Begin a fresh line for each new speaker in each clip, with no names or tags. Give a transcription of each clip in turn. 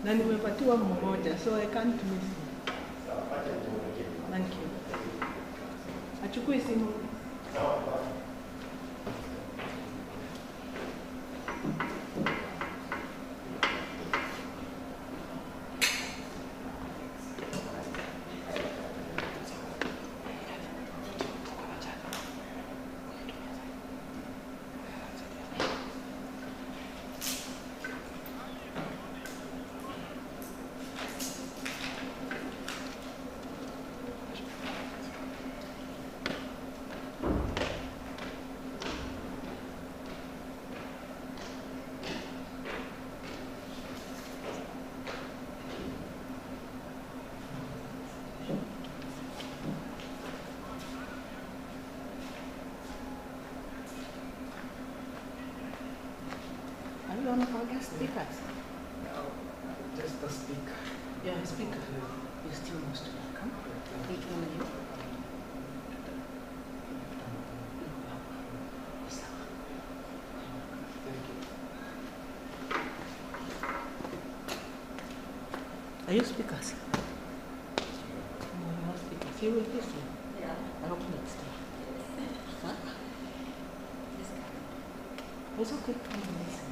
Na nimepatiwa mmoja, so I can't miss him. Thank you. Achukui simu. You want to forget speakers?
No, just the speaker.
Yeah, speaker. You're still most welcome. Which one are you?
Thank you.
Are you speakers? No, you're not speakers. You will listen.
Yeah.
I hope next time. Huh?
This guy.
It's okay. Come and listen.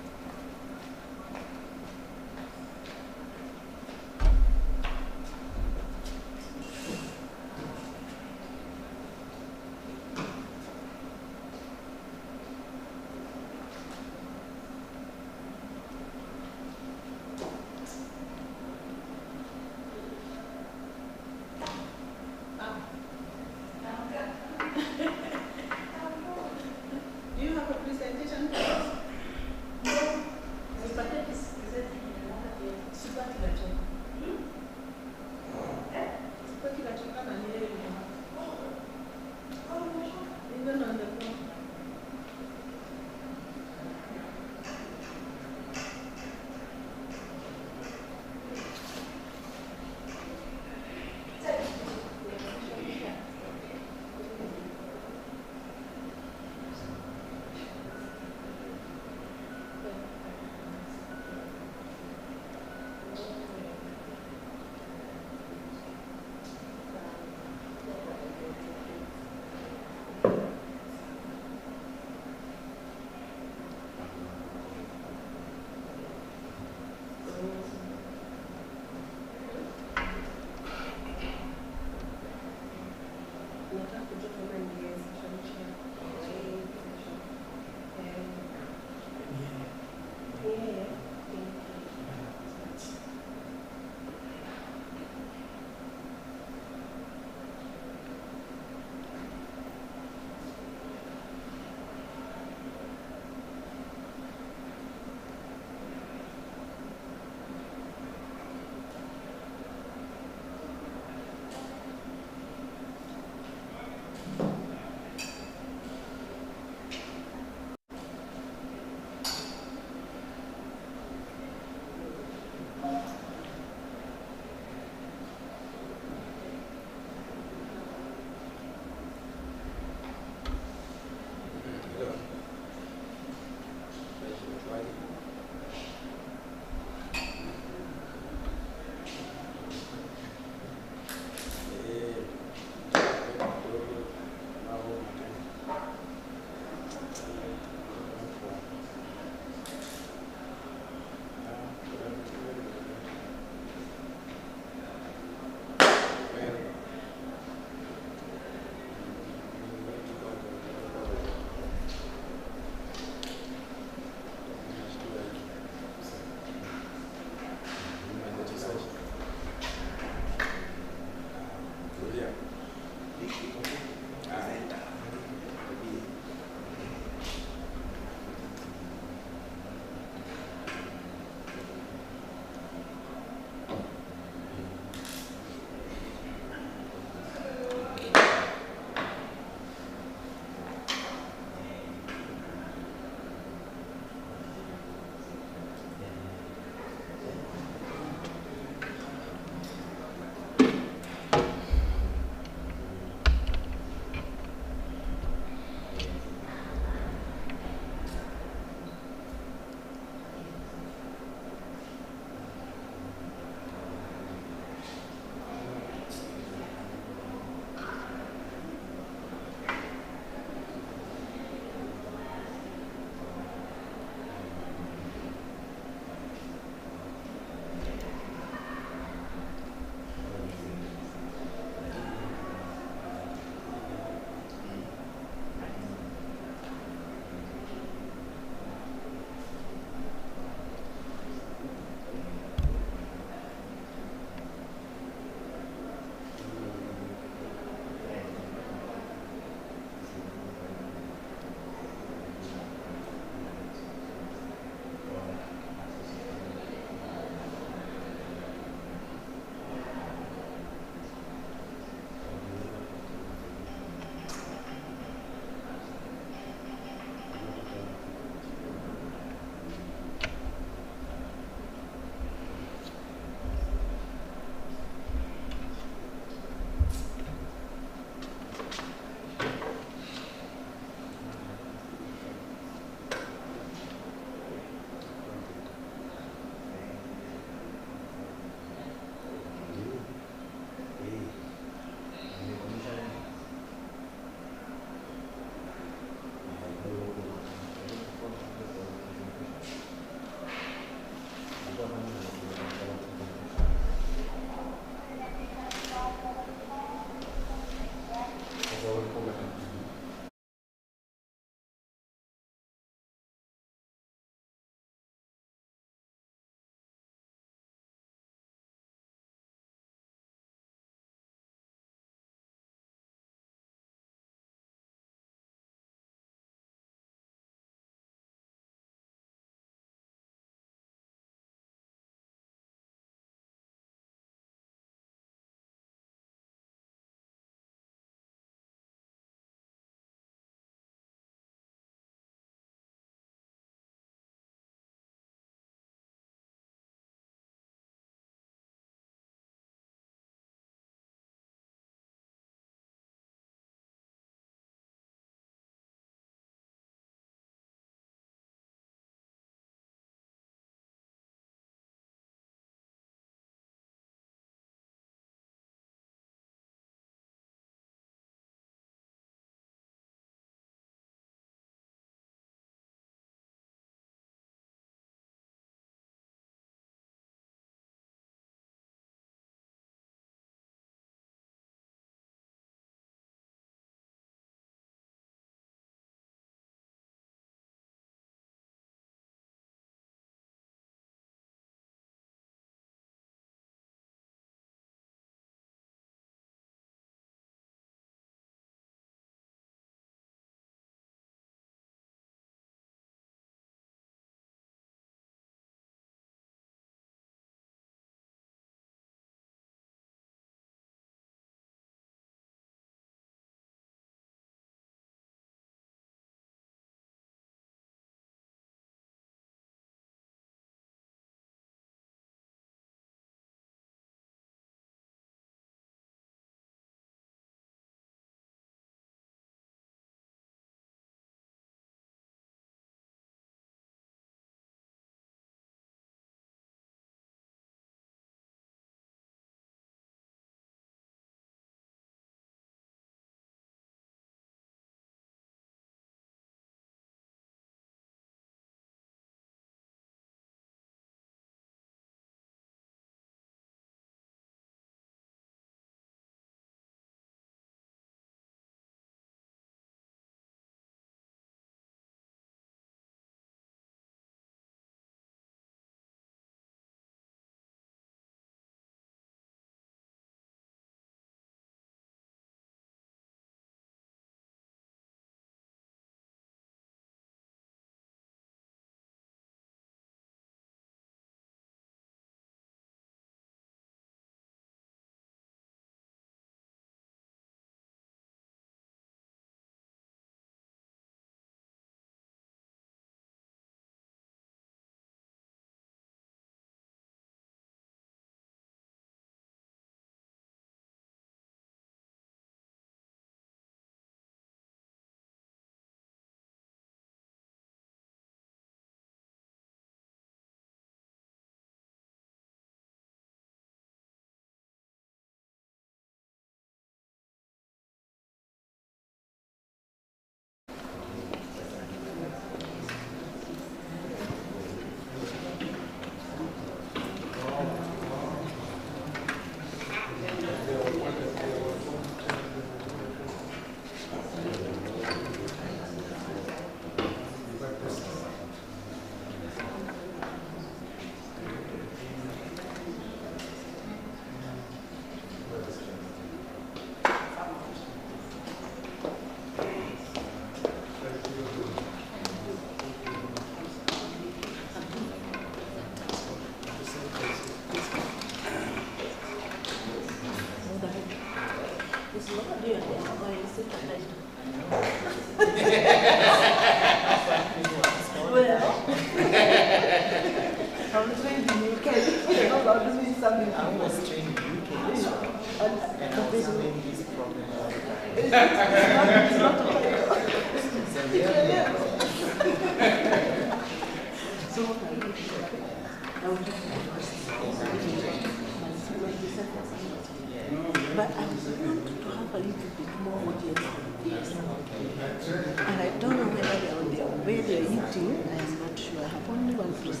It's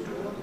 today.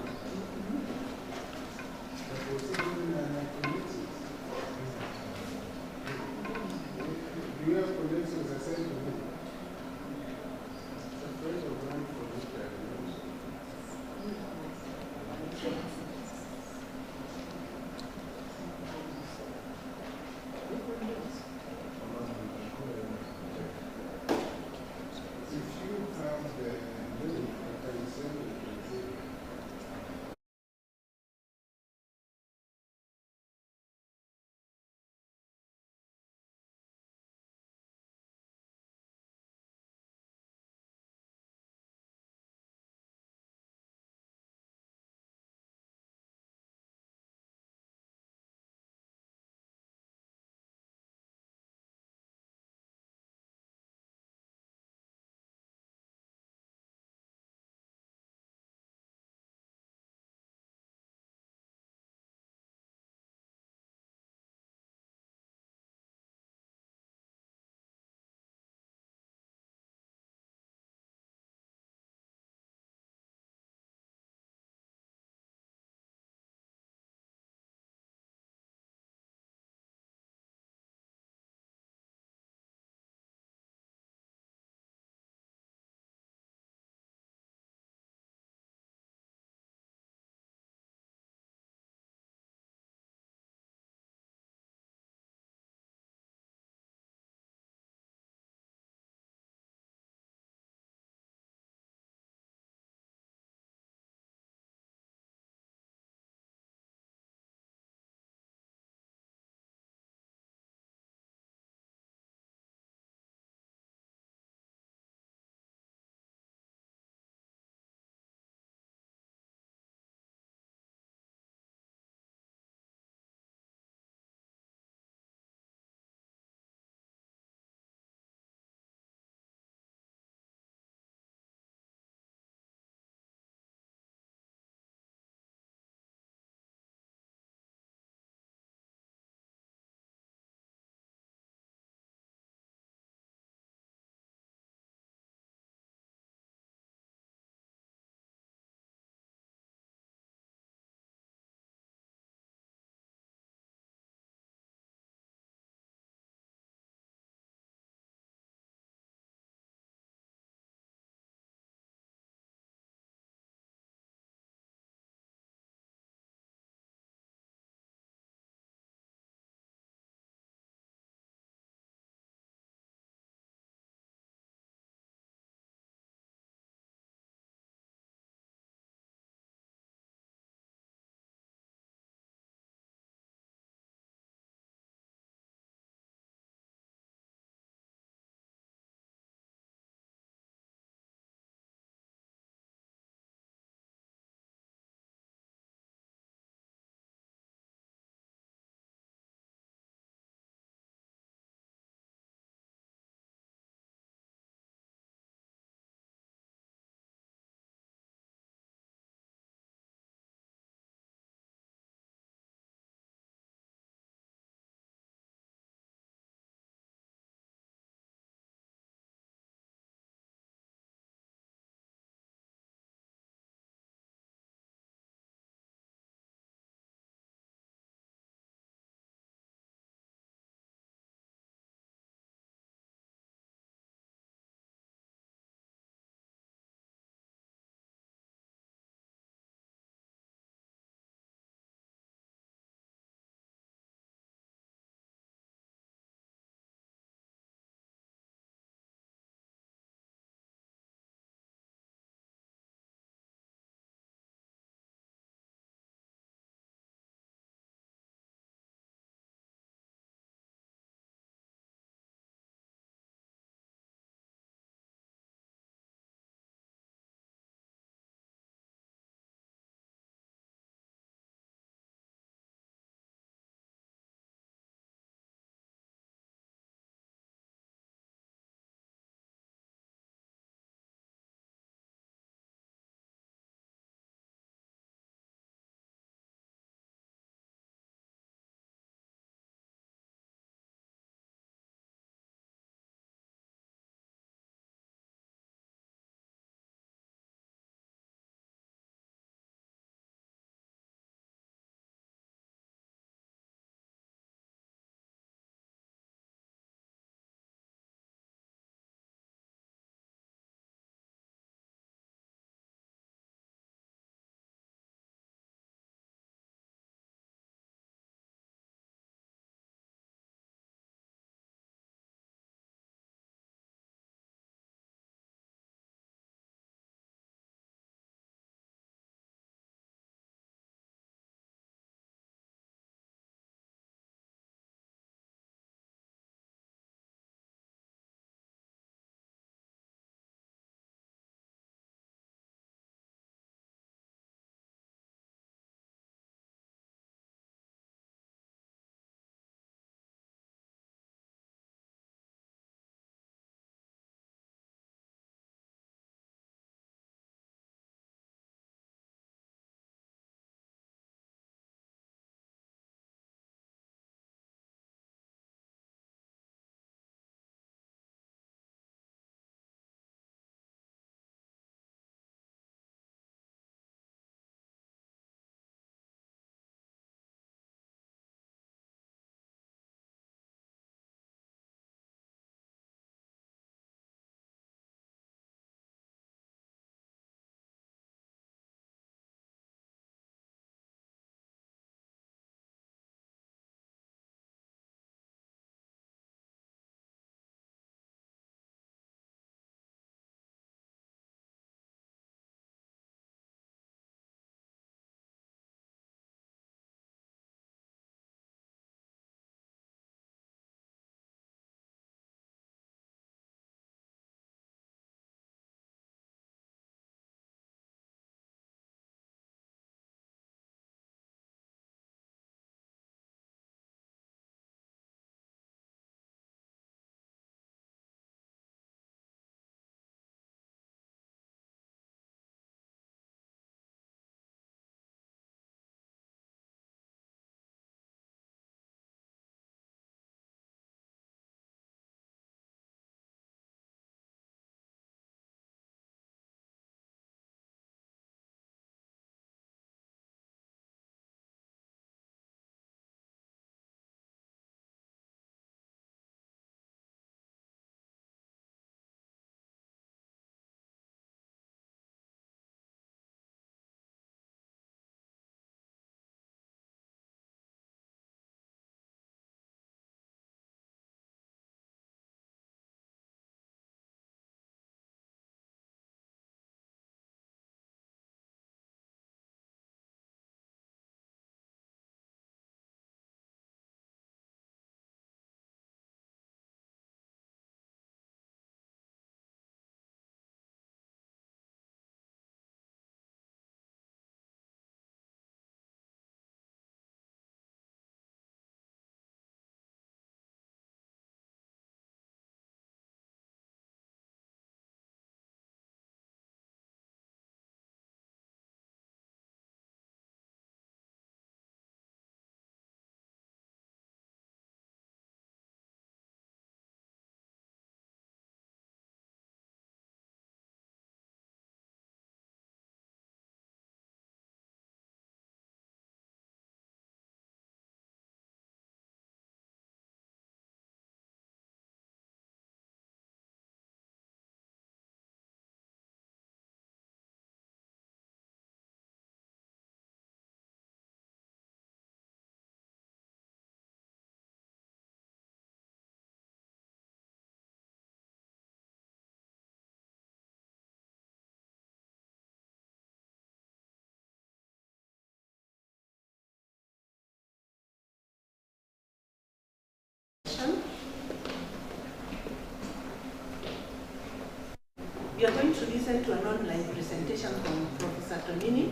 You are going to listen to an online presentation from Professor Tonini,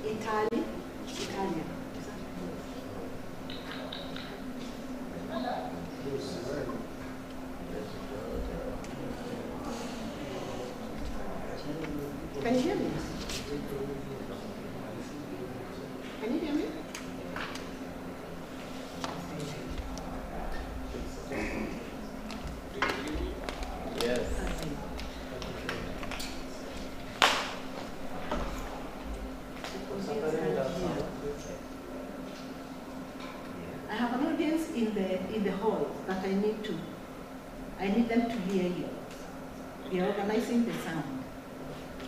Italian. Can you hear me? Can you hear me?
Yes.
I have an audience in the hall that I need them to hear you. We are organizing the sound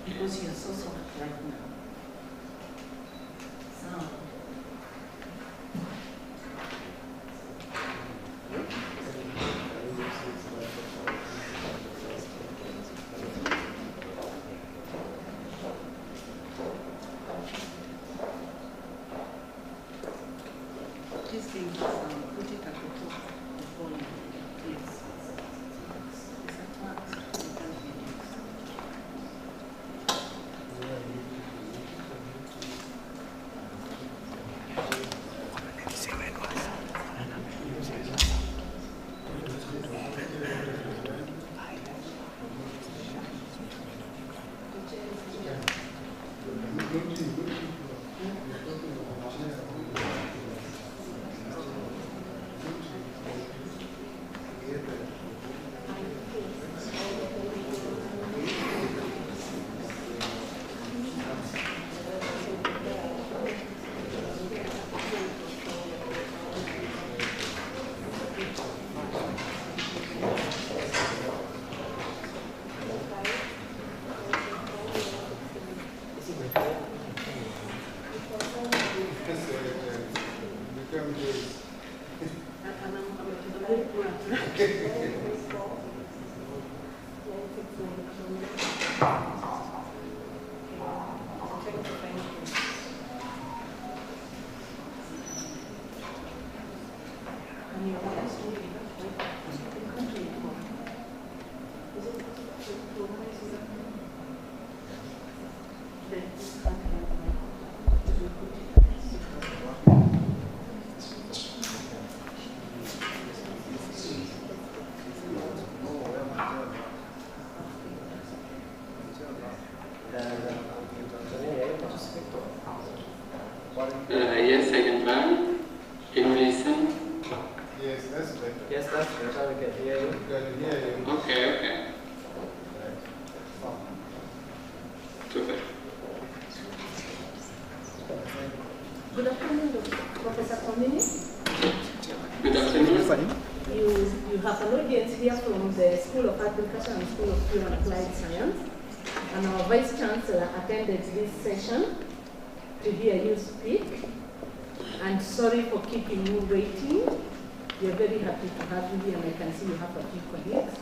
because you are so soft right now. Sound. This thing has sound. Put it at the top of the volume, please. Is that what? You can reduce.
Yes, I can learn. Can you listen?
Yes, that's better. Yes, that's better. We can hear you. We can hear you.
Okay, okay. Super.
Good afternoon, Professor Tonini.
Good afternoon.
You have an audience here from the School of Agriculture and School of Pure and Applied Science, and our Vice Chancellor attended this session to hear you speak. And sorry for keeping you waiting. We are very happy to have you here, and I can see you have a few colleagues.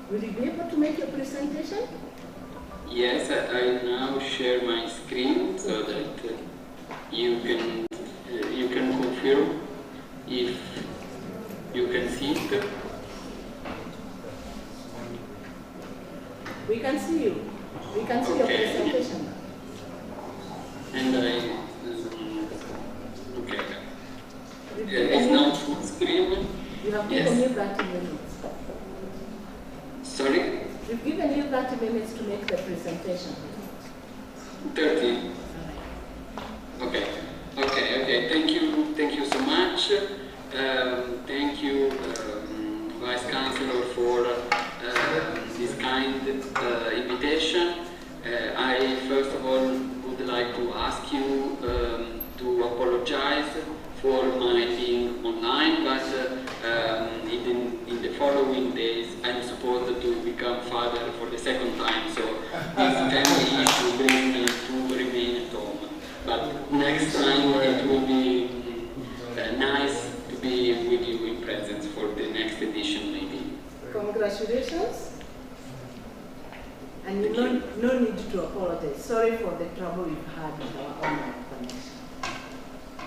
Will you be able to make your presentation?
Yes, I now share my screen so that you can confirm if you can see it.
We can see you. We can see your presentation.
And okay. It's not full screen.
You have given you 30 minutes.
Sorry?
We've given you 30 minutes to make the presentation.
30. Okay. Thank you so much. Thank you, Vice Chancellor, for this kind invitation. I first of all would like to ask you to apologize for my being online, but in the following days I'm supposed to become father for the second time, so this family issue brings me to remain at home. But next time it will be nice to be with you in presence for the next edition, maybe.
Congratulations. And no need to apologize. Sorry for the trouble you've had with our online connection.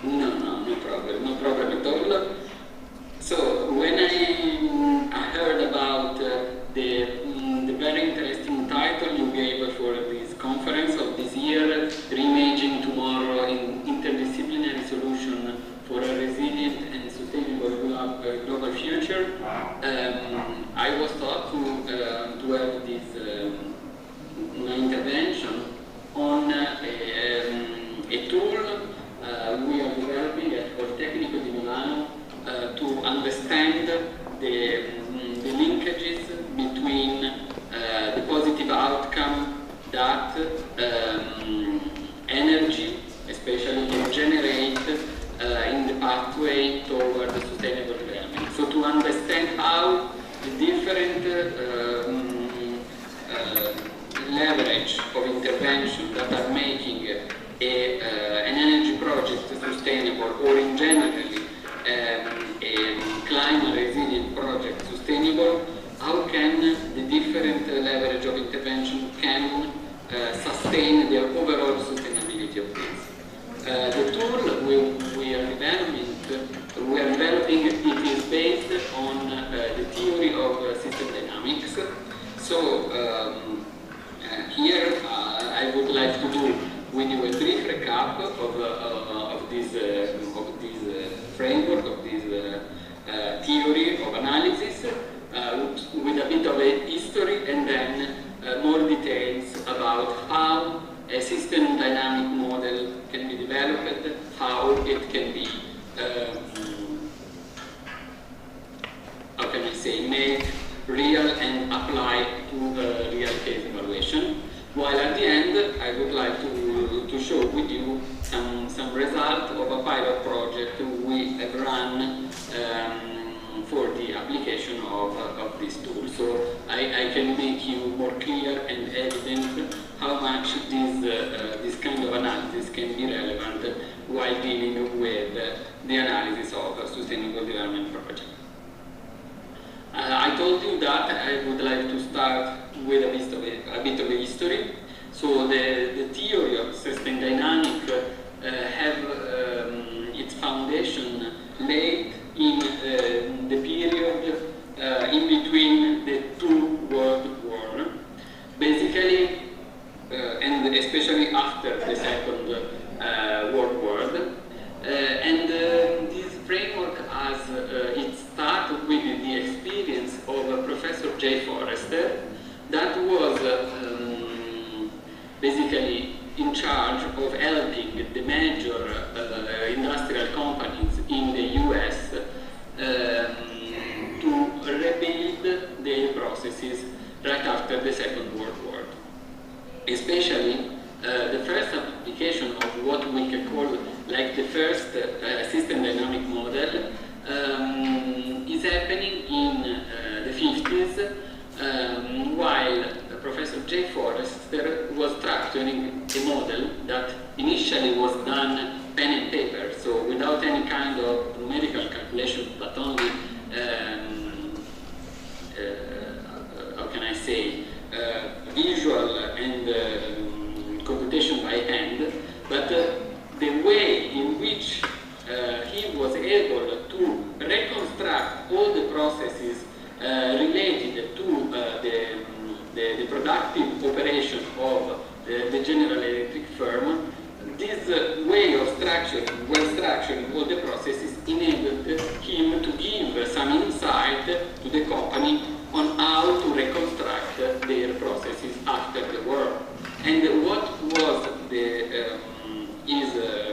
No problem at all. So when I heard about the very interesting title pathway toward sustainable development. So to understand how the different leverage of intervention that are making an energy project sustainable, or in generally a climate resilient project sustainable, how can the different leverage of intervention can sustain the overall sustainability of this. The tool we are developing, it is based on the theory of system dynamics. So here I would like to do with you a brief recap of this framework, of this theory of analysis, with a bit of a history, and then more details about how a system dynamic model can be developed, how it can be, how can I say, made real and applied to real case evaluation. While at the end, I would like to show with you some result of a pilot project we have run for the application of this tool. So I can make you more clear and evident how much this kind of analysis can be relevant while dealing with the analysis of a sustainable development project. I told you that I would like to start with a bit of a history. So the theory of system dynamics have its foundation laid in the period in between the two World Wars, basically, and especially after the Second World War. And this framework has it started with the experience of Professor J. Forrester, that was basically in charge of helping the major industrial companies in the US to rebuild their processes right after the Second World War. Especially the first application of what we can call like the first system dynamic model is happening in the 50s, while Professor J. Forrester was structuring a model that initially was done pen and paper, so without any kind of numerical calculation, but only, how can I say, visual and computation by hand, but the way in which he was able to reconstruct all the processes related to the productive operation of the General Electric firm, this way of structuring all the processes enabled him to give some insight to the company on how to reconstruct their processes after the war. And what was his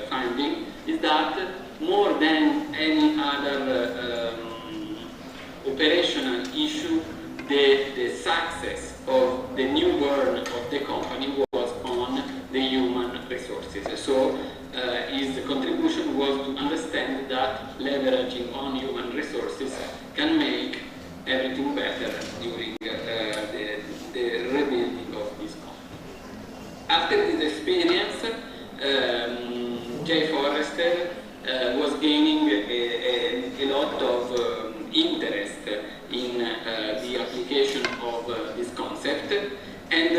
finding is that more than any other operational issue, the success of the new born of the company was on the human resources. So his contribution was to understand that leveraging on human resources can make everything better during the rebuilding of this company. After this experience, J. Forrester was gaining a lot of interest in the application of this concept, and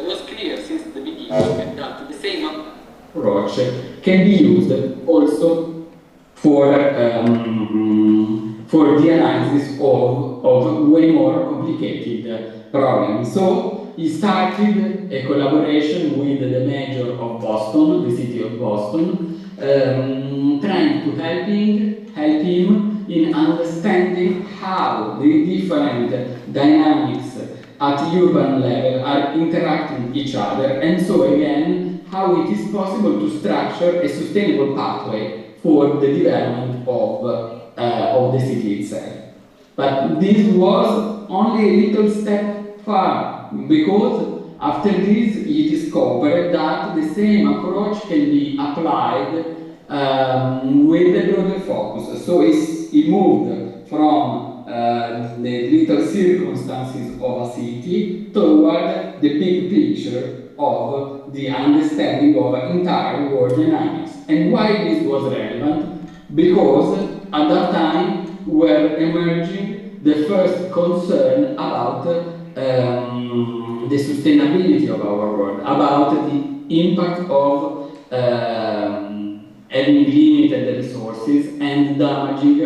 was clear since the beginning that the same approach can be used also for the analysis of way more complicated problems. So he started a collaboration with the mayor of Boston, the city of Boston, trying to help him in understanding how the different dynamics at urban level are interacting with each other, and so again, how it is possible to structure a sustainable pathway for the development of the city itself. But this was only a little step far, because after this he discovered that the same approach can be applied
with a broader focus. So he moved from the little circumstances of a city toward the big picture of the understanding of entire world dynamics. And why this was relevant? Because at that time were emerging the first concern about the sustainability of our world, about the impact of having limited resources and damaging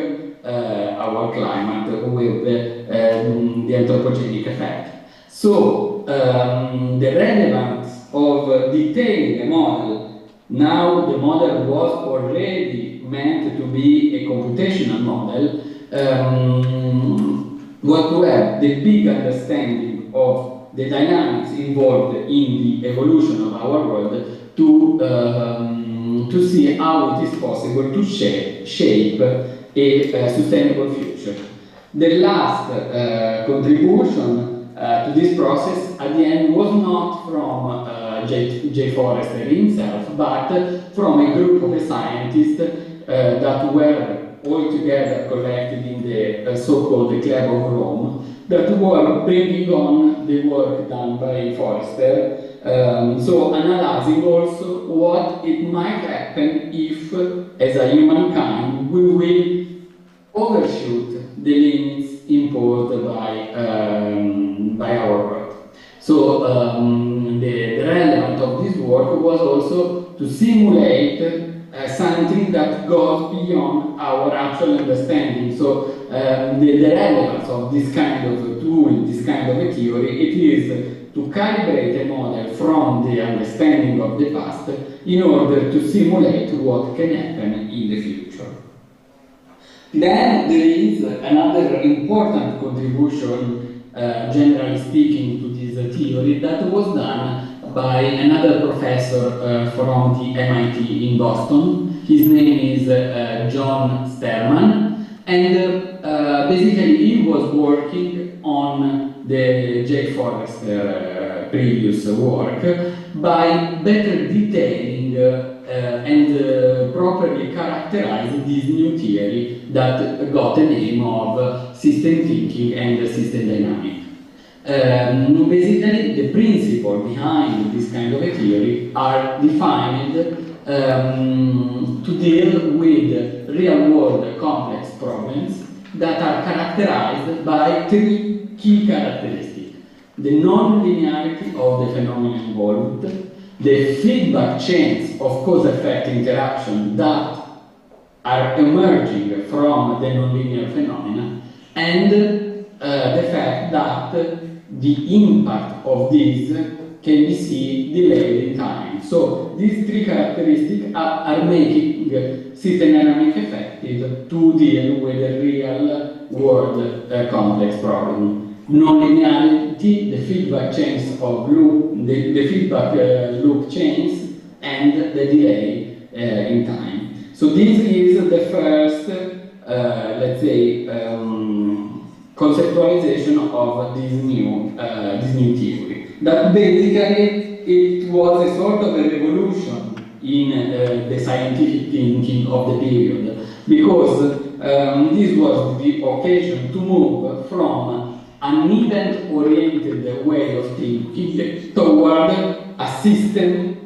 our climate with the anthropogenic effect. So the relevance of detailing a model, now the model was already meant to be a computational model, was to have the big understanding of the dynamics involved in the evolution of our world to see how it is possible to shape a sustainable future. The last contribution to this process at the end was not from J. Forrester himself, but from a group of scientists that were all together collected in the so-called Club of Rome, that were bringing on the work done by Forrester, so analyzing also what it might happen if, as a humankind, we will overshoot the limits imposed by our world. So the relevance of this work was also to simulate something that goes beyond our actual understanding. So the relevance of this kind of a tool, this kind of a theory, it is to calibrate a model from the understanding of the past in order to simulate what can happen in the future. Then there is another important contribution, generally speaking, to this theory that was done by another professor from the MIT in Boston. His name is John Sterman, and basically he was working on the J. Forrester previous work by better detailing and properly characterize this new theory that got the name of system thinking and system dynamics. Basically, the principle behind this kind of a theory are defined to deal with real-world complex problems that are characterized by three key characteristics: the non-linearity of the phenomena involved, the feedback chains of cause-effect interaction that are emerging from the nonlinear phenomena, and the fact that the impact of these can be seen delayed in time. So these three characteristics are making system dynamics effective to deal with a real world complex problem. Non-linearity, the feedback chains of loop, the feedback loop chains, and the delay in time. So this is the first, let's say, conceptualization of this new theory. That basically it was a sort of a revolution in the scientific thinking of the period, because this was the occasion to move from an event-oriented way of thinking toward a system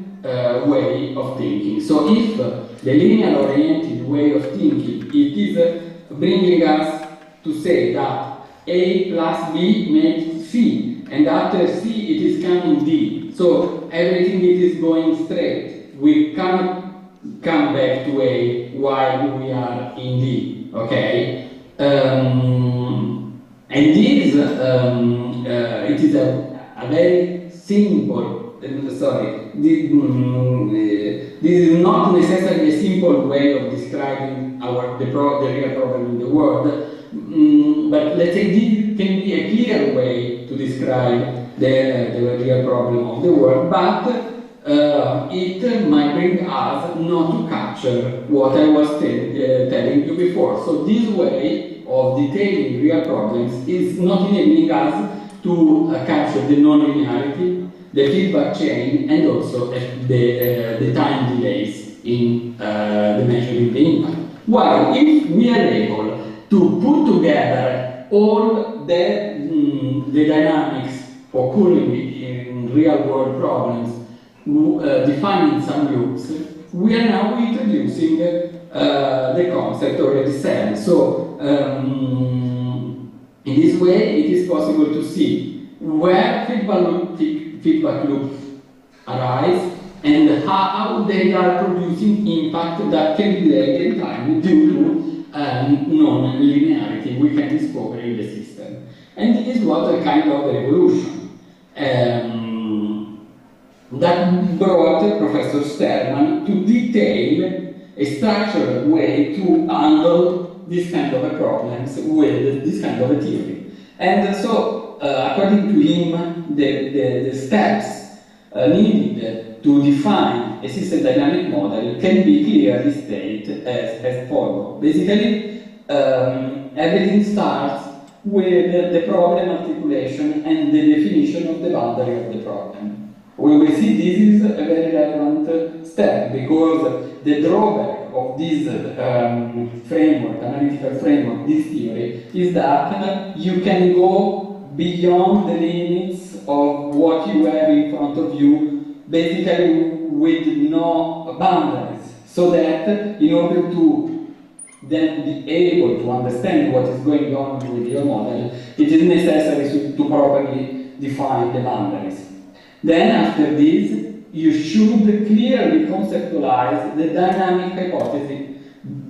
way of thinking. So if the linear-oriented way of thinking, it is bringing us to say that A plus B makes C, and after C it is coming D. So everything it is going straight. We cannot come back to A while we are in D, okay? And this, it is a very simple, sorry, this is not necessarily a simple way of describing the real problem in the world, but let's say this can be a clear way to describe the real problem of the world, but it might bring us not to capture what I was telling you before. So this way of detailing real problems is not enabling us to capture the non-linearity, the feedback chain, and also the time delays. in the measuring the impact. While if we are able to put together all the dynamics occurring in real-world problems, defining some loops, we are now introducing the concept already said. So, in this way, it is possible to see where feedback loops arise and how they are producing impact that can be delayed in time due to non-linearity we can discover in the system. And this was a kind of revolution that brought Professor Sterman to detail a structured way to handle this kind of problems with this kind of a theory. And so, according to him, the steps needed to define a system dynamic model can be clearly stated as follows. Basically, everything starts with the problem articulation and the definition of the boundary of the problem. We will see this is a very relevant step because the drawback of this framework, analytical framework, this theory, is that you can go beyond the limits of what you have in front of you, basically with no boundaries, so that in order to then be able to understand what is going on with your model, it is necessary to properly define the boundaries. Then, after this, you should clearly conceptualize the dynamic hypothesis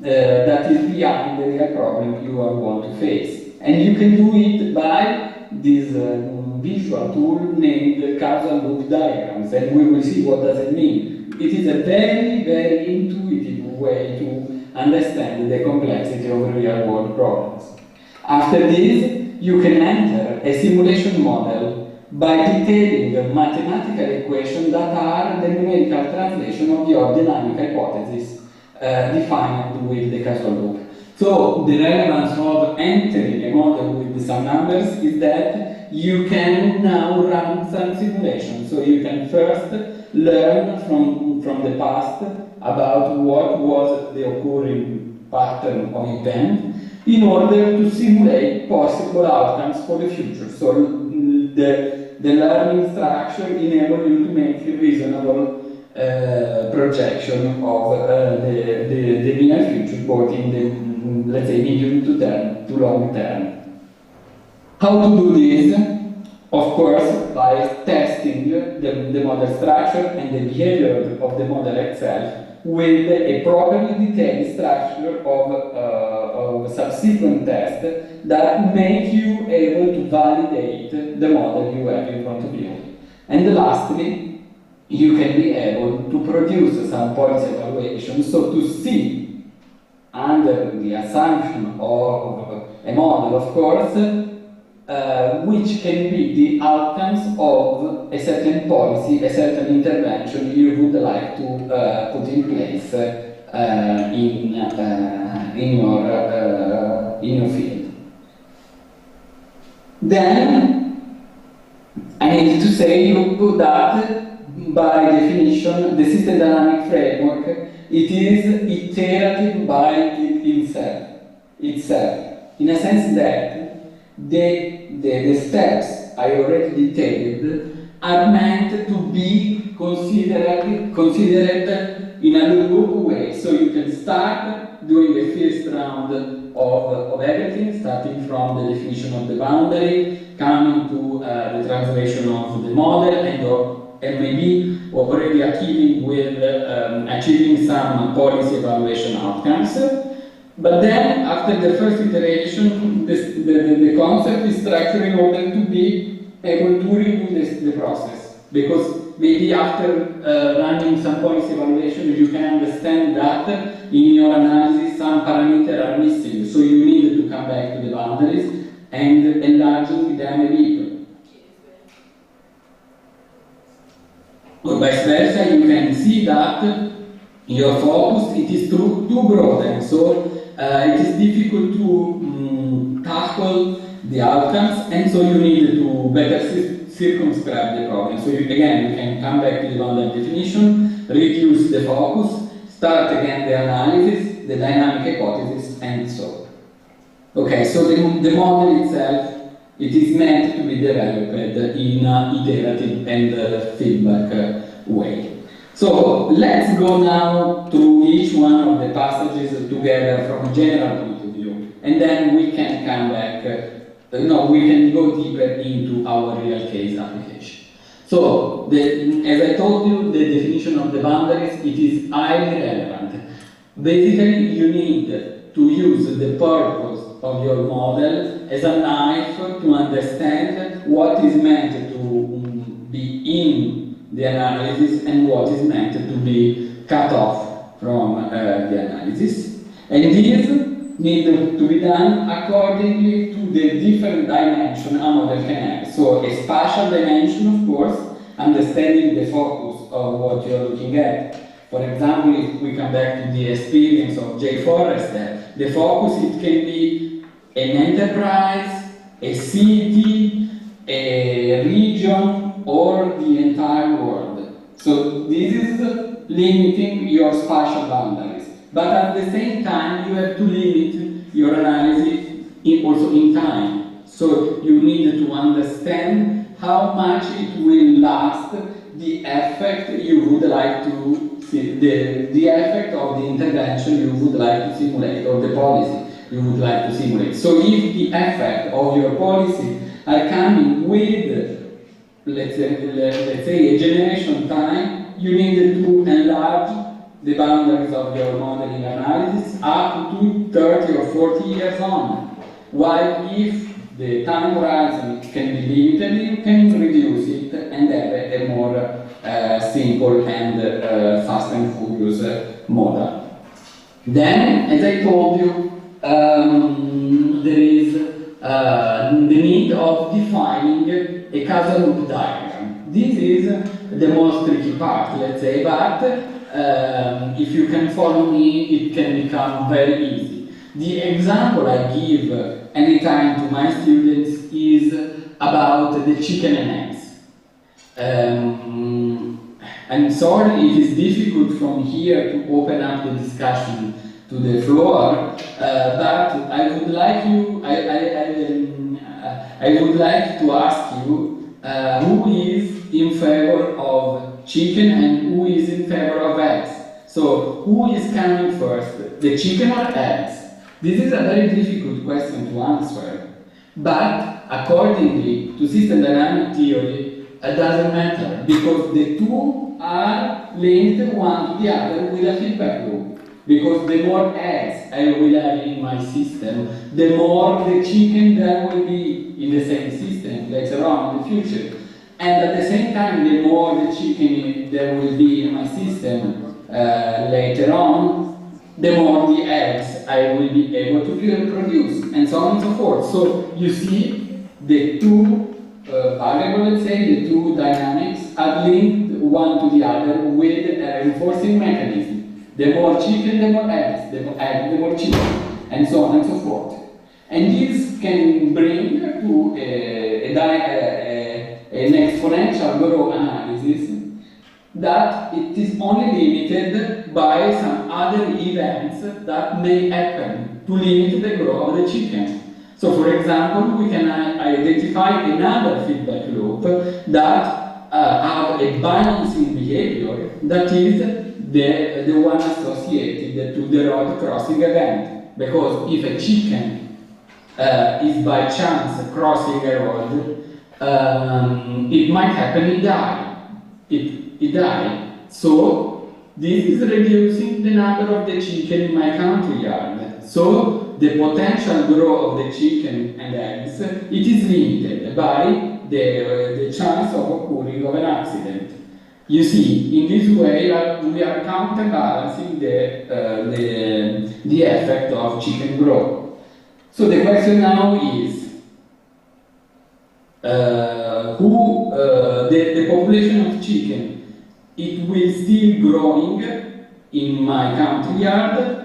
that is behind the real problem you are going to face. And you can do it by this visual tool named causal loop diagrams, and we will see what does it mean. It is a very, very intuitive way to understand the complexity of real-world problems. After this, you can enter a simulation model by detailing mathematical equations that are the numerical translation of your dynamic hypothesis defined with the causal loop. So the relevance of entering a model with some numbers is that you can now run some simulations. So you can first learn from the past about what was the occurring pattern of event in order to simulate possible outcomes for the future. So the learning structure enables you to make a reasonable projection of the near future, both in the, let's say, medium to long term. How to do this? Of course, by testing the model structure and the behavior of the model itself with a properly detailed structure of subsequent tests that make you able to validate the model you have in front of you. And lastly, you can be able to produce some policy evaluation, so to see, under the assumption of a model, of course, which can be the outcomes of a certain policy, a certain intervention you would like to put in place in your field. Then, I need to say that by definition, the system dynamic framework, it is iterative by itself, in a sense that the steps I already detailed are meant to be considered in a loop way. So you can start doing the first round of everything, starting from the definition of the boundary, coming to the translation of the model, and maybe already achieving some policy evaluation outcomes. But then, after the first iteration, the concept is structured in order to be able to redo the process. Because maybe after running some policy evaluation, you can understand that in your analysis some parameters are missing. So you need to come back to the boundaries and enlarging them a bit. Or vice versa, you can see that your focus it is too broad, and so it is difficult to tackle the outcomes, and so you need to better circumscribe the problem. So you can come back to the boundary definition, reduce the focus, start again the analysis, the dynamic hypothesis, and so on. Okay, so the model itself, it is meant to be developed in an iterative and feedback way. So let's go now through each one of the passages together from a general point of view, and then we can come back, we can go deeper into our real case application. So, as I told you, the definition of the boundaries, it is highly relevant. Basically, you need to use the purpose of your model as a knife to understand what is meant to be in the analysis and what is meant to be cut off from the analysis. And these need to be done accordingly to the different dimension a model can have. So a spatial dimension, of course, understanding the focus of what you're looking at. For example, if we come back to the experience of Jay Forrester, the focus, it can be an enterprise, a city, a region, or the entire world. So this is limiting your spatial boundaries. But at the same time, you have to limit your analysis also in time. So you need to understand how much it will last, the effect you would like to see, the effect of the intervention you would like to simulate, or the policy you would like to simulate. So if the effect of your policy are coming with, let's say a generation time, you need to enlarge the boundaries of your modeling analysis up to 30 or 40 years on. While if the time horizon can be limited, you can reduce it and have a more simple and fast and furious model. Then, as I told you, there is the need of defining a causal loop diagram. This is the most tricky part, let's say, but if you can follow me, it can become very easy. The example I give anytime to my students is about the chicken and eggs. I'm sorry it is difficult from here to open up the discussion to the floor, but I would like to ask you who is in favor of chicken and who is in favor of eggs. So who is coming first, the chicken or eggs? This is a very difficult question to answer, but accordingly to system dynamic theory, it doesn't matter, because the two are linked one to the other with a feedback loop. Because the more eggs I will have in my system, the more the chicken there will be in the same system later on in the future. And at the same time, the more the chicken there will be in my system later on, the more the eggs I will be able to produce, and so on and so forth. So you see, the two variables, let's say, the two dynamics are linked one to the other with a reinforcing mechanism. The more chicken, the more eggs, the more eggs, the more chicken, and so on and so forth. And this can bring to an exponential growth analysis that it is only limited by some other events that may happen to limit the growth of the chicken. So for example, we can identify another feedback loop that have a balancing behavior that is the one associated to the road crossing event. Because if a chicken is by chance crossing a road, it might happen it die. It died. So this is reducing the number of the chicken in my country yard. So the potential growth of the chicken and eggs, it is limited by the chance of occurring of an accident. You see, in this way we are counterbalancing the effect of chicken growth. So the question now is, the population of chicken, it will still growing in my country yard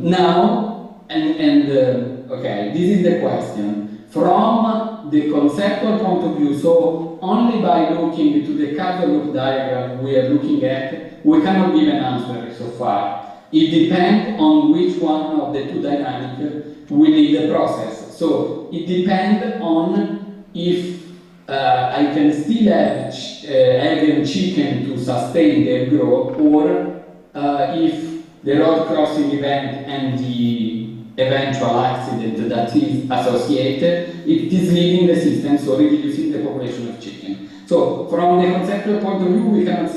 now, okay, this is the question. From the conceptual point of view, so only by looking to the causal loop diagram we are looking at, we cannot give an answer so far. It depends on which one of the two dynamics will lead the process. So it depends on if I can still have egg and chicken to sustain their growth, or if the road crossing event and the eventual accident that is associated, it is leaving the system, so reducing the population of chicken. So from the conceptual point of view, we cannot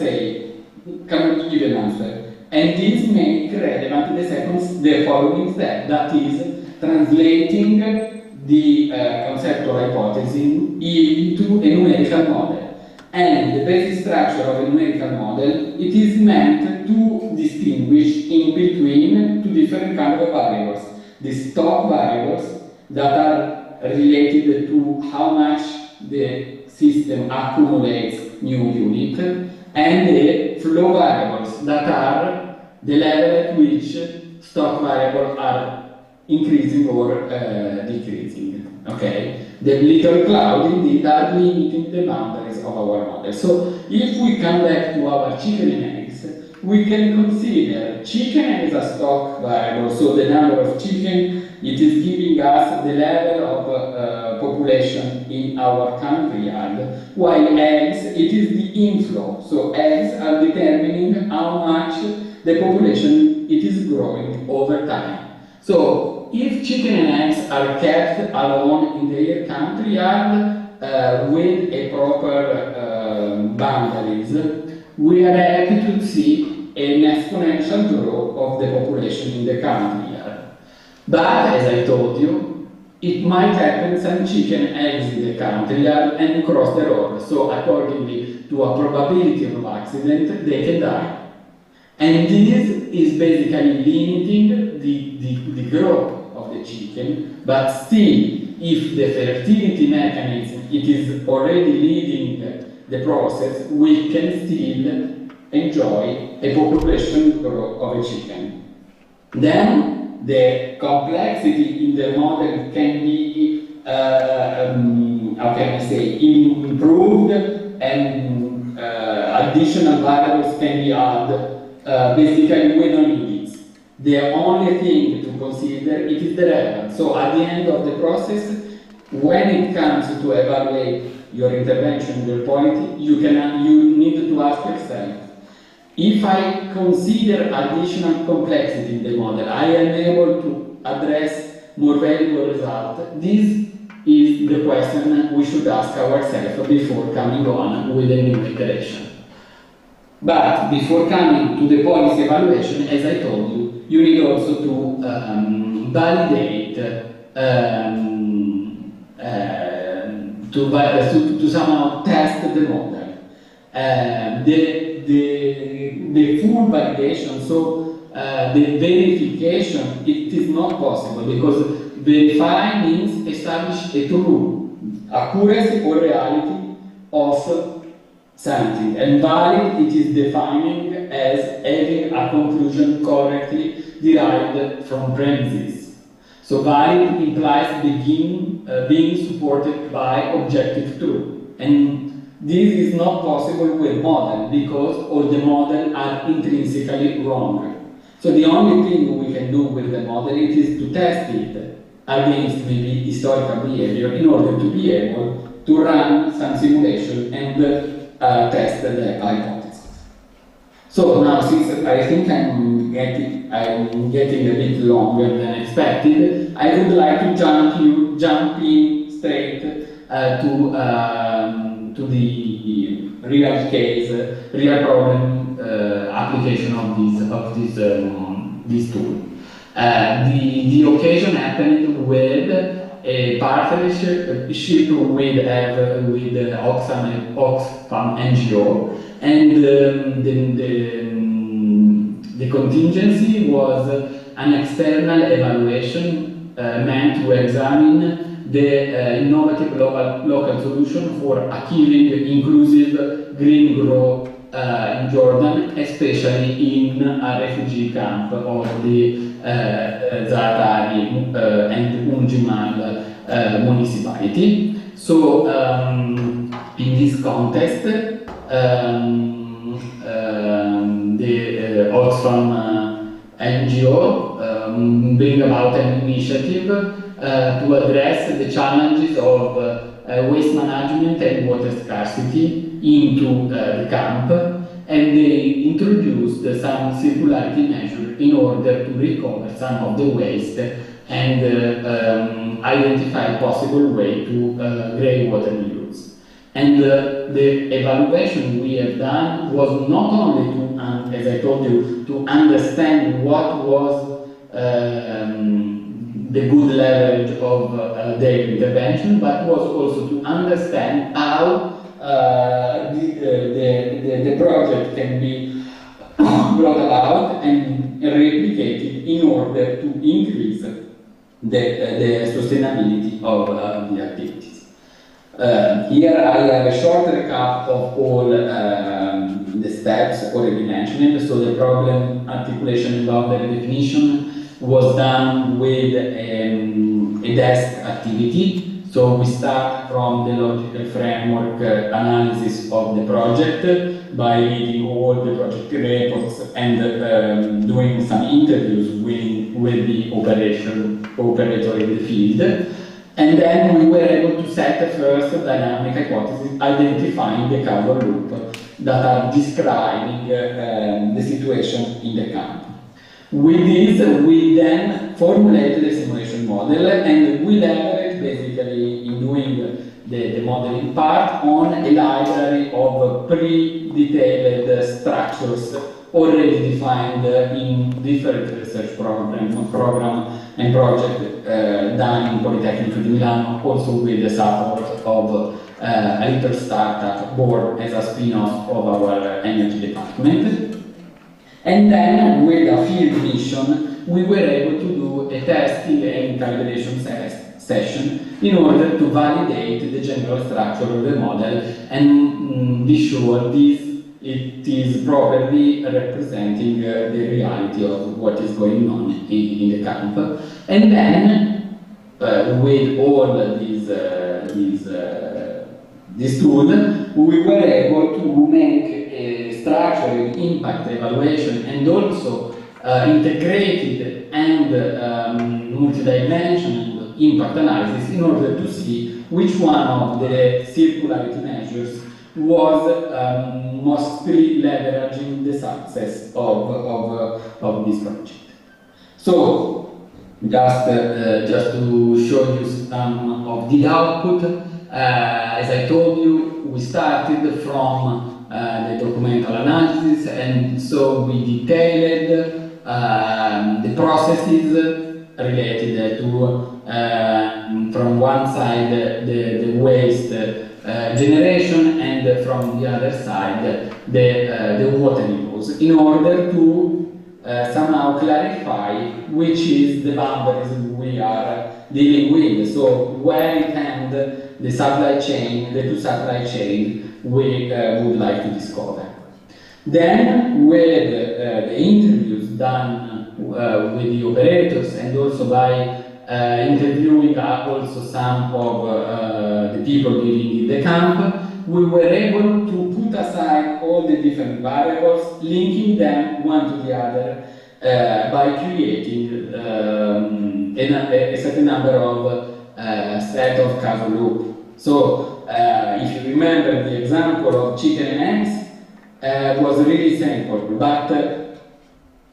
give an answer. And this makes relevant the following step, that is translating the conceptual hypothesis into a numerical model. And the basic structure of a numerical model, it is meant to distinguish in between two different kinds of variables. The stock variables that are related to how much the system accumulates new unit, and the flow variables that are the level at which stock variables are increasing or decreasing. Okay? The little cloud indeed are limiting the boundaries of our model. So if we come back to our chicken and eggs, we can consider chicken as a stock variable, so the number of chicken, it is giving us the level of population in our country yard, while eggs, it is the inflow, so eggs are determining how much the population it is growing over time. So if chicken and eggs are kept alone in their country yard with a proper boundaries, we are happy to see an exponential growth of the population in the country yard. But, as I told you, it might happen some chicken eggs in the country yard and cross the road, so accordingly to a probability of accident, they can die. And this is basically limiting the growth of the chicken, but still, if the fertility mechanism it is already leading the process, we can still enjoy a population growth of a chicken. Then the complexity in the model can be, how can I say, improved, and additional variables can be added. Basically, we don't need it. The only thing to consider it is the relevance. So at the end of the process, when it comes to evaluate your intervention, your policy, you need to ask yourself, if I consider additional complexity in the model, I am able to address more valuable results. This is the question we should ask ourselves before coming on with a new iteration. But before coming to the policy evaluation, as I told you, you need also to validate, to somehow test the model. The full validation, so the verification, it is not possible, because verify means establish a true accuracy or reality of something, and valid it is defining as having a conclusion correctly derived from premises. So valid implies being supported by objective truth, and this is not possible with model, because all the models are intrinsically wrong. So the only thing we can do with the model is to test it against maybe historical behavior in order to be able to run some simulation and test the hypothesis. So now, since I think I'm getting a bit longer than expected, I would like to jump in straight to the real case, real problem application of this tool. The occasion happened with a partnership with Oxfam NGO, and the contingency was an external evaluation meant to examine the innovative local solution for achieving inclusive green growth in Jordan, especially in a refugee camp of the Zaatari and Unjimal municipality. So in this context, the Oxfam NGO bring about an initiative to address the challenges of waste management and water scarcity into the camp, and they introduced some circularity measures in order to recover some of the waste and identify possible way to greywater reuse. And the evaluation we have done was not only to, as I told you, to understand what was the good leverage of their intervention, but was also to understand how the project can be brought about and replicated in order to increase the sustainability of the activities. Here I have a short recap of all the steps already mentioned. So the problem articulation and boundary definition was done with a desk activity. So we start from the logical framework analysis of the project by reading all the project reports and doing some interviews with the operator in the field. And then we were able to set the first dynamic hypothesis, identifying the causal loop that are describing the situation in the camp. With this, we then formulated a simulation model, and we leveraged basically in doing the modeling part on a library of pre-detailed structures already defined in different research program and project done in Politecnico di Milano, also with the support of a little startup born as a spin-off of our energy department. And then with a field mission, we were able to do a testing and calibration session in order to validate the general structure of the model and be sure it is properly representing the reality of what is going on in the camp. And then, with all this tool, we were able to make a structured impact evaluation and also integrated and multidimensional impact analysis in order to see which one of the circularity measures was mostly leveraging the success of this project. So, just to show you some of the output, as I told you, we started from the documental analysis, and so we detailed the processes related to, from one side, the waste generation, and from the other side, the water use, in order to somehow clarify which is the boundaries we are dealing with. So where it ends the supply chain, the two supply chain we would like to discover. Then with the interviews done with the operators, and also by interviewing also some of the people living in the camp, we were able to put aside all the different variables, linking them one to the other by creating a certain number of set of causal loop. So if you remember the example of chicken and eggs, was really simple, but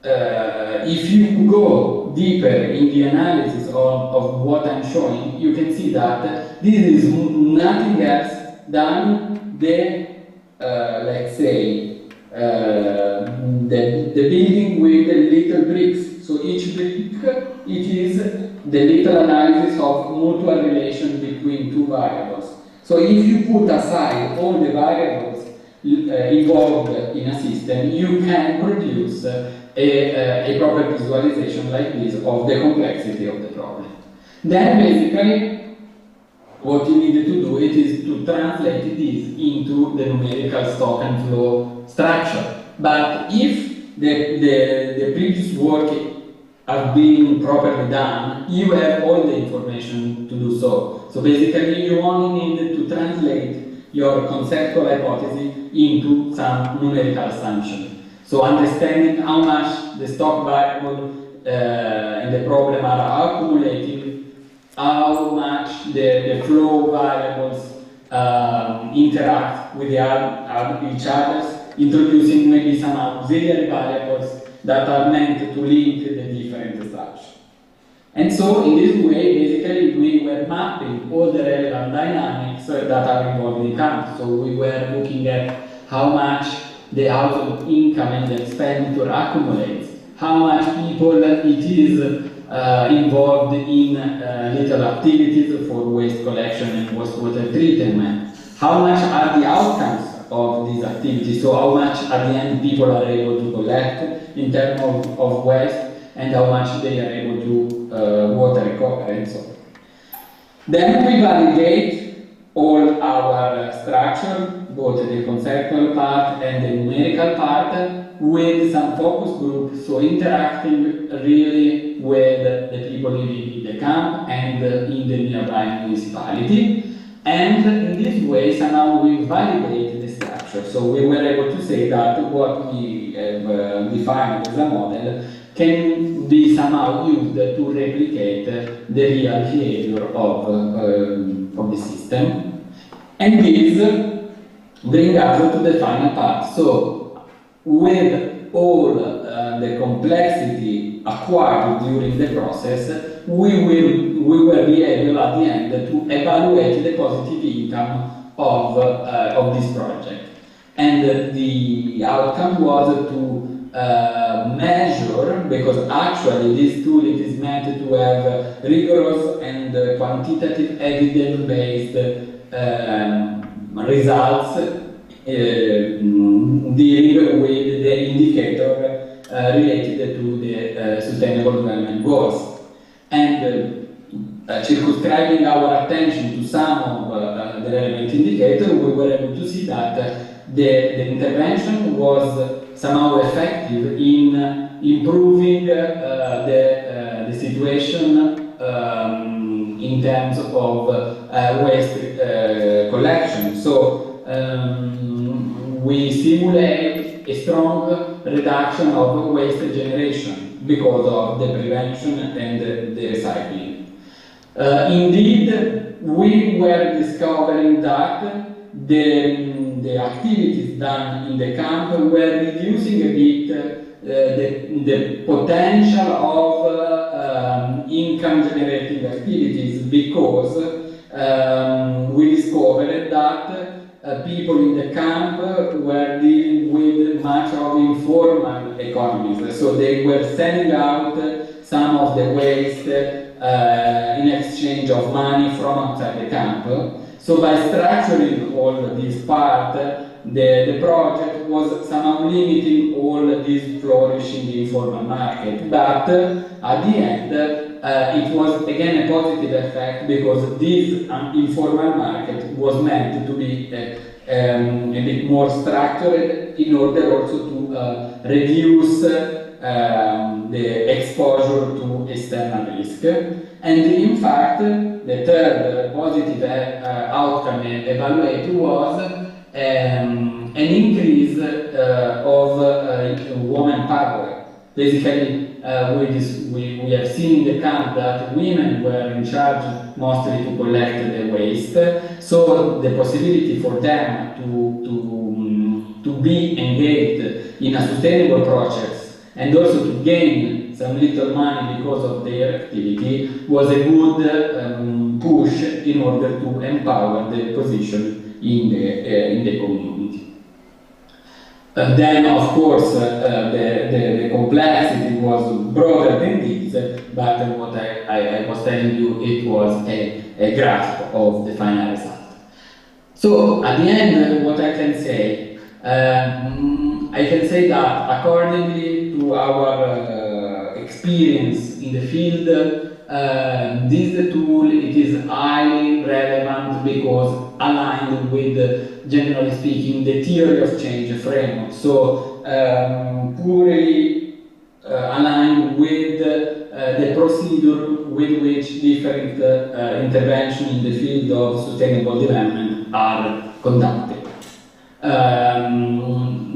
if you go deeper in the analysis of what I'm showing, you can see that this is nothing else than the, let's say, the building with the little bricks. So each brick, it is the little analysis of mutual relation between two variables. So if you put aside all the variables involved in a system, you can produce a proper visualization like this of the complexity of the problem. Then basically, what you needed to do is to translate this into the numerical stock and flow structure. But if the previous work have been properly done, you have all the information to do so. So basically, you only need to translate your conceptual hypothesis into some numerical assumption. So understanding how much the stock variable in the problem are accumulating, how much the flow variables interact with each other, introducing maybe some auxiliary variables that are meant to link the different structures. And so in this way, basically, we were mapping all the relevant dynamics that are involved in camp. So we were looking at how much the household income and expenditure accumulates, how much people it is involved in little activities for waste collection and wastewater treatment, how much are the outcomes of these activities, so how much at the end people are able to collect in terms of waste, and how much they are able to water recover and so on. Then we validate all our structure, both the conceptual part and the numerical part, with some focus groups, so interacting really with the people living in the camp and in the nearby municipality. And in this way, somehow we validate the structure. So we were able to say that what we have defined as a model can be somehow used to replicate the real behavior of the system. And this brings us to the final part. So with all the complexity acquired during the process, we will be able at the end to evaluate the positive income of this project. And the outcome was to measure, because actually this tool it is meant to have rigorous and quantitative evidence-based results dealing with the indicator related to the Sustainable Development Goals. And circumscribing our attention to some of the relevant indicators, we were able to see that the intervention was somehow effective in improving the situation in terms of waste collection. So we simulate a strong reduction of waste generation because of the prevention and the recycling. Indeed, we were discovering that the activities done in the camp were reducing a bit the potential of income generating activities, because we discovered that people in the camp were dealing with much of informal economies. So they were sending out some of the waste in exchange of money from outside the camp. So by structuring all this part, the project was somehow limiting all this flourishing informal market. But at the end, it was again a positive effect, because this informal market was meant to be a bit more structured in order also to reduce the exposure to external risk. And in fact, the third positive outcome evaluated was an increase of woman power. Basically, we have seen in the camp that women were in charge mostly to collect the waste, so the possibility for them to be engaged in a sustainable process and also to gain some little money because of their activity was a good push in order to empower the position in the community. Then, of course, the complexity was broader than this, but what I was telling you, it was a grasp of the final result. So, at the end, what I can say, that accordingly to our experience in the field, this tool it is highly relevant because aligned with, generally speaking, the theory of change framework. So purely aligned with the procedure with which different interventions in the field of sustainable development are conducted.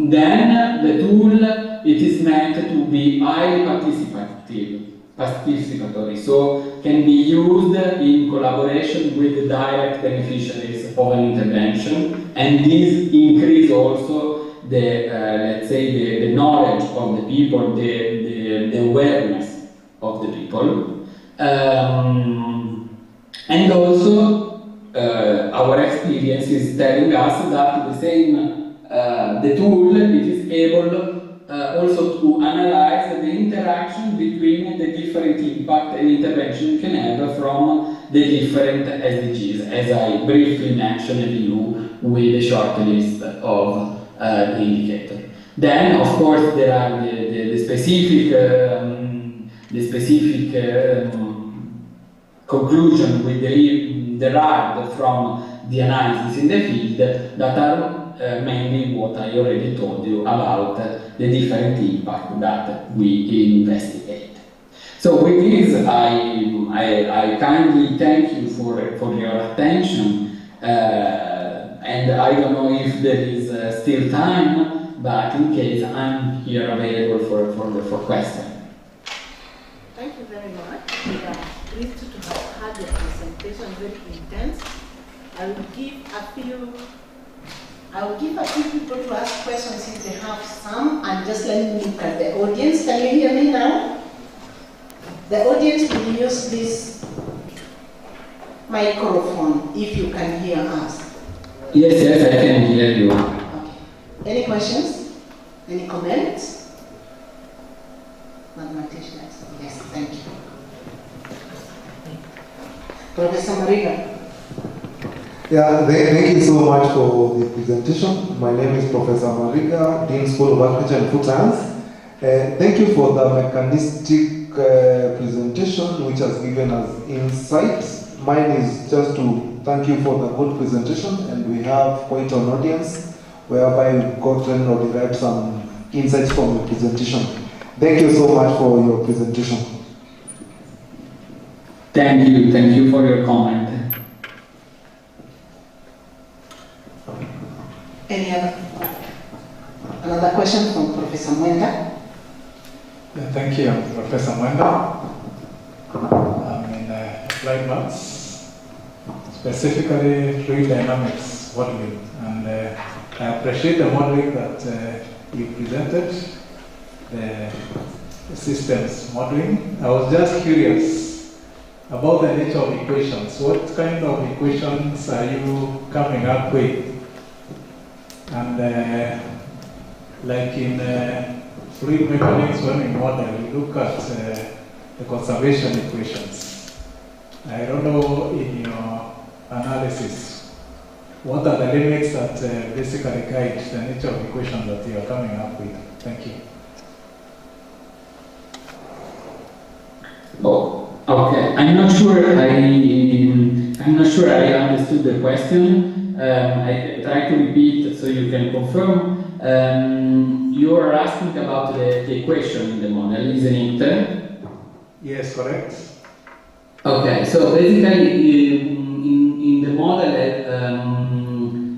Then the tool, it is meant to be highly participatory, so can be used in collaboration with the direct beneficiaries of an intervention, and this increase also the let's say the knowledge of the people, the awareness of the people, and also our experience is telling us that the same the tool, it is able also to analyze the interaction between the different impact and intervention you can have from the different SDGs, as I briefly mentioned you with a short list of the indicator. Then, of course, there are the specific conclusion we derived from the analysis in the field that are mainly what I already told you about the different impact that we investigate. So with this, I kindly thank you for your attention, and I don't know if there is still time, but in case I'm here available for questions.
Thank you very much. We are pleased to have had your presentation, very intense. I will give a few people to ask questions if they have some, and just let me look at the audience. Can you hear me now? The audience will use this microphone if you can hear us.
Yes, I can hear you.
Okay. Any questions? Any comments? Mathematicians? Yes, thank you. Professor Mariga.
Yeah, thank you so much for the presentation. My name is Professor Mariga, Dean School of Agriculture and Food Science. Thank you for the mechanistic presentation which has given us insights. Mine is just to thank you for the good presentation, and we have quite an audience whereby we've gotten or derived some insights from the presentation. Thank you so much for your presentation.
Thank you for your comment.
Another question from Professor Mwenda?
Yeah, thank you. I'm Professor Mwenda. I'm in applied maths, specifically fluid dynamics modeling, and I appreciate the modeling that you presented, the systems modeling. I was just curious about the nature of equations. What kind of equations are you coming up with? And like in fluid mechanics, when we model, we look at the conservation equations. I don't know, in your analysis, what are the limits that basically guide the nature of equations that you are coming up with? Thank you.
Oh, okay. I'm not sure I understood the question. I try to repeat so you can confirm. You are asking about the equation in the model, isn't it?
Yes, correct.
Okay, so basically in the model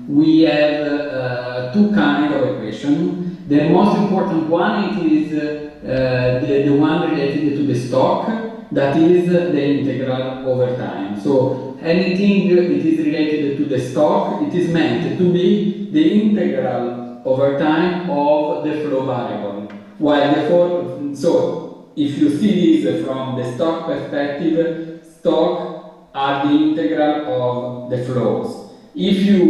we have two kinds of equation. The most important one is the one related to the stock, that is the integral over time. So anything it is related to the stock, it is meant to be the integral over time of the flow variable. While so if you see this from the stock perspective, stock are the integral of the flows. If you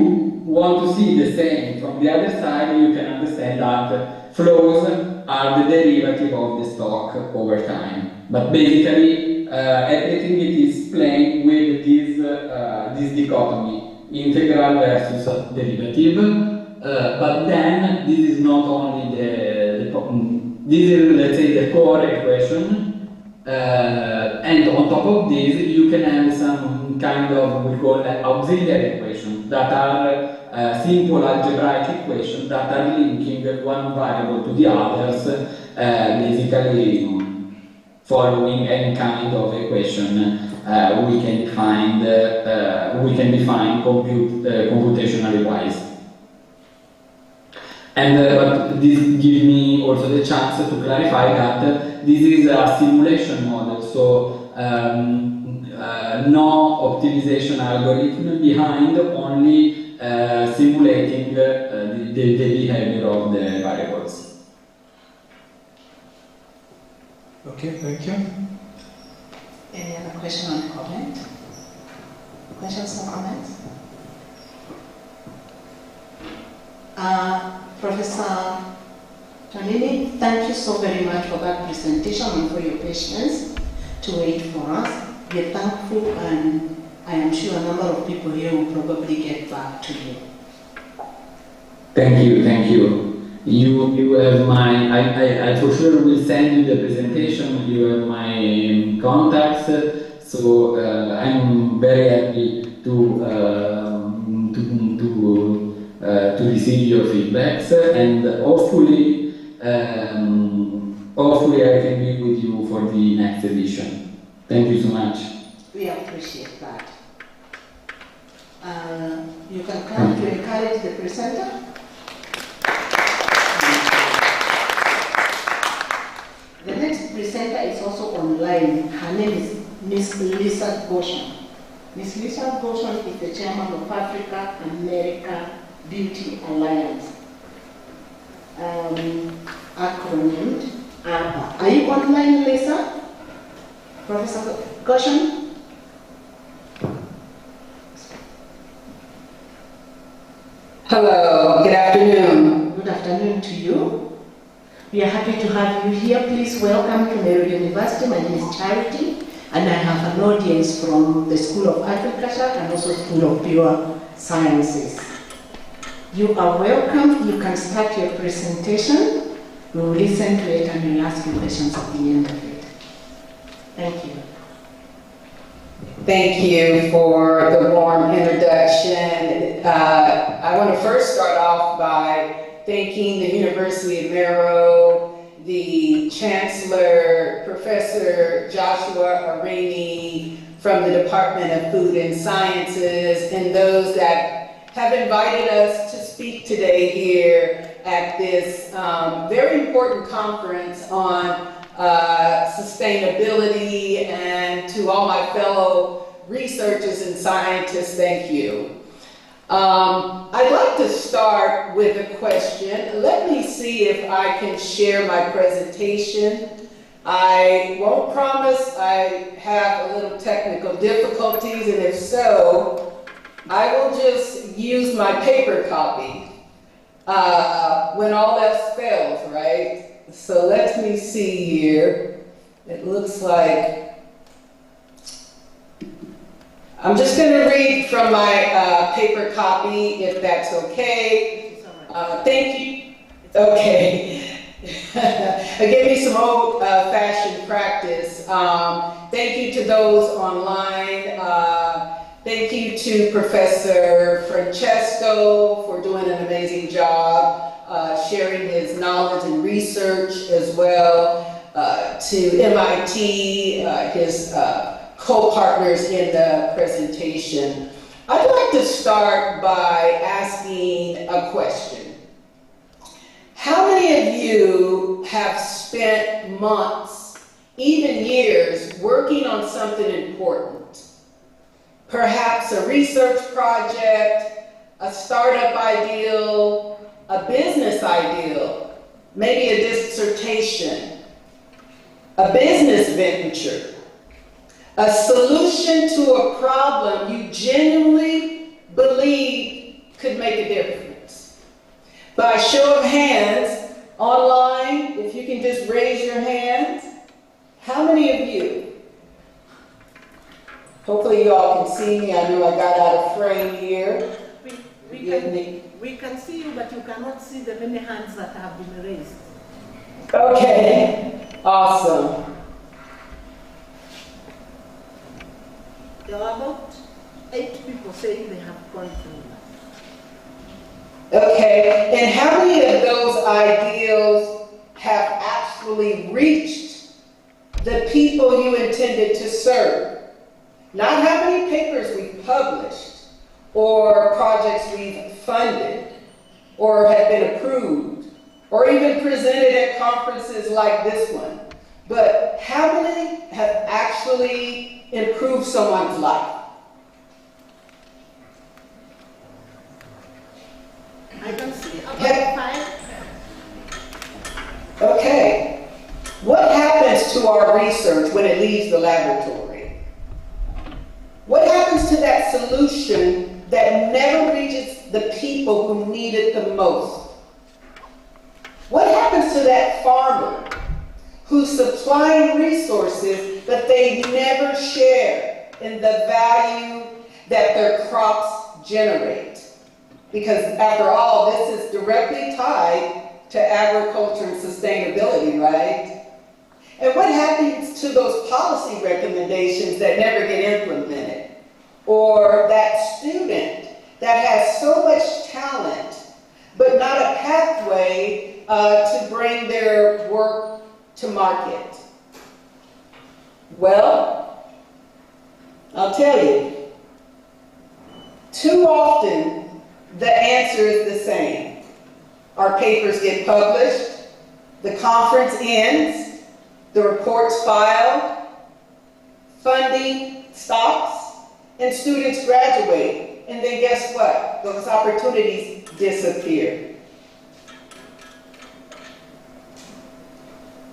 want to see the same from the other side, you can understand that flows are the derivative of the stock over time. But basically, everything it is playing with this dichotomy, integral versus derivative. But then this is not only this is, let's say, the core equation, and on top of this you can have some kind of, we call it, auxiliary equations that are simple algebraic equations that are linking one variable to the others basically following any kind of equation we can define computationally wise. And but this gives me also the chance to clarify that this is a simulation model, so no optimization algorithm behind, only simulating the behavior of the variables.
Okay, thank you.
Any other question or comment? Questions or comments? Professor Tonini, thank you so very much for that presentation and for your patience to wait for us. We're thankful, and I am sure a number of people here will probably get back to you.
Thank you, thank you. You have my, I for sure will send you the presentation, you have my contacts, so I'm very happy to receive your feedbacks, and hopefully I can be with you for the next edition. Thank you so much.
We appreciate that. You can come to encourage the presenter. The next presenter is also online. Her name is Ms. Lisa Goshen. Ms. Lisa Goshen is the chairman of Africa America Beauty Alliance. Acronymed. Are you online, Lisa? Professor Goshen?
Hello, good afternoon.
Good afternoon to you. We are happy to have you here. Please welcome to Meru University. My name is Charity, and I have an audience from the School of Agriculture and also School of Pure Sciences. You are welcome. You can start your presentation. We will listen to it and we'll ask you questions at the end of it. Thank you.
Thank you for the warm introduction. I want to first start off by thanking the University of Meru, the Chancellor, Professor Joshua Arini from the Department of Food and Sciences, and those that have invited us to speak today here at this very important conference on sustainability. And to all my fellow researchers and scientists, thank you. I'd like to start with a question. Let me see if I can share my presentation. I won't promise. I have a little technical difficulties, and if so, I will just use my paper copy when all else fails, right? So let me see here. It looks like I'm just going to read from my paper copy, if that's okay. Thank you. Okay. Give me some old-fashioned practice. Thank you to those online. Thank you to Professor Francesco for doing an amazing job, sharing his knowledge and research, as well to MIT, his co-partners in the presentation. I'd like to start by asking a question. How many of you have spent months, even years, working on something important? Perhaps a research project, a startup ideal, a business ideal, maybe a dissertation, a business venture, a solution to a problem you genuinely believe could make a difference. By show of hands, online, if you can just raise your hands, how many of you? Hopefully you all can see me. I know I got out of frame here.
We can see you, but you cannot see the many hands that have been raised.
Okay, awesome.
There are about 8 people saying they have gone through that.
Okay, and how many of those ideals have actually reached the people you intended to serve. Not how many papers we've published, or projects we've funded, or have been approved, or even presented at conferences like this one, but how many have actually improved someone's life?
I can see about 5.
Okay. What happens to our research when it leaves the laboratory? What happens to that solution that never reaches the people who need it the most? What happens to that farmer who's supplying resources but they never share in the value that their crops generate? Because after all, this is directly tied to agriculture and sustainability, right? And what happens to those policy recommendations that never get implemented? Or that student that has so much talent, but not a pathway to bring their work to market? Well, I'll tell you, too often the answer is the same. Our papers get published, the conference ends, the report's filed, funding stops, and students graduate. And then guess what? Those opportunities disappear.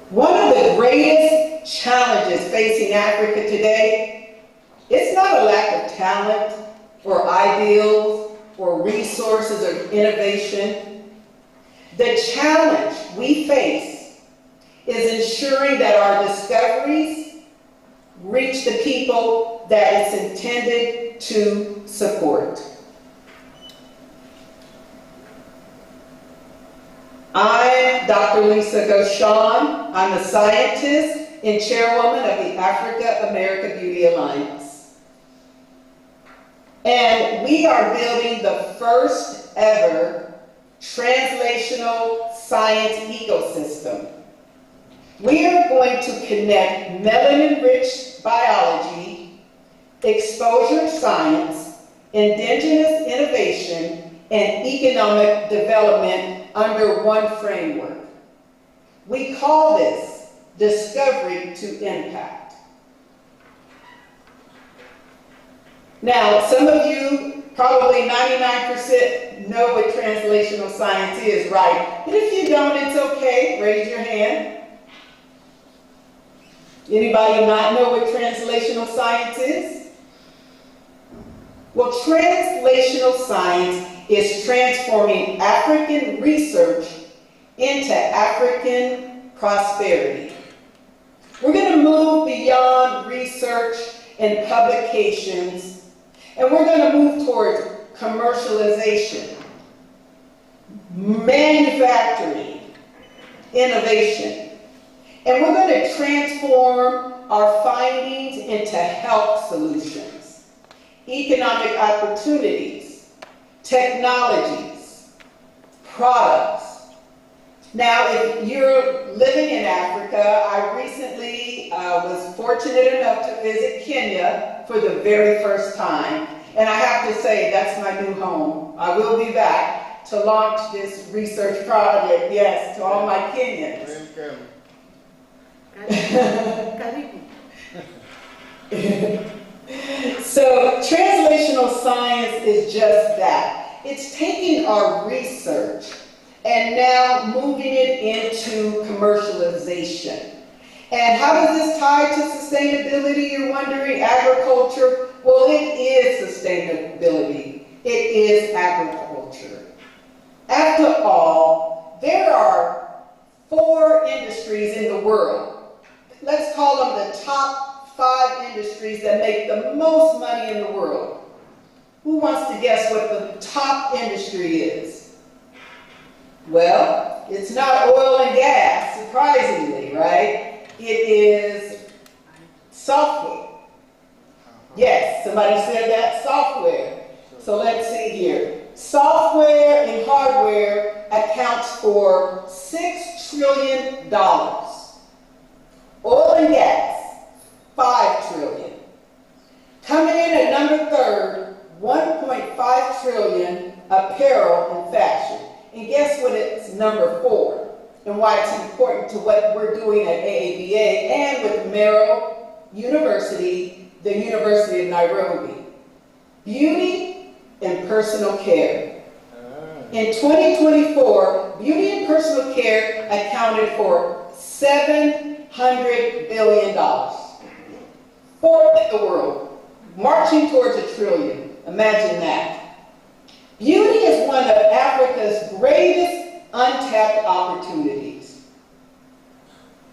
One of the greatest challenges facing Africa today, it's not a lack of talent or ideals or resources or innovation. The challenge we face is ensuring that our discoveries reach the people that it's intended to support. I'm Dr. Lisa Goshan. I'm a scientist and chairwoman of the Africa America Beauty Alliance. And we are building the first ever translational science ecosystem. We are going to connect melanin-rich biology, exposure science, indigenous innovation, and economic development under one framework. We call this Discovery to Impact. Now, some of you, probably 99%, know what translational science is, right? But if you don't, it's okay. Raise your hand. Anybody not know what translational science is? Well, translational science is transforming African research into African prosperity. We're going to move beyond research and publications, and we're going to move towards commercialization, manufacturing, innovation. And we're going to transform our findings into health solutions, economic opportunities, technologies, products. Now, if you're living in Africa, I recently was fortunate enough to visit Kenya for the very first time. And I have to say, that's my new home. I will be back to launch this research project, yes, to all my Kenyans. So translational science is just that. It's taking our research and now moving it into commercialization. And how does this tie to sustainability, you're wondering? Agriculture? Well, it is sustainability. It is agriculture. After all, there are 4 industries in the world. Let's call them the top 5 industries that make the most money in the world. Who wants to guess what the top industry is? Well, it's not oil and gas, surprisingly, right? It is software. Yes, somebody said that, software. So let's see here. Software and hardware accounts for $6 trillion Oil and gas, 5 trillion. Coming in at number 3rd, 1.5 trillion, apparel and fashion. And guess what it's number 4? And why it's important to what we're doing at AABA and with Merrill University, the University of Nairobi. Beauty and personal care. In 2024, beauty and personal care accounted for $700 billion. 4th in the world. Marching towards $1 trillion. Imagine that. Beauty is one of Africa's greatest untapped opportunities.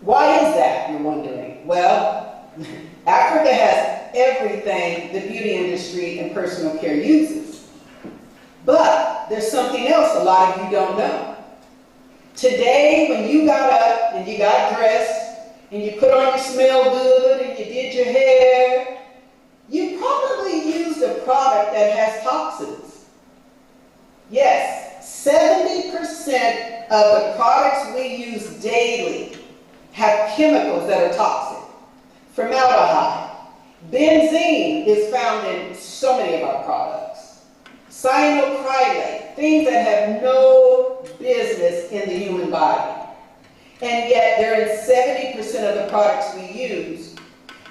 Why is that, you're wondering? Well, Africa has everything the beauty industry and personal care uses. But there's something else a lot of you don't know. Today, when you got up and you got dressed and you put on your smell good and you did your hair, you probably used a product that has toxins. Yes, 70% of the products we use daily have chemicals that are toxic. Formaldehyde. Benzene is found in so many of our products. Cyanocrylate, things that have no business in the human body. And yet they're in 70% of the products we use.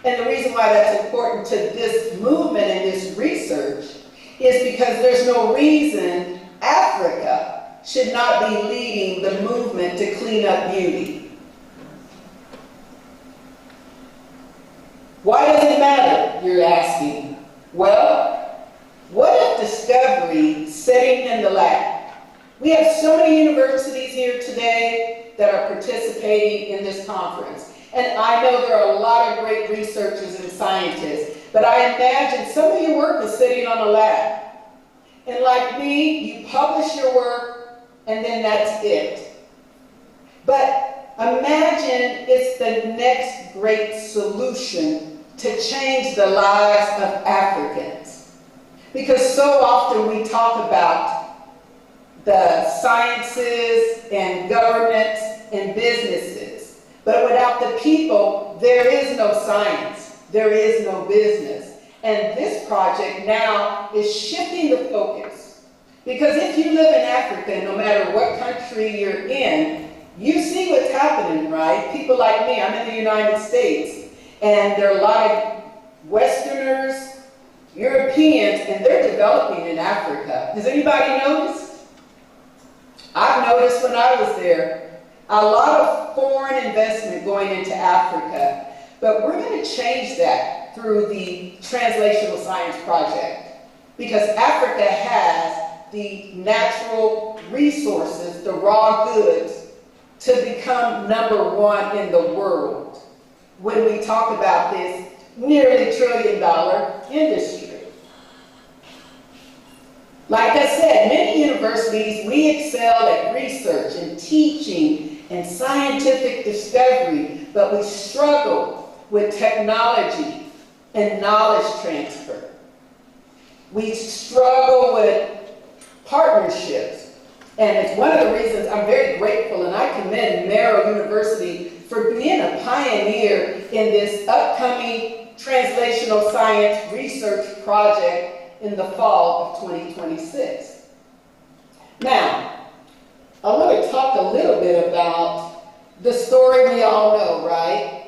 And the reason why that's important to this movement and this research is because there's no reason Africa should not be leading the movement to clean up beauty. Why does it matter, you're asking? Well, what if discovery sitting in the lab? We have so many universities here today that are participating in this conference. And I know there are a lot of great researchers and scientists, but I imagine some of your work is sitting on a lab. And like me, you publish your work, and then that's it. But imagine it's the next great solution to change the lives of Africans. Because so often we talk about the sciences and governments and businesses. But without the people, there is no science, there is no business. And this project now is shifting the focus. Because if you live in Africa, no matter what country you're in, you see what's happening, right? People like me, I'm in the United States, and there are a lot of Westerners, Europeans, and they're developing in Africa. Has anybody noticed? I've noticed when I was there. A lot of foreign investment going into Africa, but we're going to change that through the Translational Science Project because Africa has the natural resources, the raw goods, to become #1 in the world when we talk about this nearly $1 trillion industry. Like I said, many universities, we excel at research and teaching and scientific discovery, but we struggle with technology and knowledge transfer. We struggle with partnerships. And it's one of the reasons I'm very grateful, and I commend Merrill University for being a pioneer in this upcoming translational science research project in the fall of 2026. Now, I want to talk a little bit about the story we all know, right?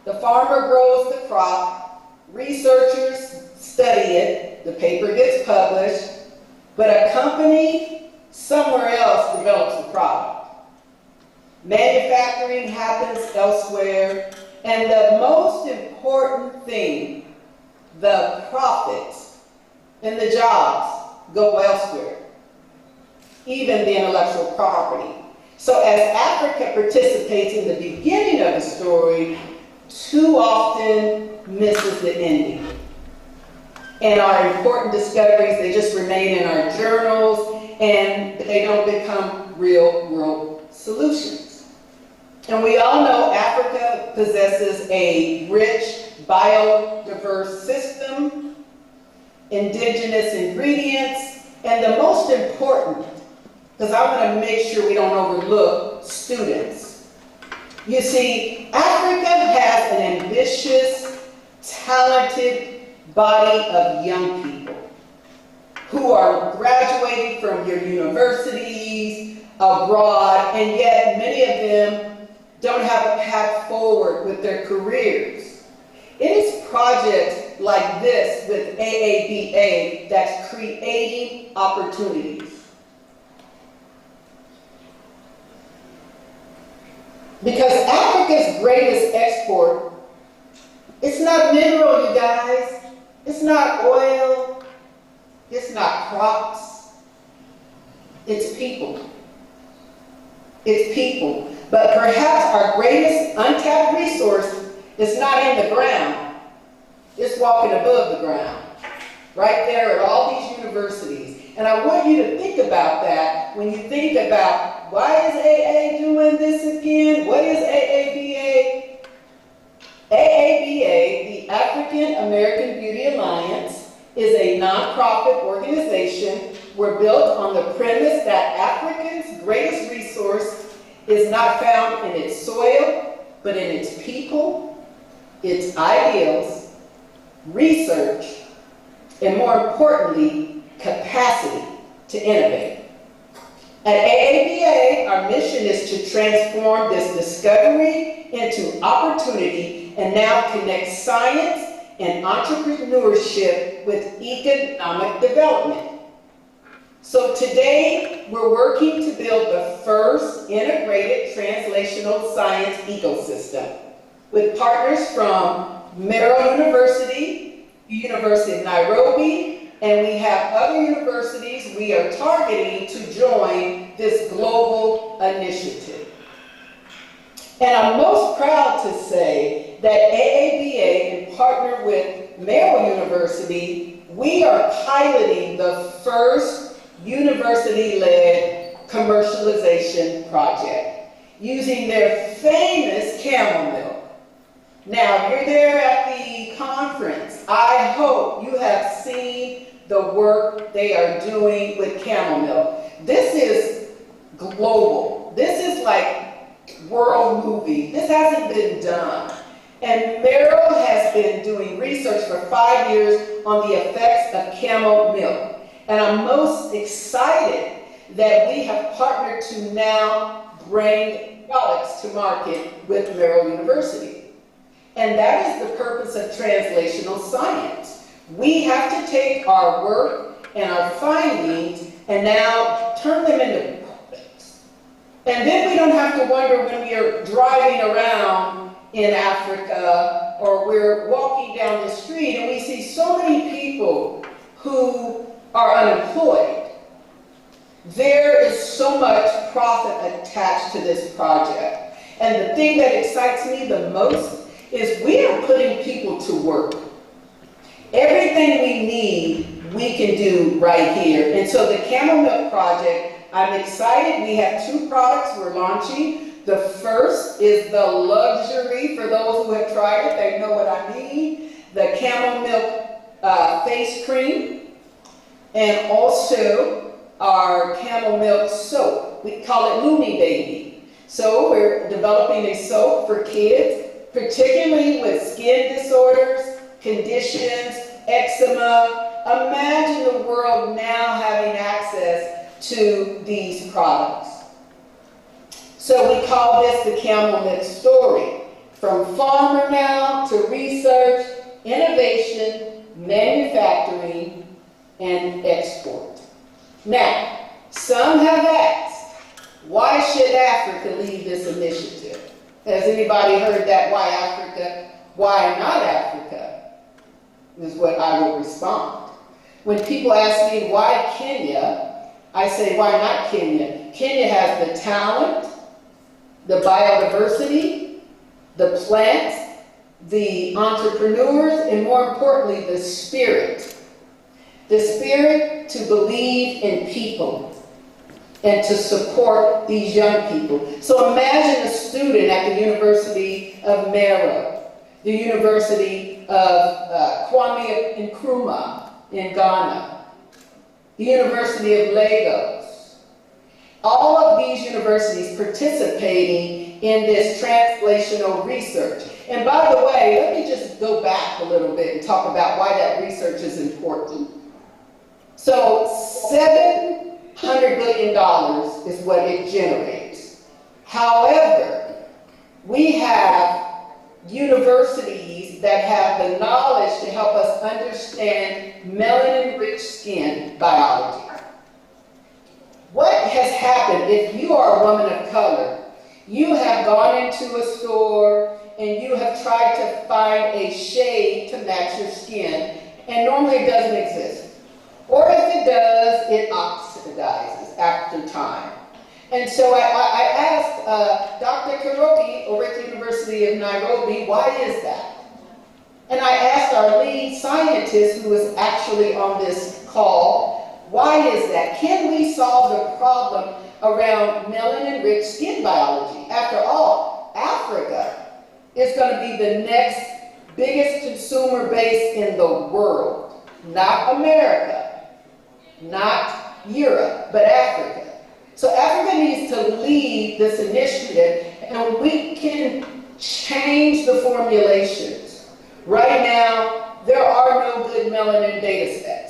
The farmer grows the crop, researchers study it, the paper gets published, but a company somewhere else develops the product. Manufacturing happens elsewhere, and the most important thing, the profits and the jobs go elsewhere, even the intellectual property. So as Africa participates in the beginning of the story, too often misses the ending. And our important discoveries, they just remain in our journals, and they don't become real world solutions. And we all know Africa possesses a rich, biodiverse system, indigenous ingredients, and the most important, because I want to make sure we don't overlook students. You see, Africa has an ambitious, talented body of young people who are graduating from your universities, abroad, and yet many of them don't have a path forward with their careers. It is projects like this with AABA that's creating opportunities. Because Africa's greatest export, it's not mineral, you guys. It's not oil. It's not crops. It's people. It's people. But perhaps our greatest untapped resource is not in the ground. It's walking above the ground. Right there at all these universities. And I want you to think about that when you think about, why is AA doing this again? What is AABA? AABA, the African American Beauty Alliance, is a nonprofit organization. We're built on the premise that Africans' greatest resource is not found in its soil, but in its people, its ideals, research, and more importantly, capacity to innovate. At AABA, our mission is to transform this discovery into opportunity and now connect science and entrepreneurship with economic development. So today, we're working to build the first integrated translational science ecosystem with partners from Merrill University, the University of Nairobi, and we have other universities we are targeting to join this global initiative. And I'm most proud to say that AABA, in partner with Merrill University, we are piloting the first university-led commercialization project using their famous camel milk. Now, you're there at the conference. I hope you have seen the work they are doing with camel milk. This is global. This is like world movie. This hasn't been done. And Merrill has been doing research for 5 years on the effects of camel milk. And I'm most excited that we have partnered to now bring products to market with Merrill University. And that is the purpose of translational science. We have to take our work and our findings and now turn them into products. And then we don't have to wonder when we are driving around in Africa or we're walking down the street and we see so many people who are unemployed. There is so much profit attached to this project. And the thing that excites me the most is we are putting people to work. Everything we need, we can do right here. And so the Camel Milk Project, I'm excited. We have 2 products we're launching. The first is the luxury, for those who have tried it, they know what I mean, the Camel Milk face cream, and also our Camel Milk soap. We call it Lumi Baby. So we're developing a soap for kids, particularly with skin disorders, conditions, eczema. Imagine the world now having access to these products. So we call this the Camel Milk story. From farmer now to research, innovation, manufacturing, and export. Now, some have asked, why should Africa lead this initiative? Has anybody heard that? Why Africa? Why not Africa? Is what I will respond. When people ask me why Kenya, I say, why not Kenya? Kenya has the talent, the biodiversity, the plants, the entrepreneurs, and more importantly, the spirit. The spirit to believe in people and to support these young people. So imagine a student at the University of Merrill, the University of Kwame Nkrumah in Ghana, the University of Lagos, all of these universities participating in this translational research. And by the way, let me just go back a little bit and talk about why that research is important. So $700 billion is what it generates. However, we have universities that have the knowledge to help us understand melanin-rich skin biology. What has happened if you are a woman of color? You have gone into a store and you have tried to find a shade to match your skin, and normally it doesn't exist. Or if it does, it oxidizes after time. And so I asked Dr. Karoki over at the University of Nairobi, why is that? And I asked our lead scientist, who was actually on this call, why is that? Can we solve the problem around melanin-rich skin biology? After all, Africa is going to be the next biggest consumer base in the world. Not America, not Europe, but Africa. So Africa needs to lead this initiative, and we can change the formulations. Right now, there are no good melanin data sets.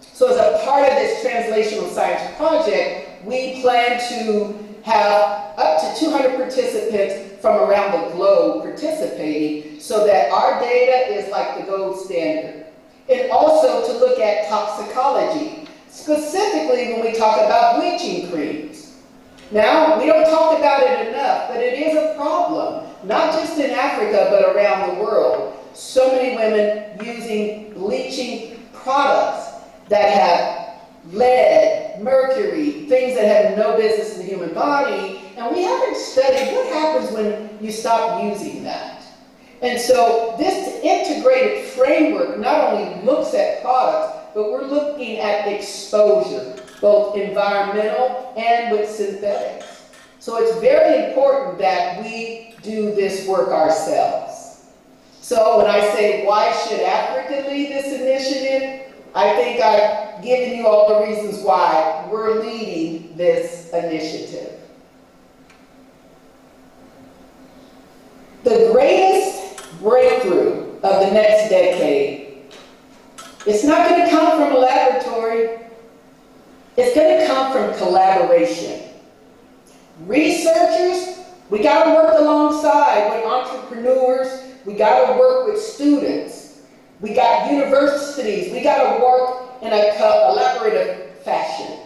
So as a part of this translational science project, we plan to have up to 200 participants from around the globe participating so that our data is like the gold standard. And also to look at toxicology, specifically when we talk about bleaching creams. Now, we don't talk about it enough, but it is a problem, not just in Africa, but around the world. So many women using bleaching products that have lead, mercury, things that have no business in the human body, and we haven't studied what happens when you stop using that. And so this integrated framework not only looks at products, but we're looking at exposure, both environmental and with synthetics. So it's very important that we do this work ourselves. So when I say, why should Africa lead this initiative? I think I've given you all the reasons why we're leading this initiative. The greatest breakthrough of the next decade, it's not going to come from a laboratory. It's going to come from collaboration. Researchers, we got to work alongside with entrepreneurs. We got to work with students. We got universities. We got to work in a collaborative fashion.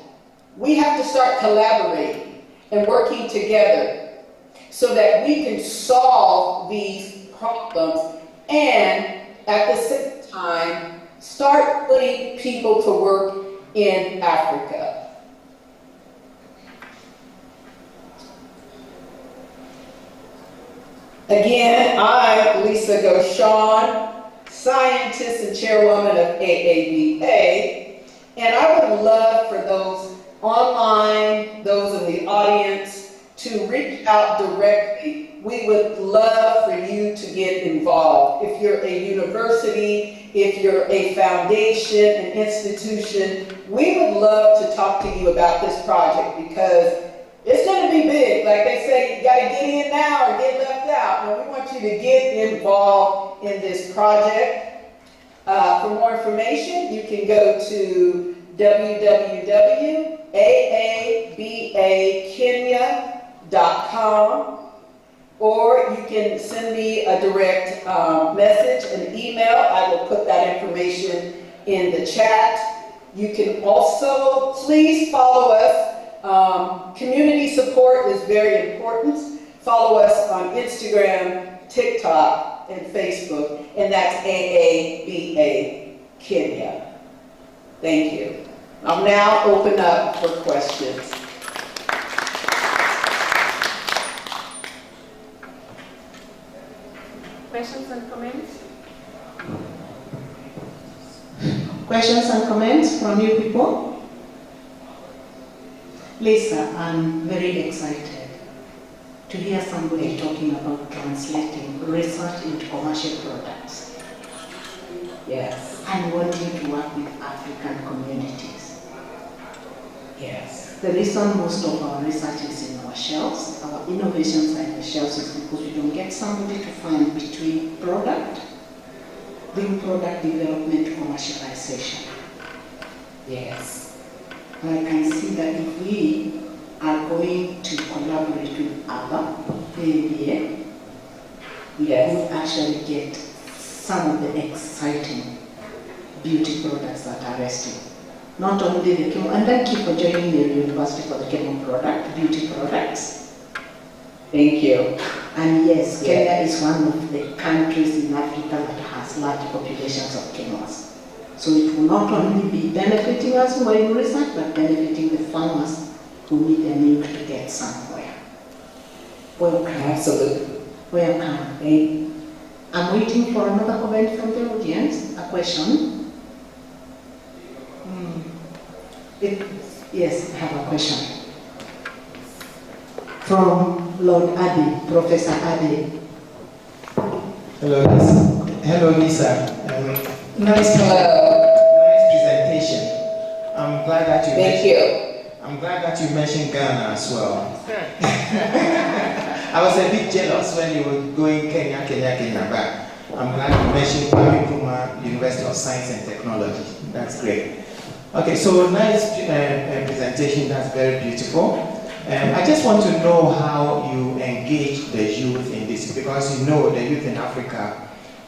We have to start collaborating and working together so that we can solve these problems and at the same time start putting people to work in Africa. Again, I'm Lisa Gauchon, scientist and chairwoman of AABA, and I would love for those online, those in the audience, to reach out directly. We would love for you to get involved. If you're a university, if you're a foundation, an institution, we would love to talk to you about this project because it's going to be big. Like they say, you got to get in now or get left out. And we want you to get involved in this project. For more information, you can go to www.aabakenya.com, or you can send me a direct message, an email. I will put that information in the chat. You can also please follow us. Community support is very important. Follow us on Instagram, TikTok, and Facebook, and that's AABA Kenya. Thank you. I'll now open up for questions.
Questions and comments?
Questions and comments from you people? Lisa, I'm very excited to hear somebody talking about translating research into commercial products.
Yes.
And wanting to work with African communities.
Yes.
The reason most of our research is in our shelves, our innovations are in the shelves, is because we don't get somebody to find between product, bring product development to commercialization.
Yes.
And I can see that if we are going to collaborate with other ABA, we could actually get some of the exciting beauty products that are resting. Not only the chemo, and thank you for joining the University for the chemo product, beauty products.
Thank you.
And yes, Kenya is one of the countries in Africa that has large populations of chemos. So it will not only be benefiting us who are in research, but benefiting the farmers who need the milk to get somewhere. Welcome.
Absolutely.
Welcome. I'm waiting for another comment from the audience, a question. Yes, I have a question. From Lord Ade, Professor Ade.
Hello, Lisa. Hello, Lisa. Nice presentation. I'm glad that you.
Thank you.
I'm glad that you mentioned Ghana as well. I was a bit jealous when you were going Kenya, but I'm glad you mentioned Kwame Nkrumah University of Science and Technology. That's great. Okay, so nice presentation. That's very beautiful. I just want to know how you engage the youth in this, because you know the youth in Africa,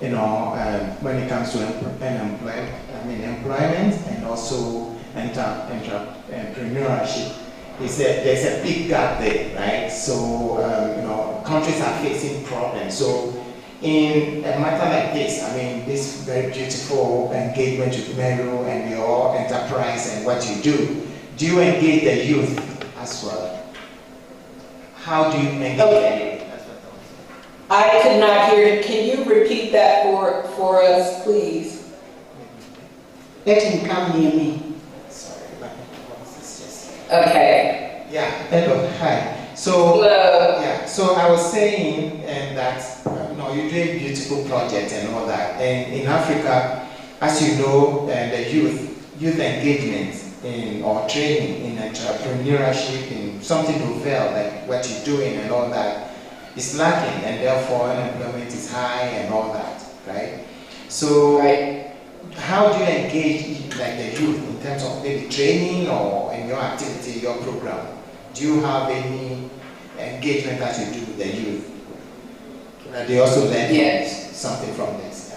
you know, when it comes to employment and also entrepreneurship, there's a big gap there, right? So you know, countries are facing problems. So in a matter like this, I mean, this very beautiful engagement with Meru and your enterprise and what you do you engage the youth as well? How do you engage the youth?
I could not hear you. Can you repeat that for us, please?
Let him come near me.
Sorry,
okay.
Yeah, hello, hi. So, yeah, so I was saying that you're doing beautiful projects and all that. And in Africa, as you know, the youth engagement or training in entrepreneurship, in something novel like what you're doing and all that is lacking, and therefore unemployment is high and all that, right? So, how do you engage like the youth in terms of maybe training or in your activity, your program? Do you have any engagement that you do with the youth? They also learn something from this.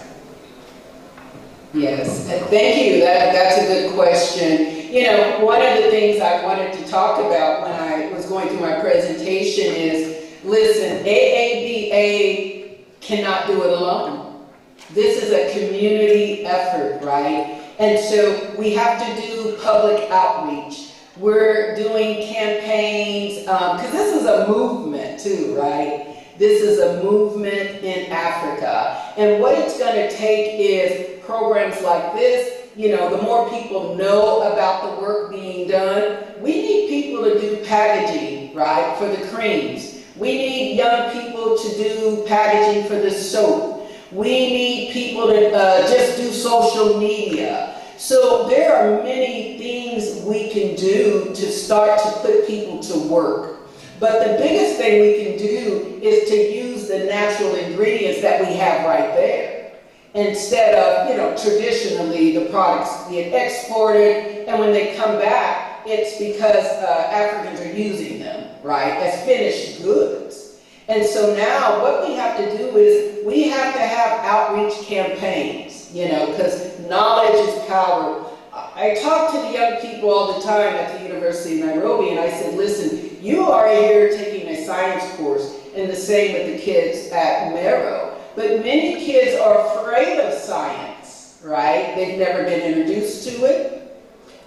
Yes, thank you. That's a good question. You know, one of the things I wanted to talk about when I was going through my presentation is, listen, AABA cannot do it alone. This is a community effort, right? And so we have to do public outreach. We're doing campaigns, because this is a movement too, right? This is a movement in Africa. And what it's going to take is programs like this. You know, the more people know about the work being done, we need people to do packaging, right, for the creams. We need young people to do packaging for the soap. We need people to just do social media. So there are many things we can do to start to put people to work. But the biggest thing we can do is to use the natural ingredients that we have right there. Instead of, you know, traditionally the products get exported, and when they come back, it's because Africans are using them, right, as finished goods. And so now what we have to do is we have to have outreach campaigns, you know, because knowledge is power. I talk to the young people all the time at the University of Nairobi, and I said, listen, you are here taking a science course, and the same with the kids at Meru. But many kids are afraid of science, right? They've never been introduced to it.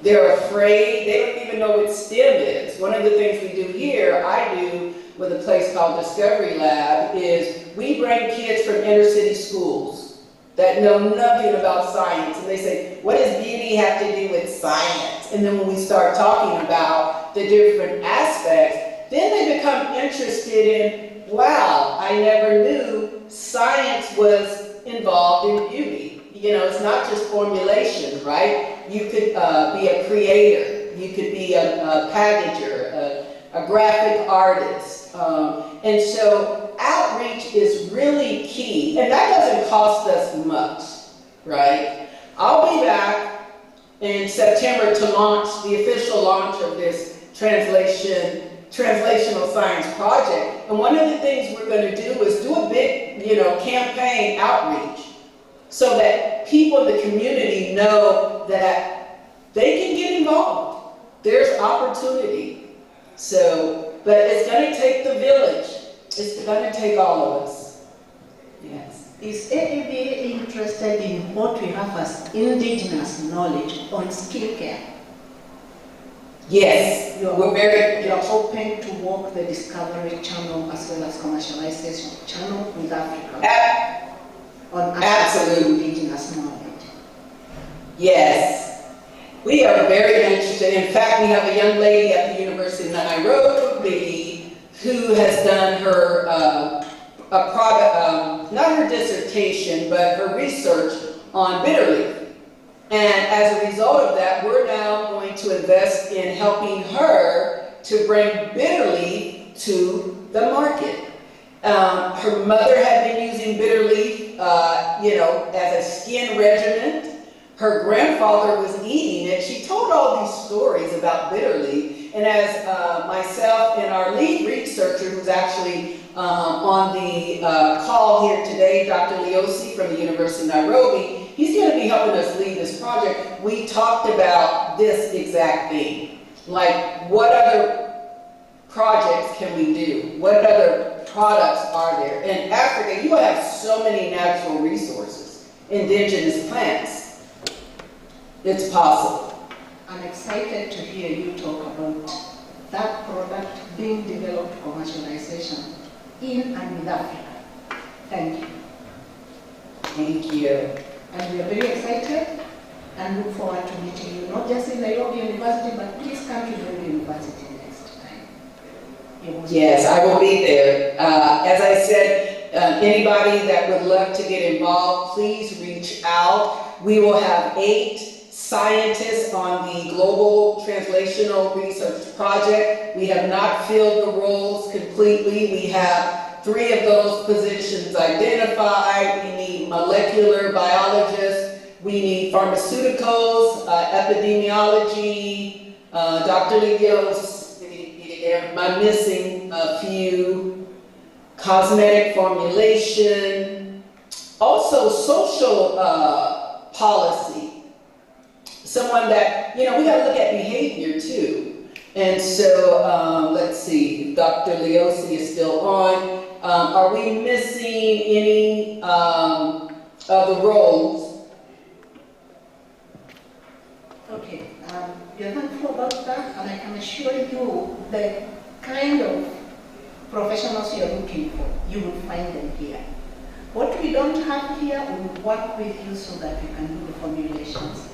They're afraid. They don't even know what STEM is. One of the things we do here, I do with a place called Discovery Lab, is we bring kids from inner city schools that know nothing about science, and they say, what does beauty have to do with science? And then when we start talking about the different aspects, then they become interested in, wow, I never knew science was involved in beauty. You know, it's not just formulation, right? You could be a creator. You could be a packager, a graphic artist. And so outreach is really key, and that doesn't cost us much, right? I'll be back in September to launch the official launch of this translational science project. And one of the things we're going to do is do a big, campaign outreach so that people in the community know that they can get involved. There's opportunity. So, but it's going to take the village. It's going to take all of us. Yes.
Is AABA interested in what we have as indigenous knowledge on skincare?
Yes,
you're open to walk the discovery channel as well as commercialization channel with Africa on absolutely indigenous knowledge.
Yes, we are very interested. In fact, we have a young lady at the University of Nairobi who has done her not her dissertation, but her research on bitter leaf. And as a result of that, we're now going to invest in helping her to bring bitter leaf to the market. Her mother had been using bitter leaf, as a skin regimen. Her grandfather was eating it. She told all these stories about bitter leaf. And as myself and our lead researcher, who's actually on the call here today, Dr. Leosi from the University of Nairobi, he's going to be helping us lead this project. We talked about this exact thing. Like, what other projects can we do? What other products are there? In Africa, you have so many natural resources, indigenous plants. It's possible.
I'm excited to hear you talk about that product being developed for commercialization in and with Africa. Thank you.
Thank you.
And we are very excited and look forward to meeting you, not just in Nairobi University, but please come to Nairobi University next time.
Yes, I will be there. As I said, anybody that would love to get involved, please reach out. We will have 8 scientists on the Global Translational Research Project. We have not filled the roles completely. We have 3 of those positions identified. We need molecular biologists. We need pharmaceuticals, epidemiology, Dr. Leos, am I missing a few? Cosmetic formulation. Also social policy. Someone that, we got to look at behavior too. And so, let's see, Dr. Leosi is still on. Are we missing any of the roles?
Okay, you're thankful about that, and I can assure you the kind of professionals you're looking for, you will find them here. What we don't have here, we will work with you so that we can do the formulations.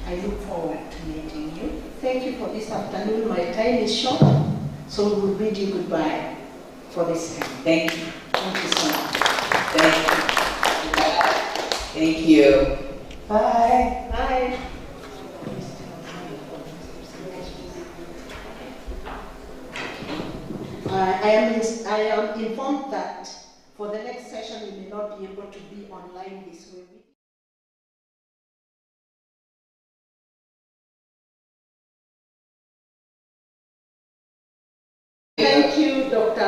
I look forward to meeting you. Thank you for this afternoon. My time is short, so we will bid you goodbye for this time.
Thank you.
Thank you so much.
Thank you. Bye.
Bye. I am informed that for the next session we may not be able to be online this week. Thank you, Dr.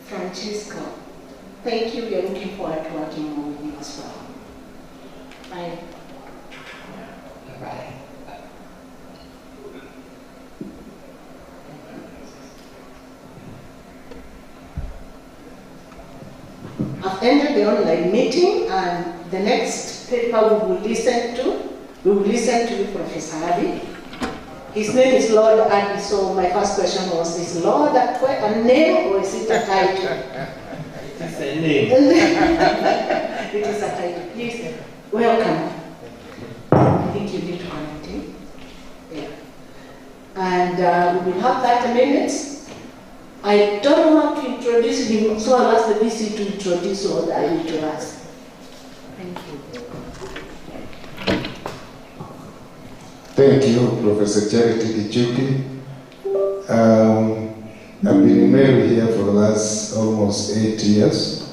Francisco. Thank you. We are looking forward to working more with you as well. Bye.
Bye.
I've ended the online meeting, and the next paper we will listen to Professor Abi. His name is Lord Abi, so my first question was, is Lord a name or is it a title?
It's a name.
It is a title. Please, welcome. I think you need to connect him. Yeah. And we will have 30 minutes. I don't know how to introduce him, so I'll ask the VC to introduce what I need to ask. Thank you.
Thank you, Professor Charity Gichuki. I've been married here for the last almost 8 years,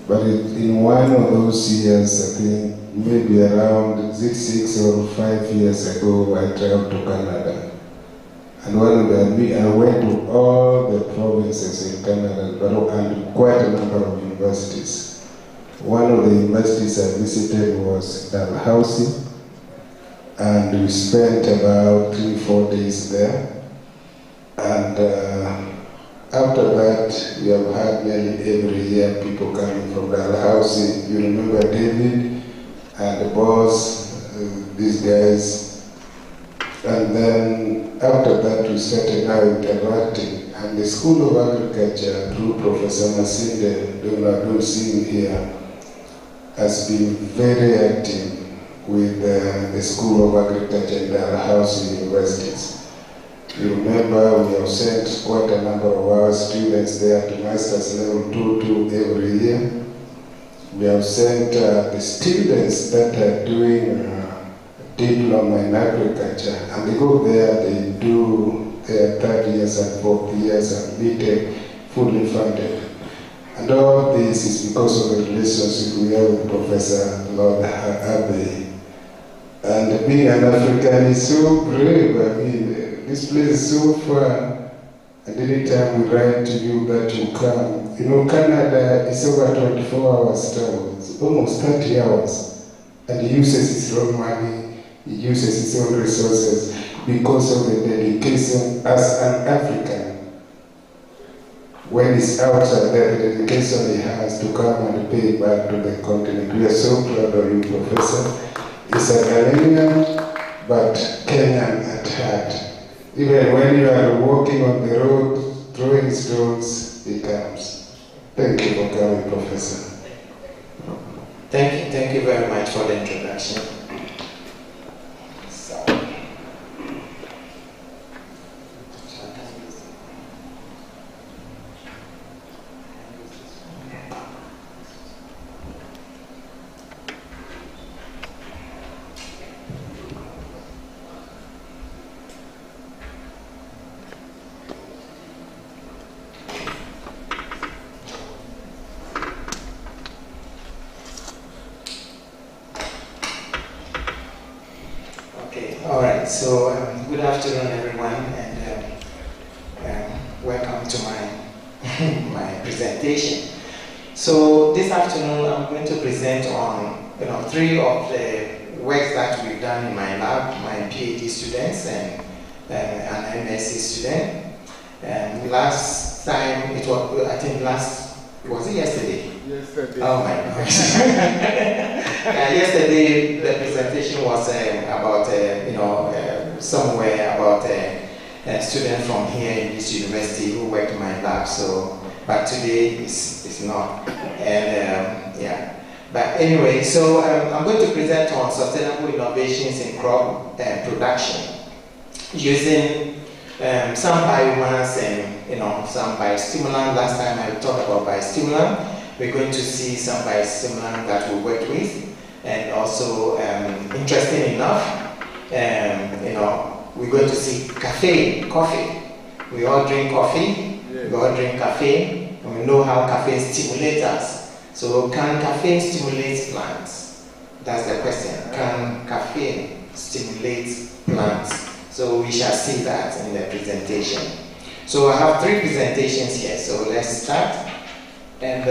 but in one of those years, I think maybe around 6 or 5 years ago, I traveled to Canada. And I went to all the provinces in Canada, and quite a number of universities. One of the universities I visited was Dalhousie, and we spent about 3-4 days there. And after that, we have had nearly every year people coming from Dalhousie. You remember David and the boss, these guys. And then after that, we started now interacting. And the School of Agriculture, through Professor Masinde Donadun here, has been very active with the School of Agriculture in Dalhousie universities. You remember we have sent quite a number of our students there to Master's Level 2 every year. We have sent the students that are doing diploma in agriculture, and they go there, they do their 3rd years and 4th years and BTech fully funded. And all this is because of the relationship we have with Professor Lord Abbey. And being an African is so brave. I mean, this place is so fun. And any time we write to you that you come, you know, Canada is over 24 hours travel. It's almost 30 hours. And he uses his own money, he uses his own resources because of the dedication as an African. When he's outside there, the dedication he has to come and pay back to the continent. We are so proud of you, Professor. He's a Ghanaian, but Kenyan at heart. Even when you are walking on the road, throwing stones, he comes. Thank you for coming, Professor.
Thank you very much for the introduction. So good afternoon, everyone, and welcome to my presentation. So this afternoon, I'm going to present on 3 of the works that we've done in my lab, my PhD students and an MSc student. And last time it was, I think was it yesterday? Yesterday. Oh my gosh. Yesterday the presentation was about, somewhere about a student from here in this university who worked in my lab. So, but today it's not. And but anyway, so I'm going to present on sustainable innovations in crop production using some biomass and some biostimulant. Last time I talked about biostimulant. We're going to see some biostimulant that we worked with, and also interesting enough, we're going to see coffee. We all drink coffee. Yes. We all drink caffeine, and we know how caffeine stimulates us. So can caffeine stimulate plants? That's the question. Can caffeine stimulate plants? So we shall see that in the presentation. So I have 3 presentations here, so let's start. And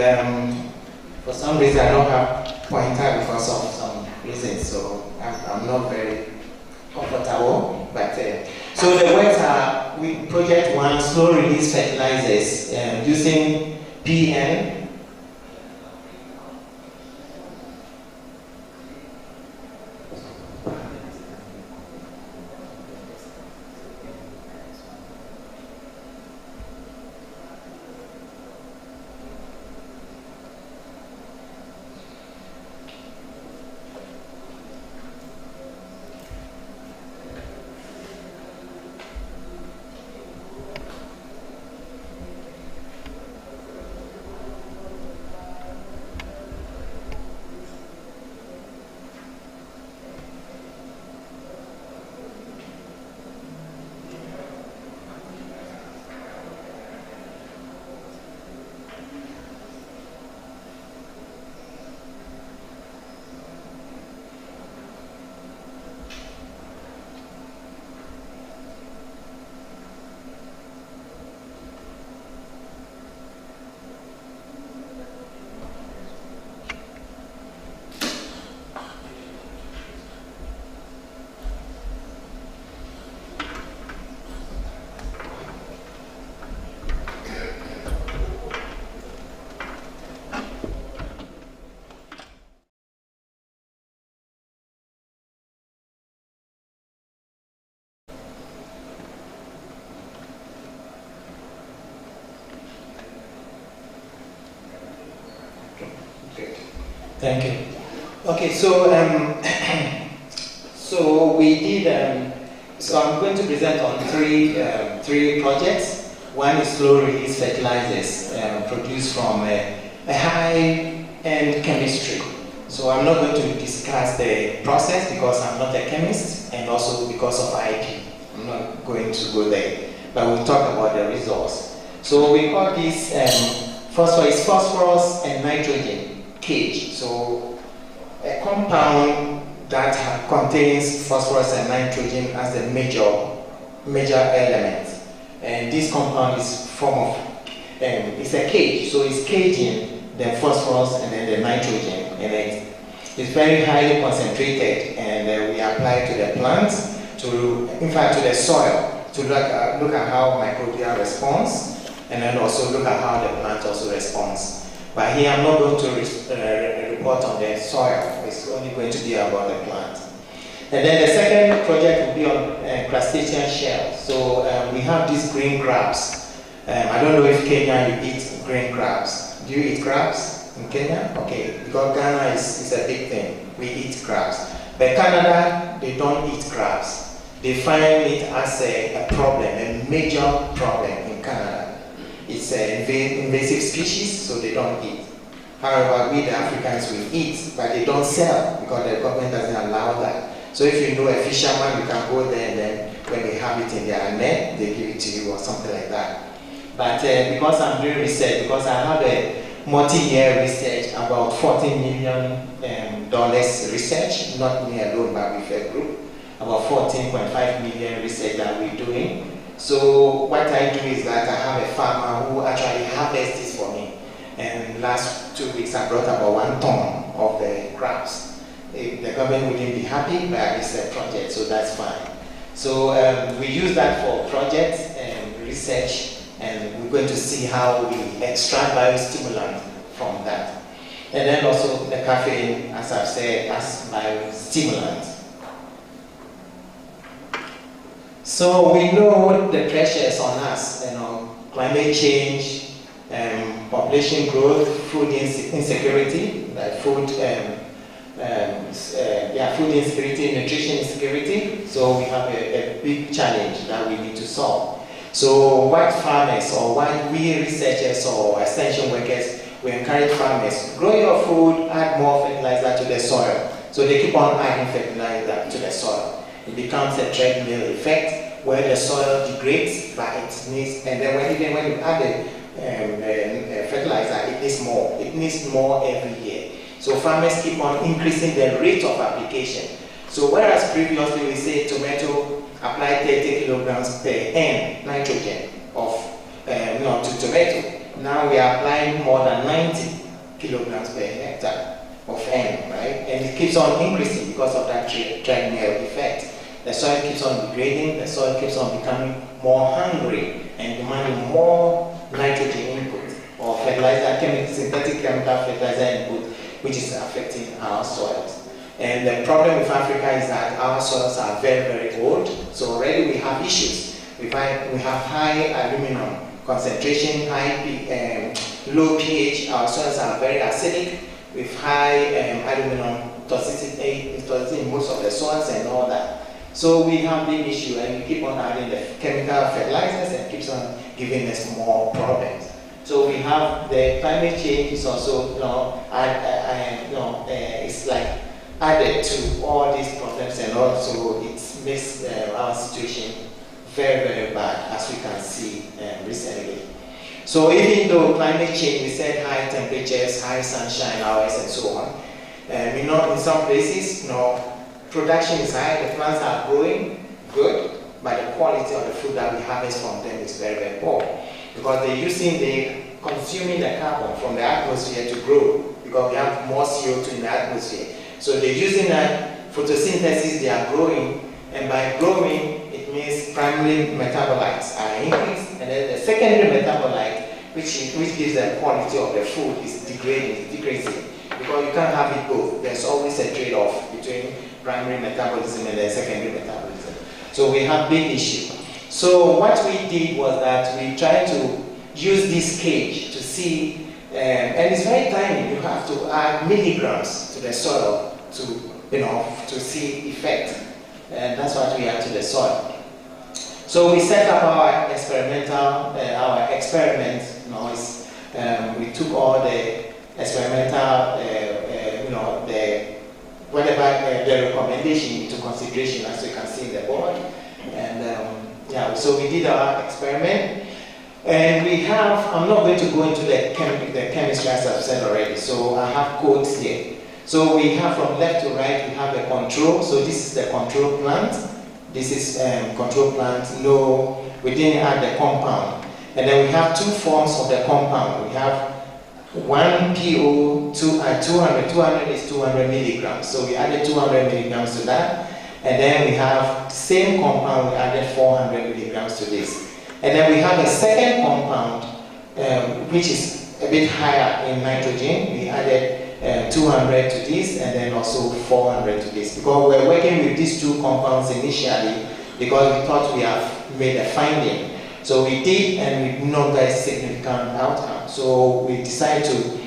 for some reason I don't have pointer because of some reasons, so I'm not very comfortable. But so the works are project 1, slow release fertilizers using PN. Thank you. Okay, so so we did. So I'm going to present on three projects. One is slow release fertilizers produced from a high-end chemistry. So I'm not going to discuss the process because I'm not a chemist, and also because of IP. I'm not going to go there, but we'll talk about the results. So we call this phosphorus and nitrogen cage. So a compound that contains phosphorus and nitrogen as the major element. And this compound is form of, it's a cage, so it's caging the phosphorus and then the nitrogen in it. It's very highly concentrated, and we apply it to the plants, in fact to the soil, to look at how microbial responds, and then also look at how the plant also responds. But here I'm not going to report on the soil, it's only going to be about the plant. And then the second project will be on crustacean shells. So we have these green crabs. I don't know if Kenya you eat green crabs. Do you eat crabs in Kenya? Okay, because Ghana is a big thing. We eat crabs. But Canada, they don't eat crabs. They find it as a problem, a major problem in Canada. It's an invasive species, so they don't eat. However, we the Africans will eat, but they don't sell because the government doesn't allow that. So if you know a fisherman, you can go there, and then when they have it in their net, they give it to you or something like that. But because I'm doing research, because I have a multi-year research, about $14 million research, not me alone, but with a group, about 14.5 million research that we're doing. So what I do is that I have a farmer who actually harvests this for me. And last 2 weeks I brought about 1 ton of the crabs. The government wouldn't be happy, but it's a project, so that's fine. So we use that for projects and research, and we're going to see how we extract biostimulant from that. And then also the caffeine, as I've said, as biostimulant. So we know the pressures on us, climate change, population growth, food insecurity, food insecurity, nutrition insecurity. So we have a big challenge that we need to solve. So what farmers or what we researchers or extension workers, we encourage farmers, grow your food, add more fertilizer to the soil. So they keep on adding fertilizer to the soil. It becomes a treadmill effect where the soil degrades, but it needs, and then when you add the fertilizer, it needs more. It needs more every year. So farmers keep on increasing the rate of application. So whereas previously we say tomato apply 30 kilograms per N nitrogen to tomato, now we are applying more than 90 kilograms per hectare of N, right? And it keeps on increasing because of that treadmill effect. The soil keeps on degrading, the soil keeps on becoming more hungry and demanding more nitrogen input or fertilizer, synthetic chemical fertilizer input, which is affecting our soils. And the problem with Africa is that our soils are very, very old, so already we have issues. We have high aluminum concentration, low pH, our soils are very acidic, with high aluminum toxicity in most of the soils and all that. So we have big issue, and we keep on adding the chemical fertilizers and keeps on giving us more problems. So we have the climate change is also, it's like added to all these problems, and also it makes our situation very, very bad, as we can see recently. So even though climate change, we said high temperatures, high sunshine hours, and so on, in some places, production is high, the plants are growing good, but the quality of the food that we harvest from them is very, very poor. Because they're consuming the carbon from the atmosphere to grow, because we have more CO2 in the atmosphere. So they're using that photosynthesis, they are growing, and by growing, it means primary metabolites are increased, and then the secondary metabolite, which gives the quality of the food, is decreasing. Because you can't have it both. There's always a trade-off between primary metabolism and the secondary metabolism. So we have big issue. So what we did was that we tried to use this cage to see And it's very tiny. You have to add milligrams to the soil to see effect. And that's what we add to the soil. So we set up our experiment. We took all the experimental, the recommendation into consideration, as you can see in the board. And so we did our experiment. And we have, I'm not going to go into the chemistry as I've said already, so I have codes here. So we have from left to right, we have a control. So this is the control plant. This is control plant. No, we didn't add the compound. And then we have two forms of the compound. We have one PO, 200 is 200 milligrams. So we added 200 milligrams to that. And then we have the same compound, we added 400 milligrams to this. And then we have a second compound, which is a bit higher in nitrogen. We added 200 to this, and then also 400 to this. Because we're working with these two compounds initially, because we thought we have made a finding. So we did, and we not got a significant outcome. So we decided to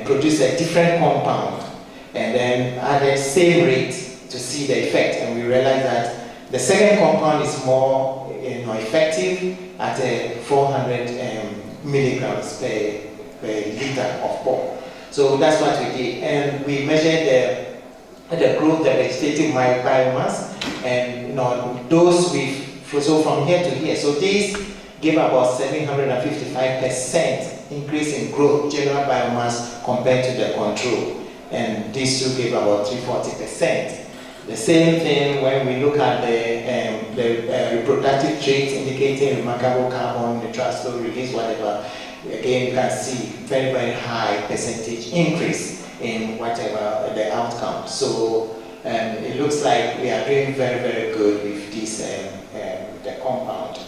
produce a different compound, and then add the same rate to see the effect. And we realized that the second compound is more effective at 400 milligrams per liter of pulp. So that's what we did. And we measured the growth, the vegetative biomass, and those so from here to here. So these give about 755% increase in growth, general biomass, compared to the control. And these two give about 340%. The same thing when we look at the reproductive traits indicating remarkable carbon, neutral slow release, whatever. Again, you can see very, very high percentage increase in whatever the outcome. So it looks like we are doing very, very good with this the compound.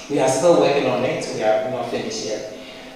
We are still working on it. We are not finished yet.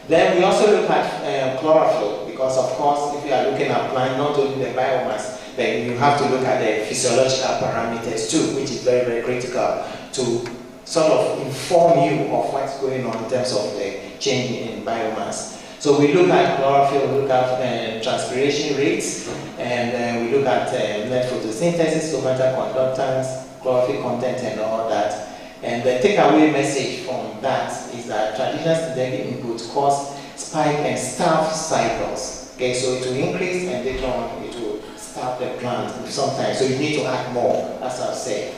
Then we also look at chlorophyll, because of course, if you are looking at plant, not only the biomass, then you have to look at the physiological parameters too, which is very, very critical to sort of inform you of what's going on in terms of the change in biomass. So we look at chlorophyll, we look at transpiration rates, and we look at net photosynthesis, somatic conductance, chlorophyll content, and all that. And the takeaway message from that is that traditional synthetic input cause spike and starve cycles. Okay, so it will increase and later on it will starve the plant sometimes. So you need to add more, as I've said.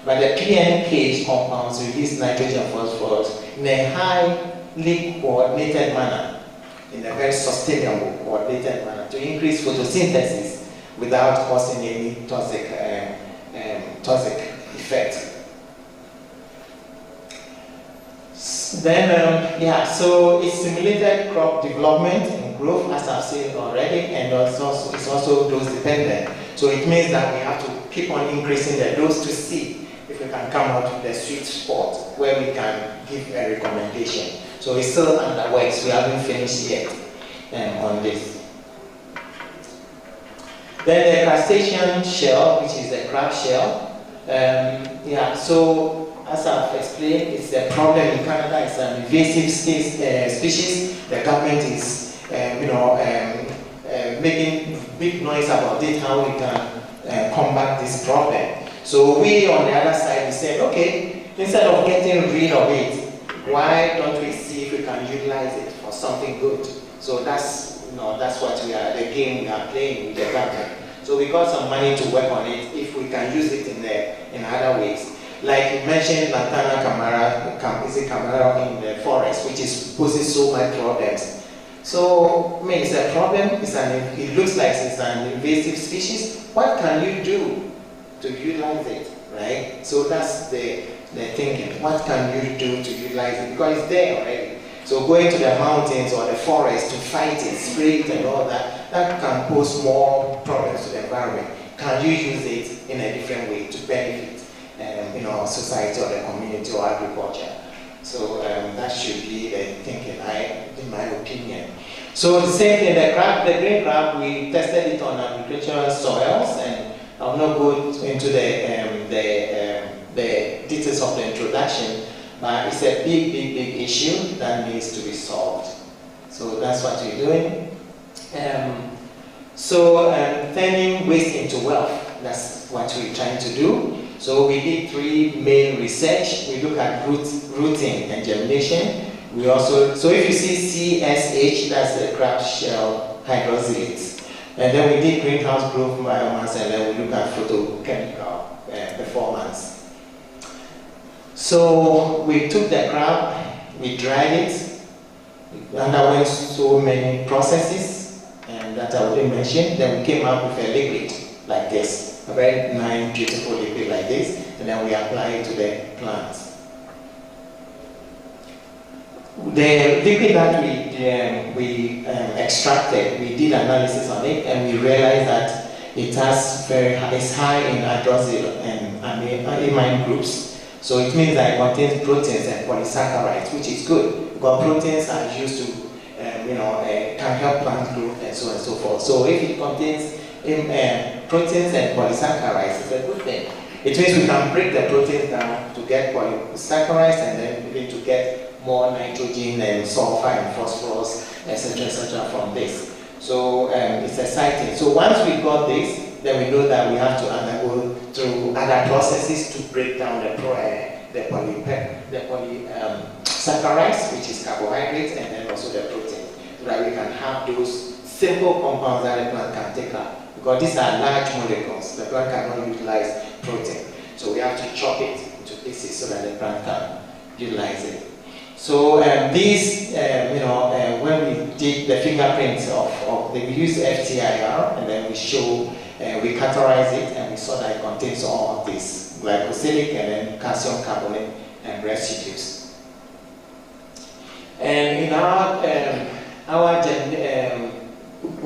But the PNPH compounds release nitrogen and phosphorus in a highly coordinated manner, in a very sustainable coordinated manner, to increase photosynthesis without causing any toxic effect. Then, so it stimulated crop development and growth, as I've said already, and also it's also dose dependent. So it means that we have to keep on increasing the dose to see if we can come out with the sweet spot where we can give a recommendation. So it's still under works. We haven't finished yet on this. Then the crustacean shell, which is the crab shell. So as I've explained, it's a problem in Canada. It's an invasive species. The government is, making big noise about it, how we can combat this problem. So we, on the other side, we said, okay, instead of getting rid of it, why don't we see if we can utilize it for something good? So that's what we are, the game we are playing with the government. So we got some money to work on it if we can use it in other ways. Like you mentioned, Lantana camara in the forest, which is posing so much problems. So, I mean, it's a problem. It looks like it's an invasive species. What can you do to utilize it, right? So that's the thinking. What can you do to utilize it? Because it's there already. So going to the mountains or the forest to fight it, spray it and all that, that can pose more problems to the environment. Can you use it in a different way to benefit society or the community or agriculture? So that should be the thinking, in my opinion. So the same thing, the green crab, we tested it on agricultural soils, and I'll not go into the details of the introduction, but it's a big issue that needs to be solved. So that's what we're doing. Turning waste into wealth, that's what we're trying to do. So we did 3 main research. We look at rooting and germination. We also, so if you see CSH, that's the crab shell hydroxylates. And then we did greenhouse growth biomass, and then we look at photochemical performance. So we took the crab, we dried it, underwent so many processes that I already mentioned. Then we came up with a liquid like this, a very nice, beautiful liquid like this, and then we apply it to the plants. The liquid that we extracted, we did analysis on it, and we realized that it's high in hydroxyl and amine groups. So it means that it contains proteins and polysaccharides, which is good, because proteins are used to, can help plant growth and so on and so forth. So if it contains proteins and polysaccharides, it's a good thing. It means we can break the proteins down to get polysaccharides, and then begin to get more nitrogen and sulfur and phosphorus, etc., from this. So it's exciting. So once we got this, then we know that we have to undergo through other processes to break down the polysaccharides, which is carbohydrates, and then also the protein, so that we can have those simple compounds that the plant can take up. Because these are large molecules, the plant cannot utilize protein. So we have to chop it into pieces so that the plant can utilize it. So when we did the fingerprints we used FTIR, and then we categorize it, and we saw that it contains all of this glycosidic and then calcium carbonate and residues. And in our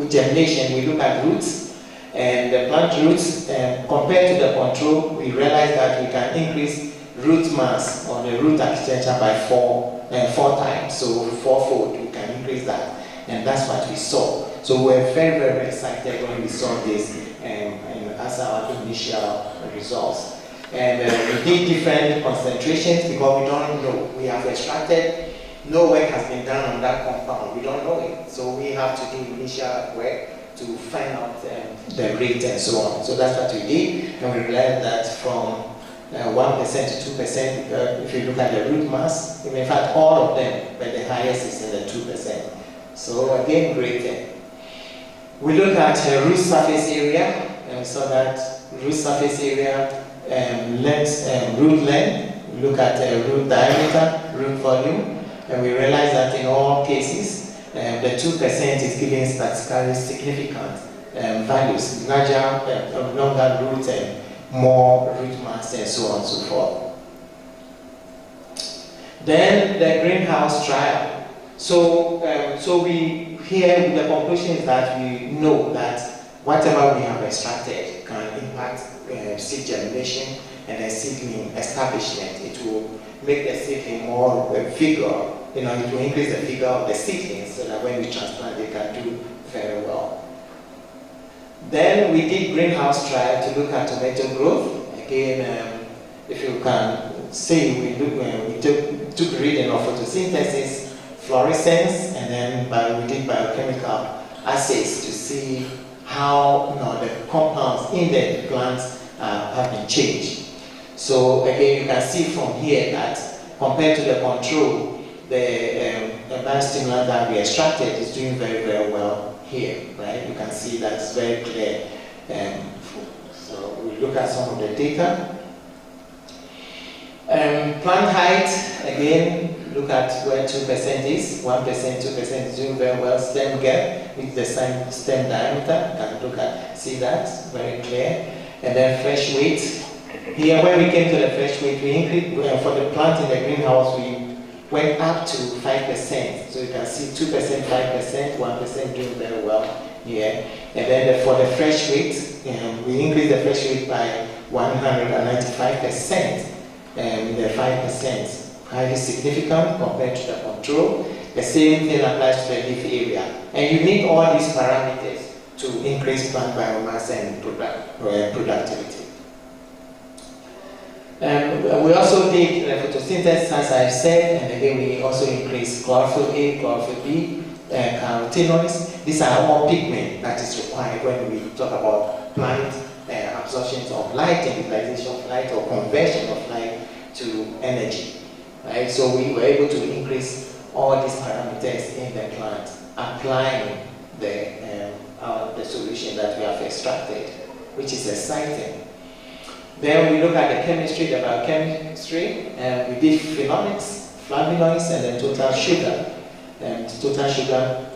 germination, we look at roots, and the plant roots, compared to the control, we realized that we can increase root mass on the root architecture by 4 times, so 4-fold we can increase that, and that's what we saw. So we were very, very excited when we saw this as our initial results. And we did different concentrations because we don't know. We have extracted, no work has been done on that compound, we don't know it. So we have to do initial work to find out the rate and so on. So that's what we did, and we realized that from 1% to 2%, if you look at the root mass, in fact all of them, but the highest is in the 2%. So again, great thing. We look at root surface area, and we saw that root surface area, root length, we look at root diameter, root volume, and we realize that in all cases, the 2% is giving statistically significant values, larger, longer roots and more root mass and so on and so forth. Then the greenhouse trial. So here the conclusion is that we know that whatever we have extracted can impact seed germination and the seedling establishment. It will make the seedling more vigor, it will increase the vigor of the seedlings so that when we transplant they can do very well. Then we did greenhouse trial to look at tomato growth. Again, if you can see, we took reading of photosynthesis, fluorescence, and then we did biochemical assays to see how the compounds in the plants have been changed. So again, you can see from here that compared to the control, the biostimulant that we extracted is doing very, very well here, right? You can see that's very clear. So we look at some of the data. Plant height, again, look at where 2% is. 1%, 2% is doing very well. Stem gap with the same stem diameter. You can see that, very clear. And then fresh weight. Here, when we came to the fresh weight, we increased, for the plant in the greenhouse, we went up to 5%. So you can see 2%, 5%, 1% doing very well here. And then for the fresh weight, we increased the fresh weight by 195%. And the 5%, highly significant compared to the control. The same thing applies to the leaf area. And you need all these parameters to increase plant biomass and productivity. We also did photosynthesis, as I said, and again we also increased chlorophyll A, chlorophyll B, carotenoids. These are all pigment that is required when we talk about plant absorption of light and utilization of light or conversion of light to energy. Right? So we were able to increase all these parameters in the plant, applying the solution that we have extracted, which is exciting. Then we look at the chemistry, the biochemistry, and we did phenolics, flavonoids, and then total sugar. And total sugar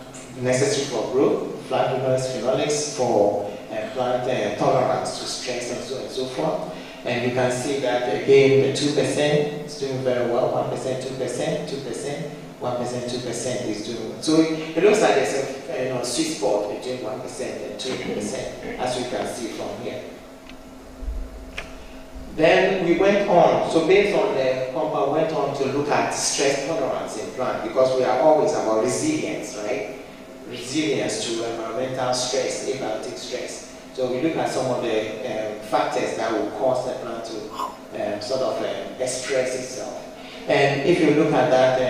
necessary for growth, flavonoids, phenolics for plant tolerance to stress and so on and so forth. And you can see that again the 2% is doing very well, 1%, 2%, 2%, 1%, 2% is doing. So it looks like there's a sweet spot between 1% and 2%, as we can see from here. Then we went on, so based on the compound, went on to look at stress tolerance in plant, because we are always about resilience, right? Resilience to environmental stress, abiotic stress. So we look at some of the factors that will cause the plant to sort of express itself. And if you look at that,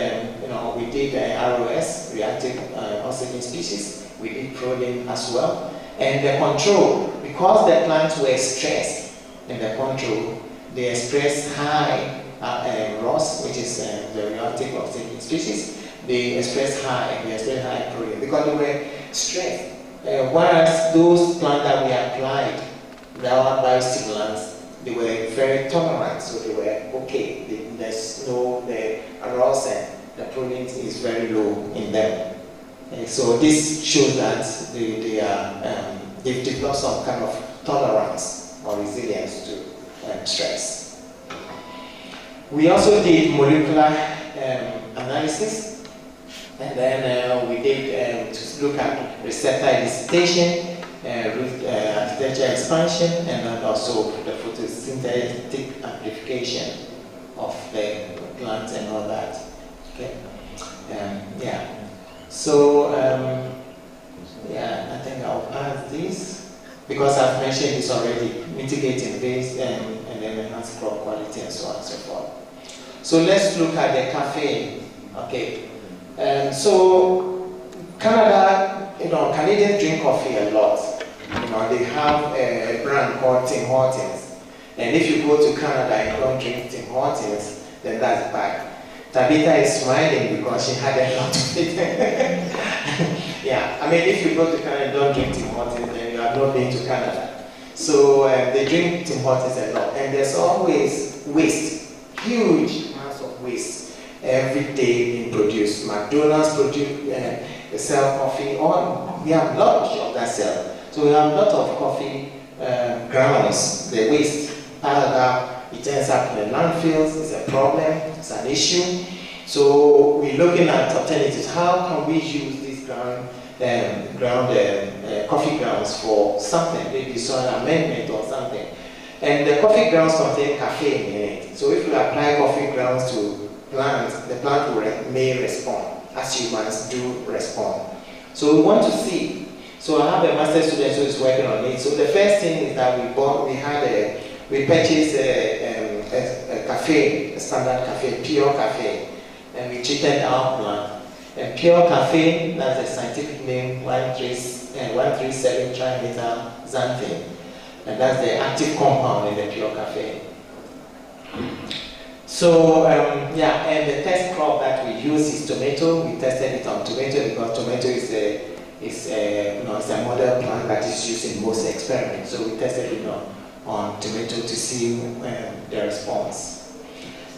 we did ROS, reactive oxygen species, we did proline as well. And the control, because the plants were stressed in the control, they express high ROS, which is the reactive oxygen species. They express high proline because they were stressed. Whereas those plants that we applied, our biostimulants, they were very tolerant, so they were okay. There's no, the ROS and the proline is very low in them. So this shows that they've developed some kind of tolerance or resilience to stress. We also did molecular analysis. And then we did to look at receptor elicitation, root architecture expansion, and then also the photosynthetic amplification of the plant and all that. Okay. Yeah. So I think I'll add this because I've mentioned this already: mitigating waste and then enhance crop quality and so on and so forth. So let's look at the caffeine. Okay. So Canada, Canadians drink coffee a lot. They have a brand called Tim Hortons. And if you go to Canada and don't drink Tim Hortons, then that's bad. Tabitha is smiling because she had a lot of it. Yeah, I mean, if you go to Canada and don't drink Tim Hortons, then you have not been to Canada. So they drink Tim Hortons a lot. And there's always waste, huge amounts of waste. Every day being produced. McDonald's sell coffee, we have a lot of shops that sell. So we have a lot of coffee grounds, the waste piled up, it ends up in the landfills, it's a problem, it's an issue. So we're looking at alternatives. How can we use these coffee grounds for something, maybe soil amendment or something. And the coffee grounds contain caffeine in it. So if you apply coffee grounds to plants, the plant may respond, as humans do respond. So we want to see. So I have a master student who is working on it. So the first thing is that we purchased a caffeine, a standard caffeine, pure caffeine, and we treated our plant. And pure caffeine, that's the scientific name, 137 trimethyl xanthine, and that's the active compound in the pure caffeine. So and the test crop that we use is tomato. We tested it on tomato because tomato is a model plant that is used in most experiments. So we tested it on tomato to see the response.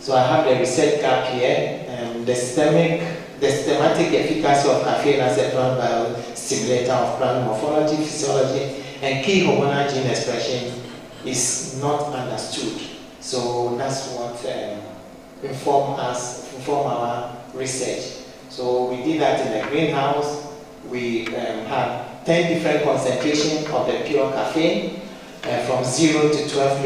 So I have the research gap here. The systematic efficacy of caffeine as a plant biostimulator of plant morphology, physiology, and key hormonal gene expression is not understood. So that's what inform our research. So we did that in the greenhouse. We had 10 different concentrations of the pure caffeine from 0 to 12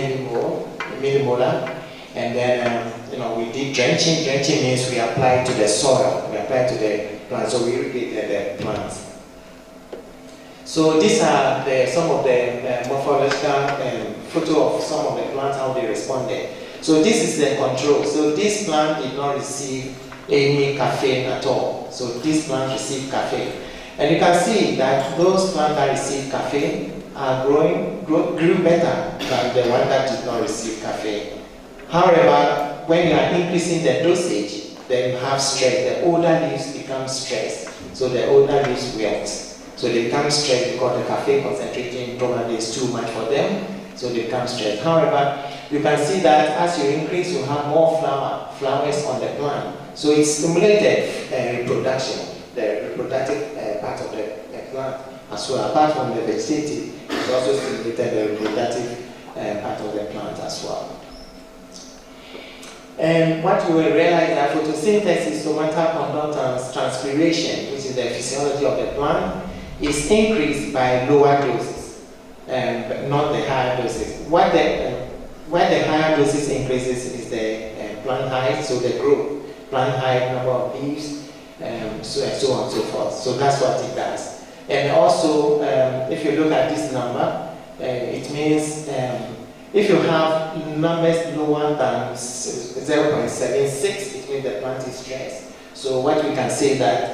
millimolar. And then we did drenching. Drenching means we apply to the soil. We apply to the plants. So we irrigated the plants. So these are some of the morphological photo of some of the plants, how they responded. So this is the control. So this plant did not receive any caffeine at all. So these plants receive caffeine. And you can see that those plants that receive caffeine are grew better than the one that did not receive caffeine. However, when you are increasing the dosage, then you have stress. The older leaves become stressed. So the older leaves wilt. So they become stressed because the caffeine concentration probably is too much for them. So they become stressed. However, you can see that as you increase, you have more flowers on the plant. So it stimulated reproduction, the reproductive part of the plant as well. Apart from the vegetative, it also stimulated the reproductive part of the plant as well. And what you will realize that photosynthesis, somatal conductance, transpiration, which is the physiology of the plant, is increased by lower doses, but not the higher doses. Where the higher doses increases is the plant height, so the growth, plant height, number of leaves, so on and so forth. So that's what it does. And also, if you look at this number, it means if you have numbers lower than 0.76, it means the plant is stressed. So what we can say that,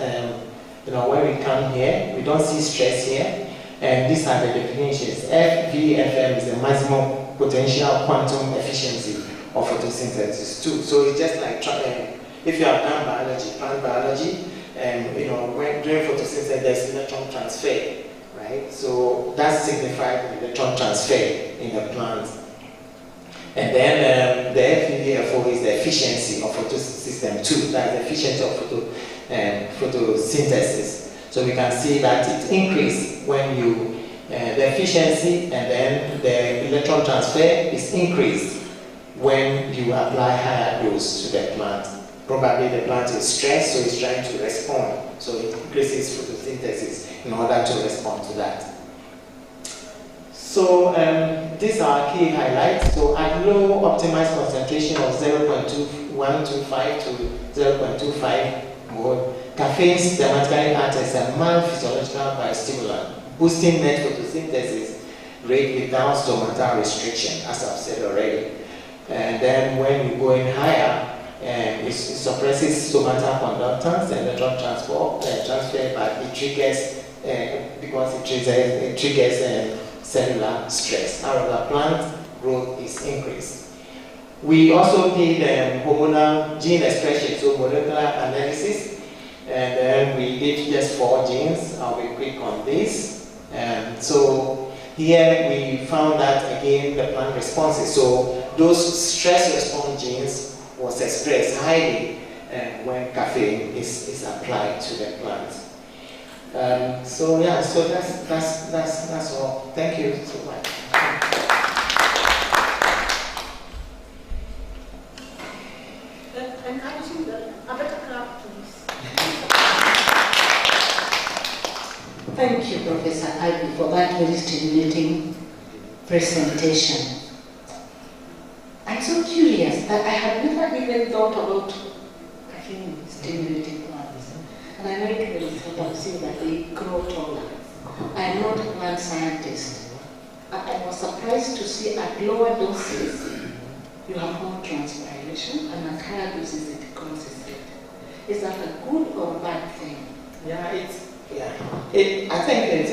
when we come here, we don't see stress here. And these are the definitions. FVFM is the maximum potential quantum efficiency of photosynthesis too. So it's just like if you have done biology, plant biology, when during photosynthesis there's electron transfer, right? So that's signified with electron transfer in the plant. And then the FVFO is the efficiency of photosystem 2. That's the efficiency of photosynthesis. So we can see that it increases when you, the efficiency and then the electron transfer is increased when you apply higher dose to the plant. Probably the plant is stressed, so it's trying to respond. So it increases photosynthesis in order to respond to that. So these are key highlights. So at low optimized concentration of 0.125 to 0.25 mole, caffeine systematically acts as a mild physiological biostimulant, boosting net photosynthesis rate without stomatal restriction, as I've said already. And then when you go in higher, it suppresses somatal conductance and electron transfer, but it triggers, because it triggers cellular stress. However, plant growth is increased. We also did hormonal gene expression, so molecular analysis, and then we did just 4 genes. I will click on this. So here we found that again the plant responses. So those stress response genes was expressed highly when caffeine is applied to the plant. So that's all. Thank you so much.
Thank you, Professor Ivy, for that very stimulating presentation. I'm so curious that I had never even thought about caffeine stimulating plants. And I know it will sort of see that they grow taller. I am not a plant scientist, but I was surprised to see at lower doses you have more transpiration, and at higher doses it causes it. Is that a good or a bad thing?
I think it's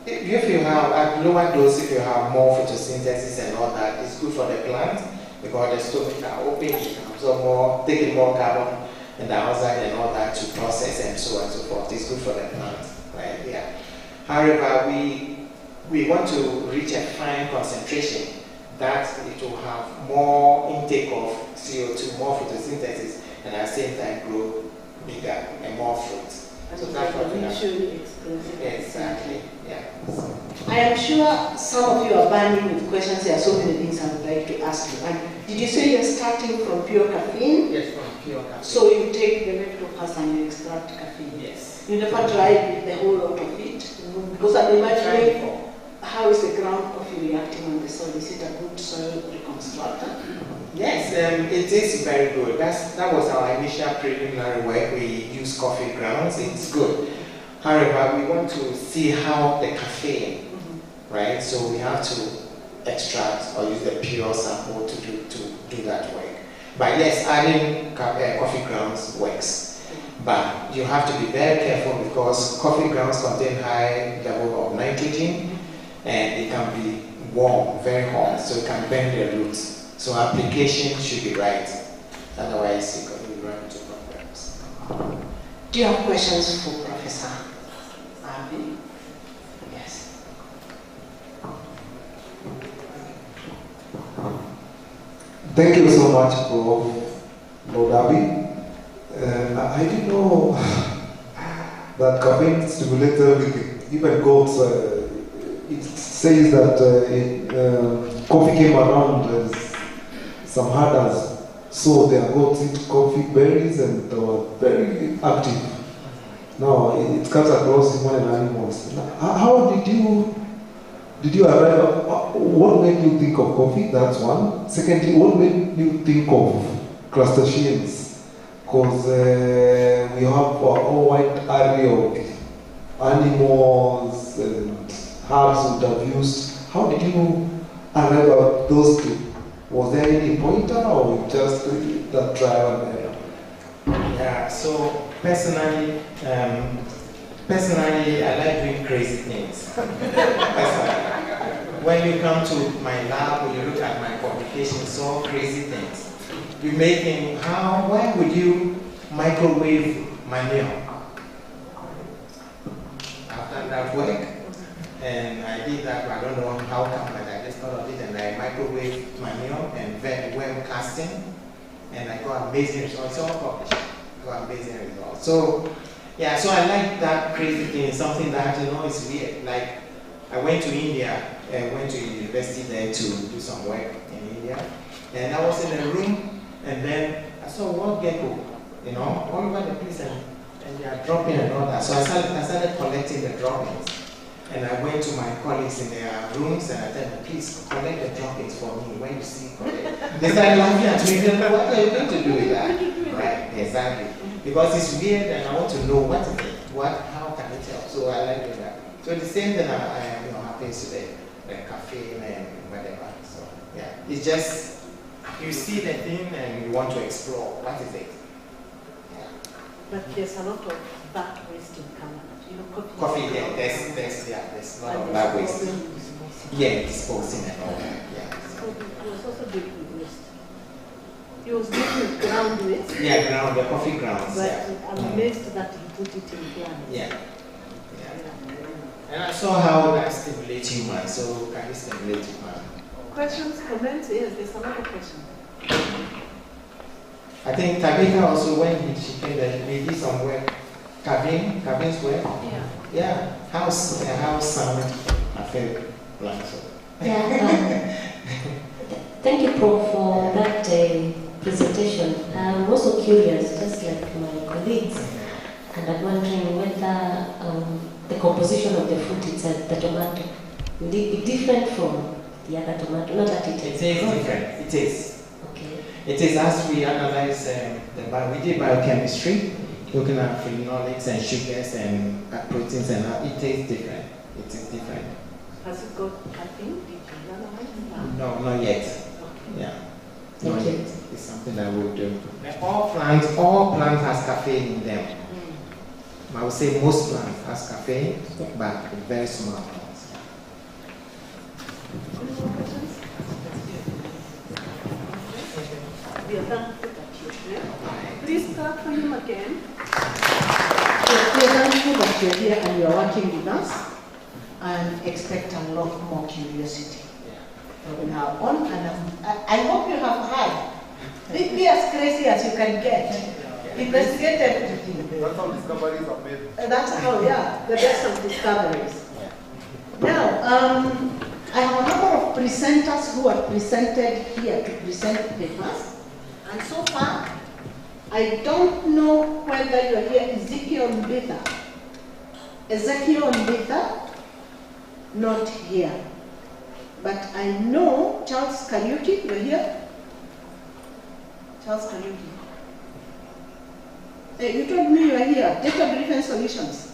if you have at lower dose, if you have more photosynthesis and all that, it's good for the plant because the stomach are open, you can absorb more, taking more carbon in the outside and all that to process and so on and so forth. It's good for the plant, right? Yeah. However, we want to reach a fine concentration that it will have more intake of CO2, more photosynthesis, and at the same time grow bigger and more fruit. So that's what we have. Exactly. Yeah.
I am sure some of you are burning with questions. There are so many things I would like to ask you. And did you say you're starting from pure caffeine?
Yes, from pure caffeine.
So you take the leftovers and you extract caffeine?
Yes.
You never tried the whole lot of it? Because I'm imagining how is the ground coffee reacting on the soil? Is it a good soil reconstructor?
Yes, it is very good. That was our initial preliminary work. We use coffee grounds. It's good. However, we want to see how the caffeine, right? So we have to extract or use the pure sample to do that work. But yes, adding coffee grounds works. But you have to be very careful because coffee grounds contain high level of nitrogen and it can be warm, very hot, so it can bend the roots. So application should be right. Otherwise, you can run into problems.
Do you have questions for Professor Abi? Yes.
Thank you so much for Lord Abi. I didn't know that caffeine stimulates everything. Even goats, it says that coffee came around as some herders. So their goats eat coffee berries and they were very active. Now it cuts across human and animals. How did you arrive at, what made you think of coffee? That's one. Secondly, what made you think of crustaceans? Because we have a whole wide array of animals and herbs that have used. How did you arrive at those two? Was there any pointer or just that trial and error?
Yeah, so personally, I like doing crazy things. When you come to my lab or you look at my publications, so crazy things. You may think, why would you microwave manure? I've done that work, and I did that, but I don't know how come, but I just thought of it, and I microwave manure and worm casting, and I got amazing results. It's all published. I got amazing results. So, yeah, so I like that crazy thing, something that, is weird. Like, I went to India, went to university there to do some work in India, and I was in a room, and then I saw one gecko, all over the place, and they are dropping and all that. So I started collecting the droppings, and I went to my colleagues in their rooms, and I told them, please collect the droppings for me. When you see collect, they started laughing at me. What are you going to do with that? Right, exactly. Because it's weird, and I want to know what is it, how can it help? So I like doing that. So the same thing happens to the caffeine and whatever. So yeah, it's just you see the thing and you want to explore. What is it? Yeah.
But there's a lot of bad waste in Canada.
Coffee, yeah, there's a lot of bad waste. Yeah, disposing and all that. Yeah.
So he was also dealing with waste. He was dealing with ground waste.
Yeah, the coffee grounds.
But
yeah.
I'm amazed that he put it in plants.
Yeah. And I saw how that stimulates human, so can you stimulate human?
Questions, comments? Yes, there's another question.
I think Tabitha also, when she came there, we did some work. Kavin's work?
Yeah.
Yeah. How sound affect plants?
Yeah. Thank you, Prof, for that presentation. I'm also curious, just like my colleagues, and I'm wondering whether the composition of the fruit itself, the tomato, will it be different from the other tomato? Not that it is.
It is different. It is.
Okay.
It is as we analyze we did biochemistry, looking at phenolics and sugars and proteins, and it is different. It is different.
Has it got caffeine? Did you analyze?
No, not yet.
Okay.
Yeah. Not yet. It's something that we'll do. All plants has caffeine in them. I would say most plants has caffeine, but very small amounts.
Any more questions? We are thankful that you're here. Please clap for him again.
We are thankful that you're here and you're working with us, and expect a lot more curiosity from now on. And I hope you have had. Be as crazy as you can get. Investigate everything.
That's how discoveries are made.
That's how, yeah, the best of discoveries. Now, I have a number of presenters who are presented here to present papers. And so far, I don't know whether you're here, Ezekiel Mbitha. Ezekiel Mbitha, not here. But I know Charles Kariuki, you're here? Charles Kariuki. You told me you are here. Data Driven Solutions.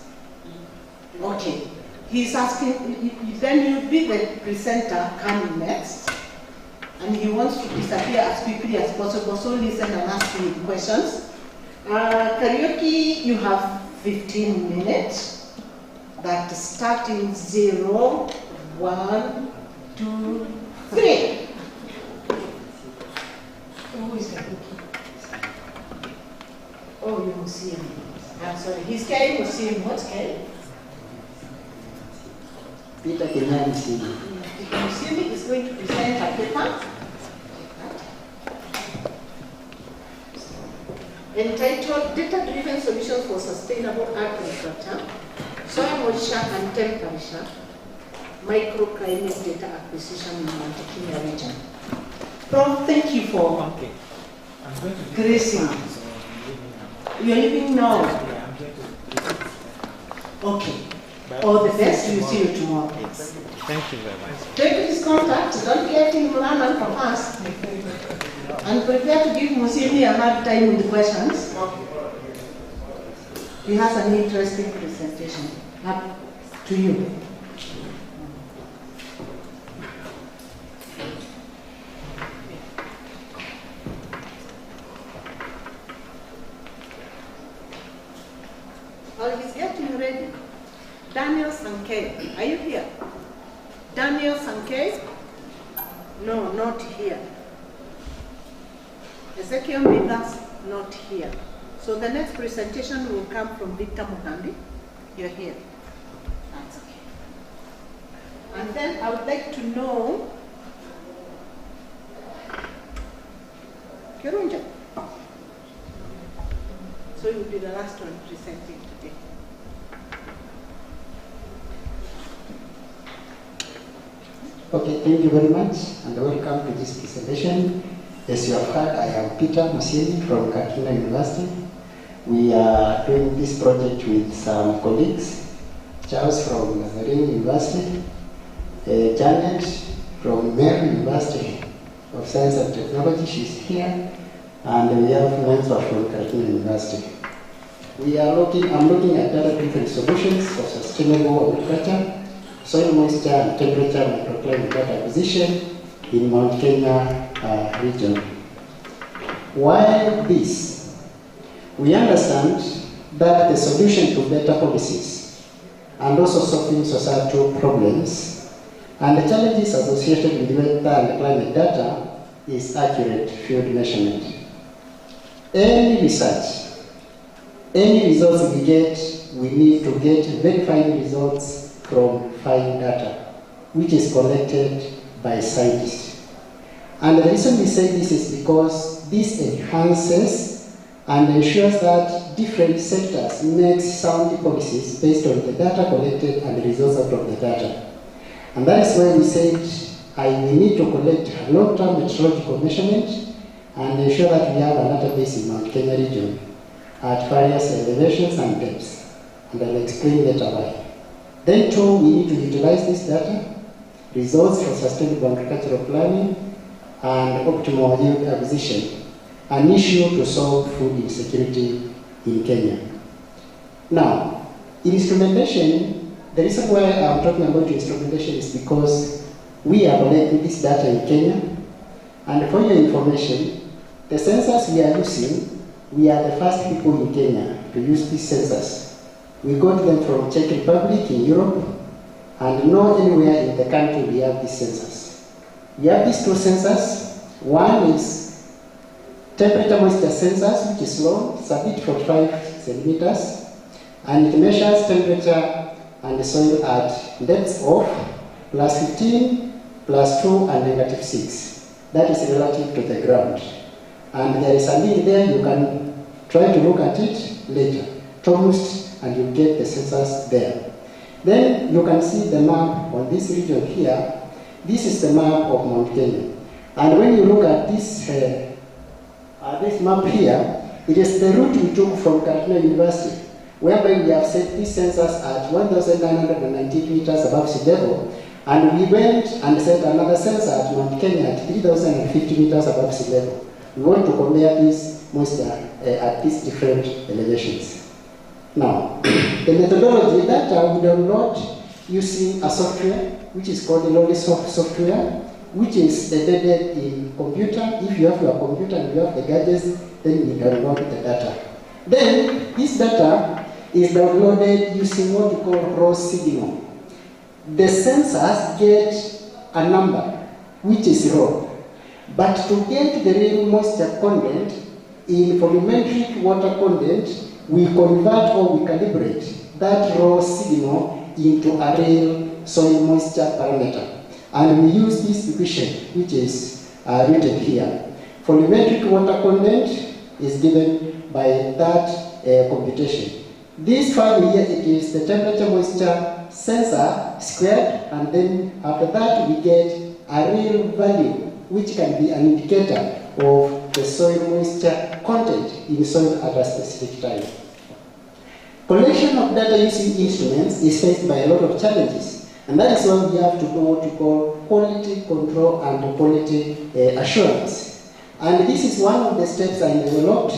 Okay. He's asking, then you'll be the presenter coming next. And he wants wants to disappear as quickly as possible, so listen and ask me questions. Karaoke, you have 15 minutes, but starting 0, 1, 2, 3. Who is Karaoke? Oh, you Muslim. I'm sorry, he's carrying Muslim. What's carrying?
Peter Kenyan Muslim.
The Muslim is going to present a paper entitled Data-Driven Solutions for Sustainable Agriculture, Soil Moisture and Temperature, Microclimate Data Acquisition in Mount Kenya region. Prof, thank you for gracing. You're leaving now? Okay. All the best, we'll see you tomorrow.
Thank you very much.
Take his contact, don't get him run from us. And prepare to give Musimi a hard time with the questions. He has an interesting presentation. Up to you. While he's getting ready, Daniel Sankei, are you here? Daniel Sankei? No, not here. Ezekiel Midas, not here. So the next presentation will come from Victor Muhambi. You're here. That's okay. And then I would like to know, Kirunja. So you will be the last one presenting today.
Okay, thank you very much and welcome to this presentation. As you have heard, I am Peter Musini from Katrina University. We are doing this project with some colleagues, Charles from Nazarene University, Janet from Mary University of Science and Technology, she's here, and we have Mensah from Katrina University. I'm looking at data-driven solutions for sustainable agriculture, soil moisture and temperature microclimate data acquisition in Mount Kenya region. Why this? We understand that the solution to better policies and also solving societal problems and the challenges associated with weather and climate data is accurate field measurement. Any research, any results we get, we need to get verified results from fine data, which is collected by scientists. And the reason we say this is because this enhances and ensures that different sectors make sound policies based on the data collected and the results out of the data. And that is why we said we need to collect a long-term meteorological measurement and ensure that we have a database in Mount Kenya region at various elevations and depths. And I'll explain later why. Then too, we need to utilize this data, results for sustainable agricultural planning, and optimal yield acquisition, an issue to solve food insecurity in Kenya. Now, in instrumentation, the reason why I'm talking about instrumentation is because we are collecting this data in Kenya, and for your information, the sensors we are using, we are the first people in Kenya to use these sensors. We got them from Czech Republic in Europe, and not anywhere in the country we have these sensors. We have these two sensors. One is temperature moisture sensors, which is long, it's a bit 45 centimeters, and it measures temperature and the soil at depths of +15, +2, and -6. That is relative to the ground. And there is a link there, you can try to look at it later. And you get the sensors there. Then you can see the map on this region here. This is the map of Mount Kenya. And when you look at this map here, it is the route we took from Katrina University, whereby we have set these sensors at 1,990 meters above sea level, and we went and set another sensor at Mount Kenya at 3,050 meters above sea level. We want to compare this moisture at these different elevations. Now, the methodology that I will download using a software which is called the Lolly software, which is embedded in computer. If you have your computer and you have the gadgets, then you download the data. Then this data is downloaded using what we call raw signal. The sensors get a number, which is raw. But to get the real moisture content in volumetric water content, we convert or we calibrate that raw signal into a real soil moisture parameter. And we use this equation, which is written here. Volumetric water content is given by that computation. This value here, it is the temperature moisture sensor squared, and then after that we get a real value, which can be an indicator of the soil moisture content in soil at a specific time. Collection of data using instruments is faced by a lot of challenges, and that is why we have to do what we call quality control and quality assurance. And this is one of the steps I developed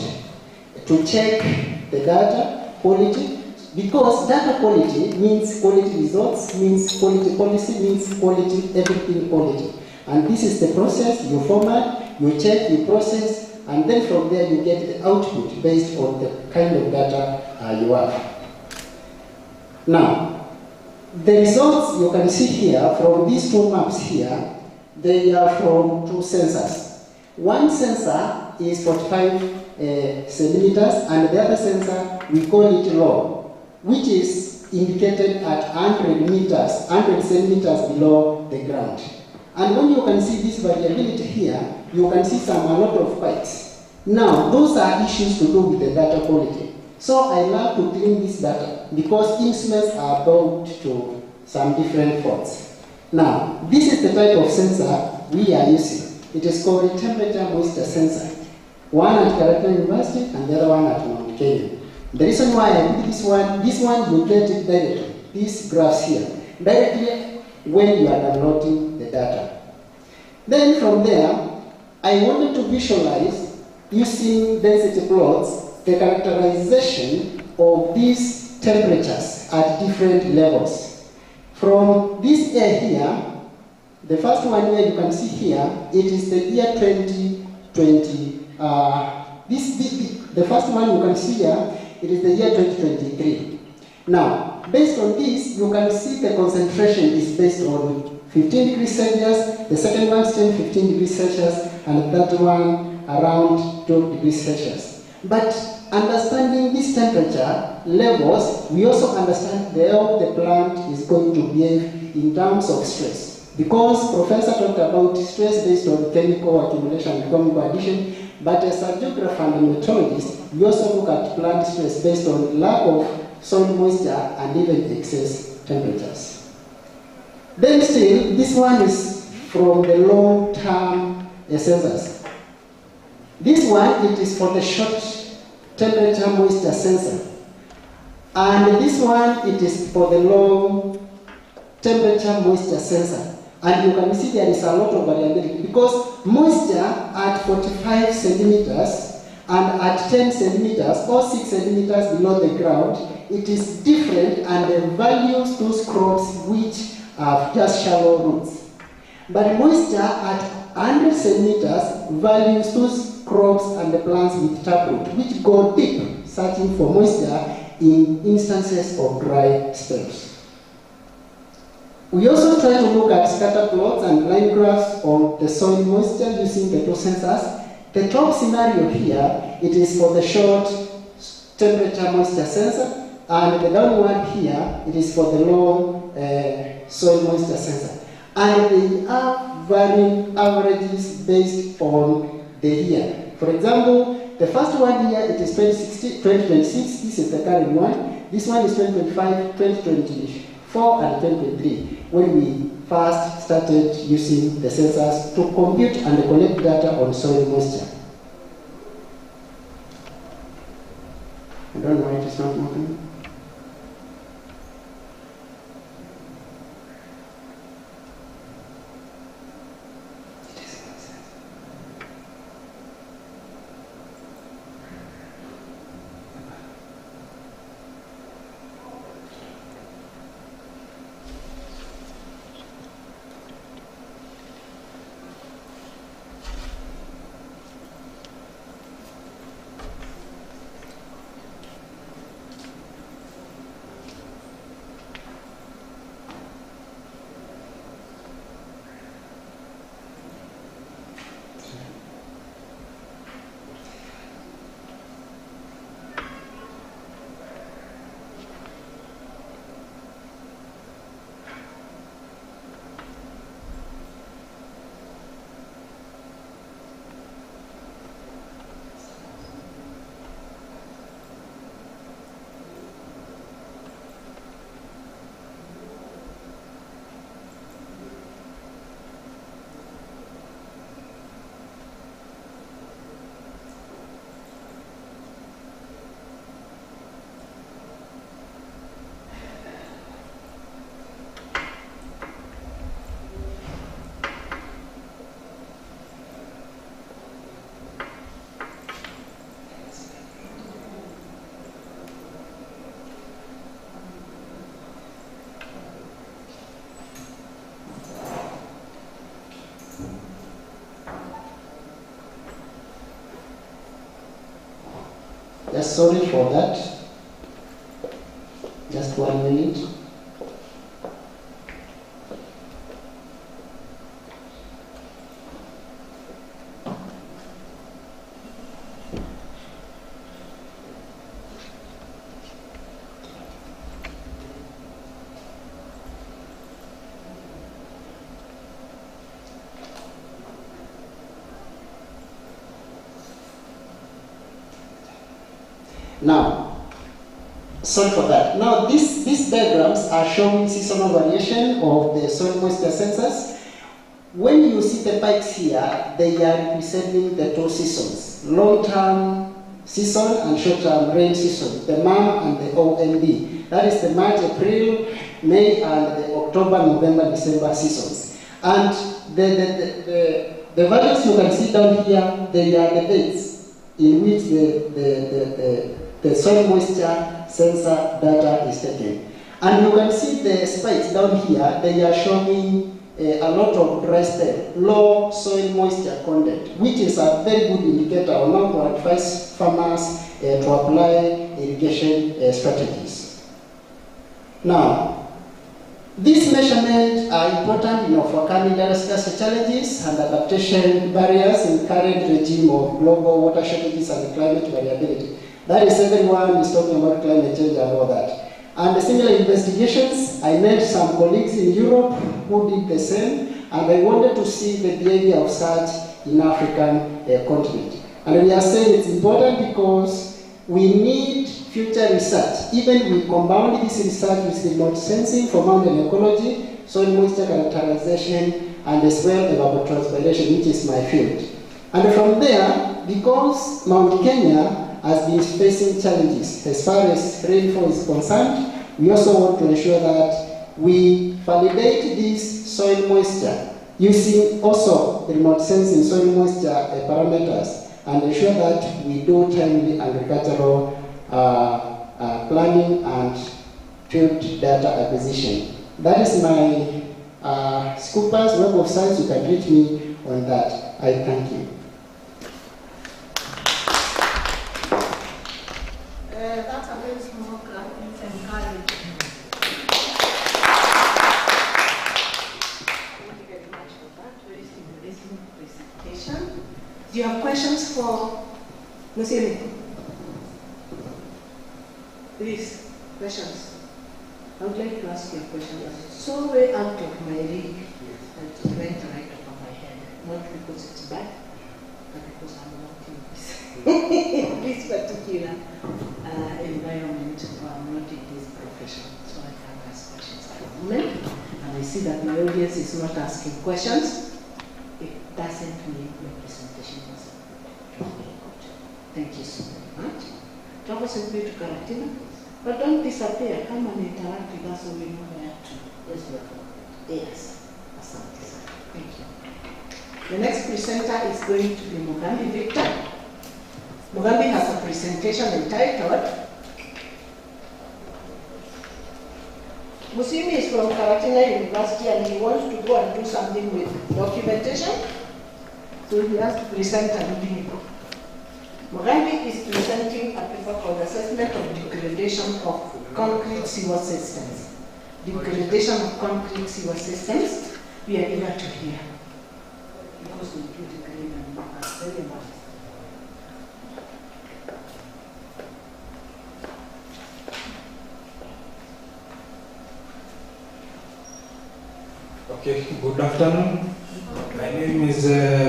to check the data quality, because data quality means quality results, means quality policy, means quality, everything quality. And this is the process: you format, you check, you process, and then from there you get the output based on the kind of data you have. Now, the results you can see here from these two maps here, they are from two sensors. One sensor is 45 centimeters, and the other sensor, we call it low, which is indicated at 100 meters, 100 centimeters below the ground. And when you can see this variability here, you can see a lot of spikes. Now, those are issues to do with the data quality. So I love to clean this data because instruments are bound to some different faults. Now, this is the type of sensor we are using. It is called a temperature moisture sensor. One at Karakana University and the other one at Mount Kenya. The reason why I did this one you get it directly, these graphs here, directly when you are downloading the data. Then from there, I wanted to visualize, using density plots, the characterization of these temperatures at different levels. From this year here, the first one here you can see here, it is the year 2020. The first one you can see here, it is the year 2023. Now, based on this, you can see the concentration is based on 15 degrees Celsius, the second one still 15 degrees Celsius, and the third one around 12 degrees Celsius. But understanding these temperature levels, we also understand how the plant is going to behave in terms of stress. Because Professor talked about stress based on chemical accumulation and chemical addition, but as a geographer and meteorologist, we also look at plant stress based on lack of soil moisture and even excess temperatures. Then still, this one is from the long-term sensors. This one, it is for the short temperature moisture sensor. And this one, it is for the long temperature moisture sensor. And you can see there is a lot of variability because moisture at 45 centimeters and at 10 centimeters or 6 centimeters below the ground, it is different, and the values those crops which have just shallow roots. But moisture at 100 centimeters values those crops and the plants with taproot, which go deep searching for moisture in instances of dry spells. We also try to look at scatter plots and line graphs of the soil moisture using the two sensors. The top scenario here, it is for the short temperature moisture sensor, and the down one here, it is for the long soil moisture sensor. And they are varying averages based on the year. For example, the first one here, it is 2026, this is the current one. This one is 2025, 2024, and 2023. When we first started using the sensors to compute and collect data on soil moisture. I don't know why it is not moving. Just sorry for that. Just 1 minute. Now, sorry for that. Now, these diagrams are showing seasonal variation of the soil moisture sensors. When you see the pikes here, they are representing the two seasons, long-term season and short-term rain season, the MAM and the OND. That is the March, April, May, and the October, November, December seasons. And the values you can see down here, they are the dates in which the soil moisture sensor data is taken. And you can see the spikes down here, they are showing a lot of dry stem, low soil moisture content, which is a very good indicator on how to advise farmers to apply irrigation strategies. Now, these measurements are important in overcoming disaster challenges and adaptation barriers in current regime of global water shortages and climate variability. That is, everyone is talking about climate change and all that. And similar investigations, I met some colleagues in Europe who did the same, and I wanted to see the behavior of such in African continent. And we are saying it's important because we need future research. Even we combine this research with remote sensing for mountain ecology, soil moisture characterization, and as well evapotranspiration, which is my field. And from there, because Mount Kenya has been facing challenges as far as rainfall is concerned, we also want to ensure that we validate this soil moisture using also remote sensing soil moisture parameters and ensure that we do timely agricultural planning and field data acquisition. That is my Scoopers Web of Science. You can reach me on that. I thank you.
That's a very small clap. It's encouraging. Thank you very much for that very stimulating presentation. Do you have questions for Musiemi? Please, questions. I would like to ask you a question. So way out of my league that it went right over my head. Not because it's bad, but because I'm not in this particular environment, or I'm not in this profession. So I can't ask questions at the moment. And I see that my audience is not asking questions. It doesn't mean the presentation was very good. Thank you so very much. Travel simply to Karatina. But don't disappear. Come and interact with us so we know where to. Yes, welcome. Yes. Asante sana. Thank you. The next presenter is going to be Mugambi Victor. Mugambi has a presentation entitled Musiemi is from Karatina University and he wants to go and do something with documentation. So he has to present a reading book. Mugambi is presenting a paper called Assessment of Degradation of Concrete Sewer Systems. Degradation of concrete sewer systems. We are eager to hear. Because we do degrade and work very much.
Okay, good afternoon. My name is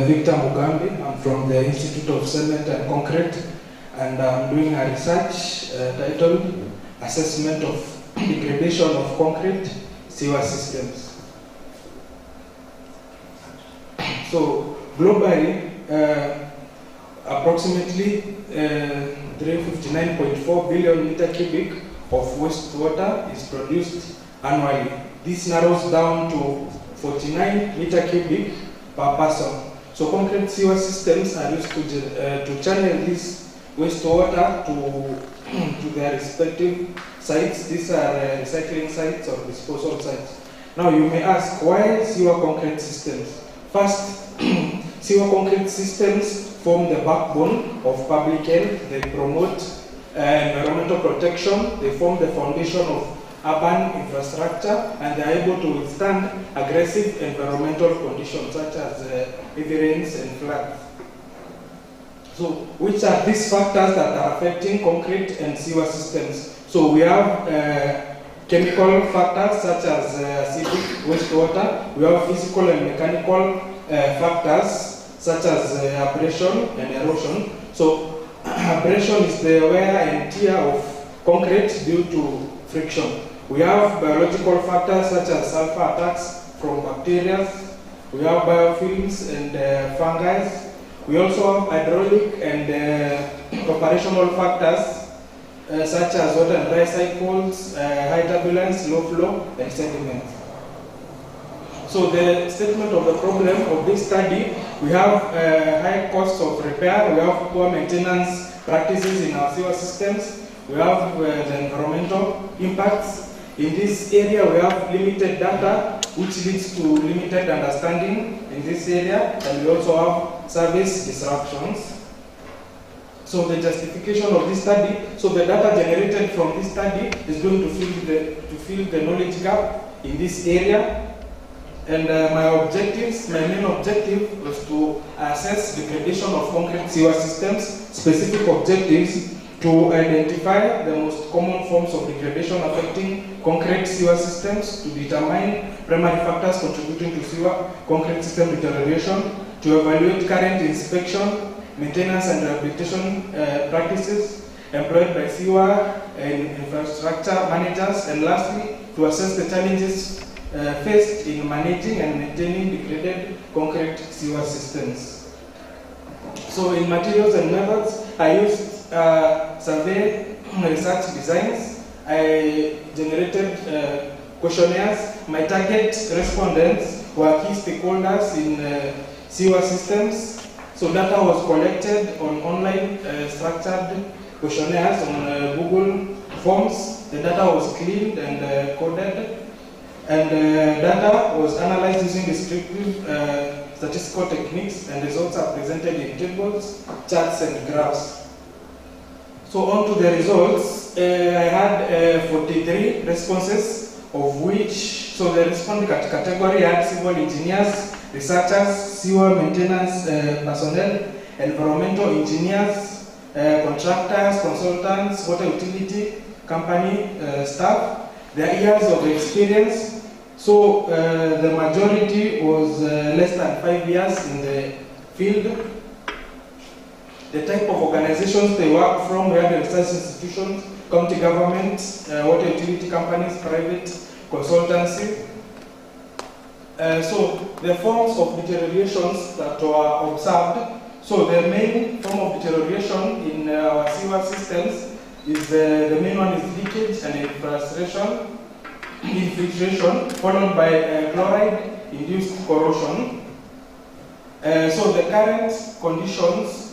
Victor Mugambi. I'm from the Institute of Cement and Concrete, and I'm doing a research titled Assessment of Degradation of Concrete Sewer Systems. So, globally, approximately 359.4 billion meter cubic of wastewater is produced annually. This narrows down to 49 meter cubic per person. So concrete sewer systems are used to channel this wastewater to their respective sites. These are recycling sites or disposal sites. Now you may ask, why sewer concrete systems? First, sewer concrete systems form the backbone of public health. They promote environmental protection. They form the foundation of urban infrastructure, and they are able to withstand aggressive environmental conditions such as heavy rains and floods. So, which are these factors that are affecting concrete and sewer systems? So, we have chemical factors such as acidic wastewater. We have physical and mechanical factors such as abrasion and erosion. So, abrasion is the wear and tear of concrete due to friction. We have biological factors such as sulfur attacks from bacteria. We have biofilms and fungi. We also have hydraulic and operational factors such as water and dry cycles, high turbulence, low flow, and sediment. So the statement of the problem of this study, we have high costs of repair, we have poor maintenance practices in our sewer systems, we have the environmental impacts. In this area, we have limited data, which leads to limited understanding in this area, and we also have service disruptions. So the justification of this study, so the data generated from this study is going to fill the knowledge gap in this area. And my main objective was to assess degradation of concrete sewer systems, specific objectives to identify the most common forms of degradation affecting concrete sewer systems, to determine primary factors contributing to sewer concrete system deterioration, to evaluate current inspection, maintenance and rehabilitation practices employed by sewer and infrastructure managers, and lastly, to assess the challenges faced in managing and maintaining degraded concrete sewer systems. So in materials and methods, I used survey research designs. I generated questionnaires. My target respondents were key stakeholders in sewer systems. So data was collected on online structured questionnaires on Google Forms. The data was cleaned and coded. And data was analyzed using descriptive statistical techniques, and results are presented in tables, charts, and graphs. So on to the results, I had 43 responses, of which, so the responding category had civil engineers, researchers, sewer maintenance personnel, environmental engineers, contractors, consultants, water utility company staff, their years of experience. So the majority was less than 5 years in the field. The type of organizations they work from were the research institutions, county government, water utility companies, private consultancy. So the forms of deteriorations that were observed. So the main form of deterioration in our sewer systems is the main one is leakage and infiltration, followed by chloride-induced corrosion. So the current conditions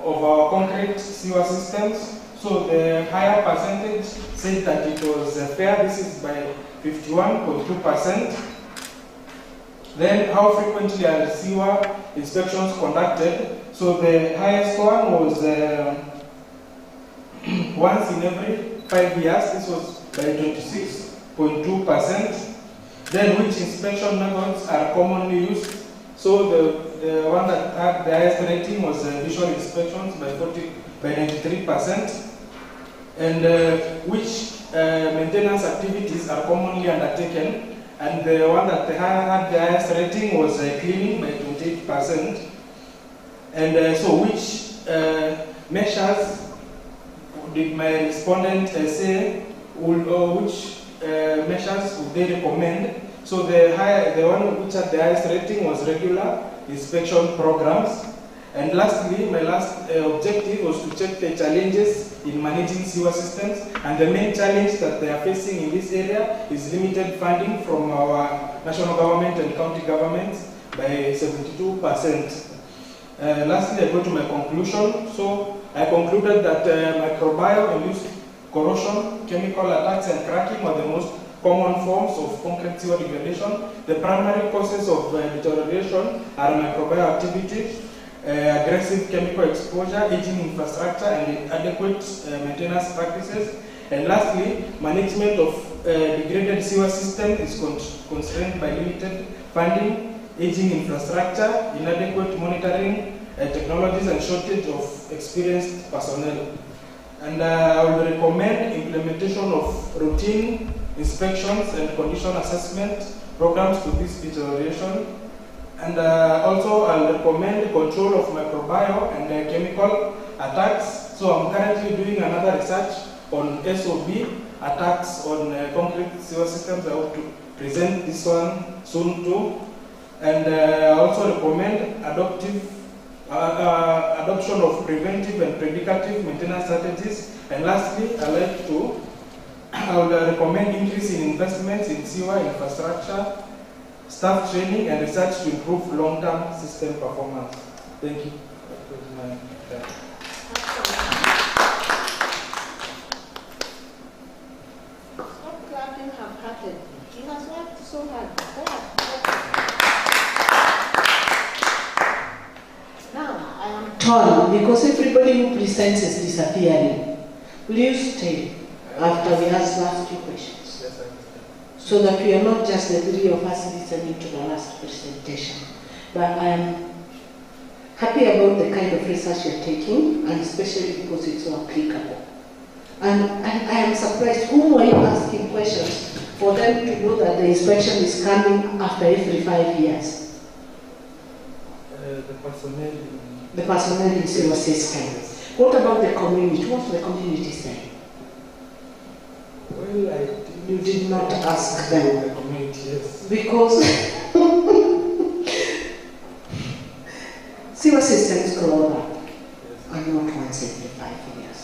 of our concrete sewer systems, so the higher percentage said that it was fair. This is by 51.2%. Then how frequently are sewer inspections conducted? So the highest one was once in every 5 years. This was by 26.2%. Then which inspection methods are commonly used? So the one that had the highest rating was visual inspections by 93%. And which maintenance activities are commonly undertaken? And the one that had the highest rating was cleaning by 28%. And so which measures did my respondent say, which measures would they recommend? So the one which had the highest rating was regular inspection programs. And lastly, my last objective was to check the challenges in managing sewer systems. And the main challenge that they are facing in this area is limited funding from our national government and county governments by 72%. Lastly, I go to my conclusion. So I concluded that microbial-induced corrosion, chemical attacks, and cracking are the most common forms of concrete sewer degradation. The primary causes of deterioration are microbial activity, aggressive chemical exposure, aging infrastructure, and adequate maintenance practices. And lastly, management of degraded sewer system is constrained by limited funding, aging infrastructure, inadequate monitoring technologies, and shortage of experienced personnel. And I would recommend implementation of routine inspections and condition assessment programs to this deterioration. And also I'll recommend control of microbial and chemical attacks. So I'm currently doing another research on SOB attacks on concrete sewer systems. I hope to present this one soon too. And I also recommend adoption of preventive and predicative maintenance strategies. And lastly, I would recommend increase in investments in sewer infrastructure, staff training, and research to improve long-term system performance. Thank you.
Stop clapping half-heartedly. He has worked so hard. Now, I am
torn because everybody who presents is disappearing. Will you stay after we ask last few questions? So that we are not just the three of us listening to the last presentation. But I am happy about the kind of research you're taking, and especially because it's so applicable. And I am surprised, who are you asking questions for them to know that the inspection is coming after every 5 years?
The personnel.
The personnel in sewer systems. What about the community? What's the community saying?
Well,
you did not ask them.
The community, yes.
Because sewer systems grow up, and not once every 5 years.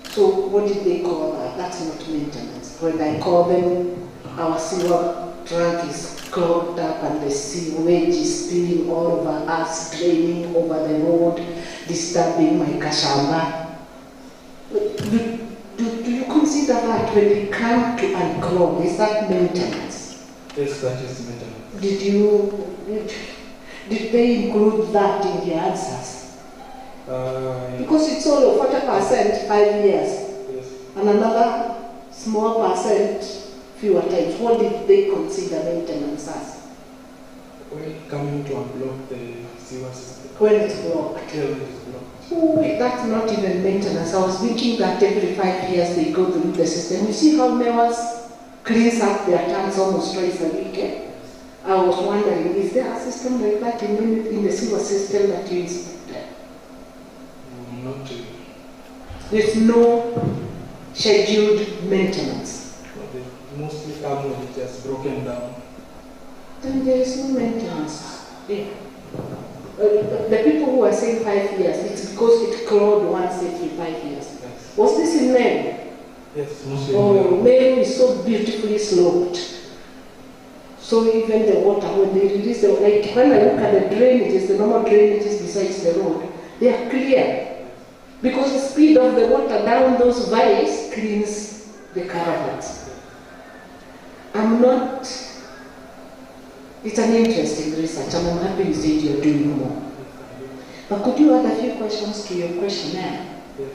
So what did they call that? That's not maintenance. When I call them, our sewer trunk is clogged up and the sewage is spilling all over us, draining over the road, disturbing my kashamba. Do you consider that when they come to unclog, is that maintenance?
Yes, that is maintenance.
Did they include that in the answers? Because it's all 40% 5 years,
yes.
And another small percent fewer times. What did they consider maintenance as?
Well, coming to unblock the sewer system.
When it's blocked.
Yeah, when it's blocked.
Oh, that's not even maintenance. I was thinking that every 5 years they go through the system. You see how Mewers cleans up their tanks almost twice a week? Eh? I was wondering, is there a system like that in the sewer system that you inspected?
Not really.
There's no scheduled maintenance.
But they mostly come when it has broken down.
Then there is no maintenance. Yeah. The people who are saying 5 years, it's because it clogged once every 5 years.
Yes.
Was this in Meru?
Yes, mostly.
Oh, Meru is so beautifully sloped. So even the water, when they release the, like when I look at the drainages, the normal drainages besides the road, they are clear. Because the speed of the water down those valleys cleans the caravans. I'm not, it's an interesting research, and I'm happy you said you're doing more. But could you add a few questions to your questionnaire?
Yes.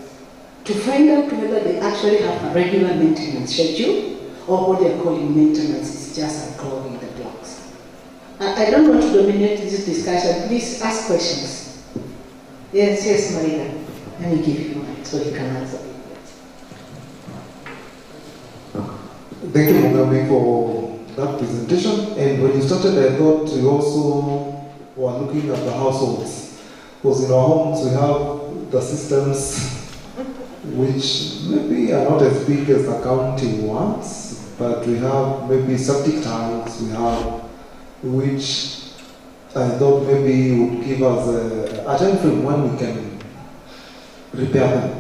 To find out whether they actually have a regular maintenance schedule, or what they're calling maintenance is just unclogging the blocks. I don't want to dominate this discussion. Please ask questions. Yes, Marina. Let me give you mine so you can answer.
Thank you, Mugabe, for that presentation. And when you started, I thought you also were looking at the households. Because in our homes, we have the systems which maybe are not as big as the county ones, but we have maybe septic tanks, we have, which I thought maybe would give us a time frame when we can repair them.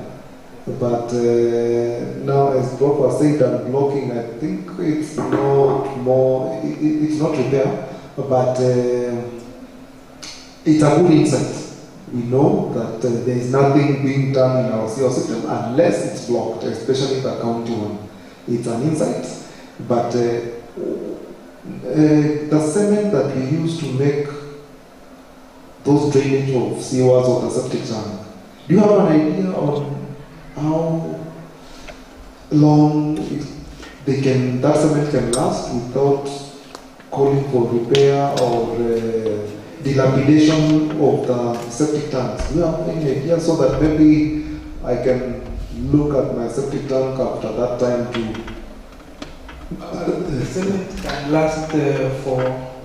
But now, as Prof was saying, unblocking, I think it's not more, it's not repair, but it's a good insight. We know that there is nothing being done in our sewer system unless it's blocked, especially the county one. It's an insight, but the cement that we use to make those drainage of sewers or the septic tank. Do you have an idea on how long that cement can last without calling for repair or dilapidation of the septic tanks? Do you have any idea so that maybe I can look at my septic tank after that time to...
The cement can last for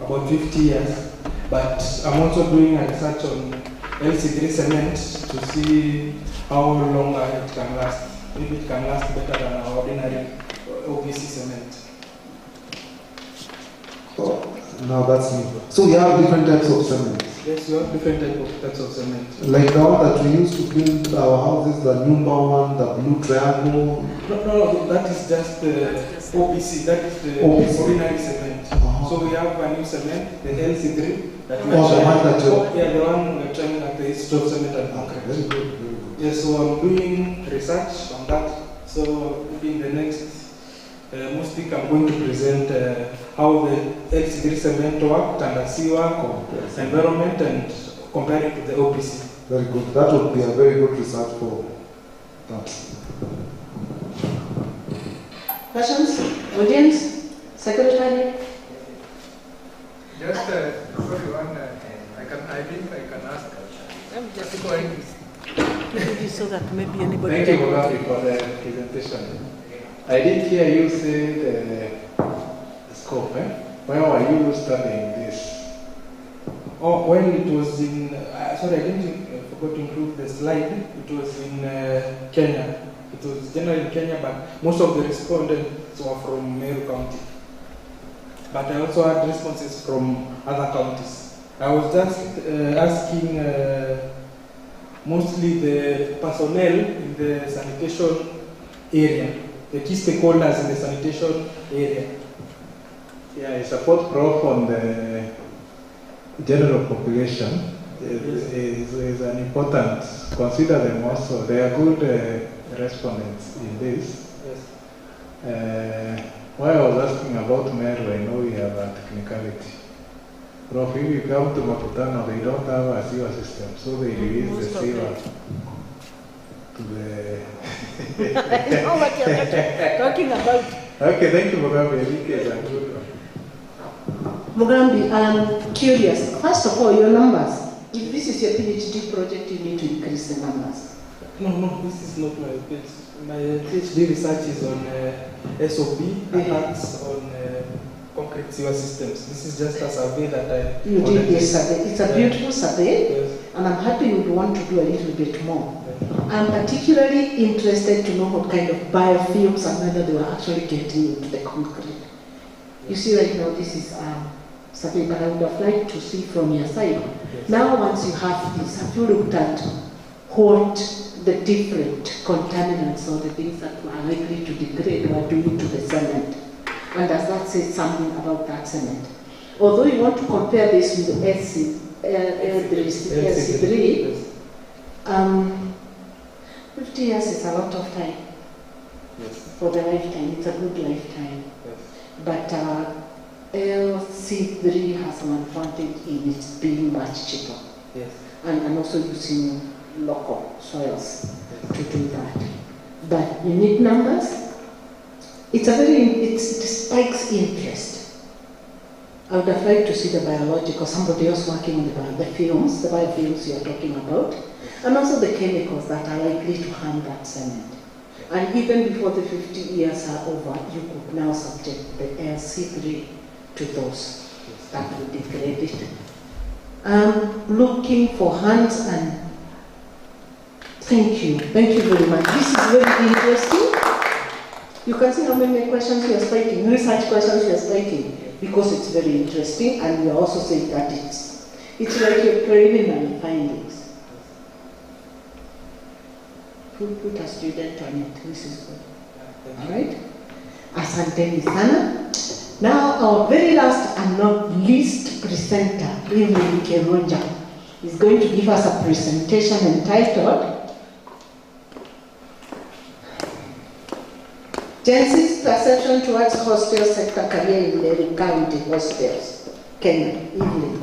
about 50 years, but I'm also doing a research on LC3 cement to see how long it can last. Maybe it can last better than our ordinary OPC cement.
Oh, now that's new. So you have different types of cement?
Yes, we have different types of cement.
Like the one that we used to build our houses, the Nyumba one, the blue triangle?
No, that is just OPC, that is the ordinary cement. So we have a new cement, the LC3. That we
the one that
the one we're trying at the Institute of Cement and Concrete.
Very good, very good.
Yes, so I'm doing research on that. So maybe in the next most week I'm going to present how the LC3 cement worked under sewer environment and compare it to the OPC.
Very good. That would be a very good research for that.
Questions? Audience? Secretary?
Just sorry, one. I think I can ask.
I'm just going so that maybe anybody.
Thank you, Mugabe, for the presentation. I did hear you say the scope. Where were you studying this?
Oh, when it was in, sorry, I forgot to include the slide. It was in Kenya. It was generally in Kenya, but most of the respondents were from Meru County. But I also had responses from other counties. I was just asking mostly the personnel in the sanitation area, the key stakeholders in the sanitation area.
Yeah, I support Prof on the general population. Is an important, consider them also. They are good respondents in this.
Yes.
Why I was asking about Meru, I know we have a technicality. Prof, if you come to Makutano, they don't have a sewer system, so they release the sewer to the...
I know what you're talking about.
Okay, thank you, Mugabe. I think it's a good one.
Mugambi, I'm curious. First of all, your numbers. If this is your PhD project, you need to increase the numbers.
No, this is not my PhD. My PhD research is on SOP, attacks on concrete sewer systems. This is just a survey that I...
You did a survey. It's a beautiful survey,
yes.
And I'm happy you would want to do a little bit more. I'm particularly interested to know what kind of biofuels and whether they were actually getting into the concrete. You see right now this is survey, but I would have liked to see from your side.
Yes.
Now once you have this, have you looked at what the different contaminants or the things that are likely to degrade were doing to the cement? And does that say something about that cement? Although you want to compare this with the LC3, 50 years is a lot of time.
Yes.
For the lifetime. It's a good lifetime.
Yes.
But LC3 has an advantage in its being much cheaper.
Yes.
And also using local soils to do that. But you need numbers. It spikes interest. I would have liked to see the biological, somebody else working on the films, the biofilms you are talking about, and also the chemicals that are likely to harm that cement. And even before the 50 years are over, you could now subject the LC3 to those that would degrade it. Looking for hands and thank you very much. This is very interesting. You can see how many questions you are spiking, research questions you are spiking, because it's very interesting, and we are also saying that it's like your preliminary findings. Put a student on it. This is good. All right. Asanteni sana. Now our very last and not least presenter, Evelyn Keronja, is going to give us a presentation entitled Gensis Perception Towards Hostel Sector Career in Meru County Hostels, Kenya. Evelyn.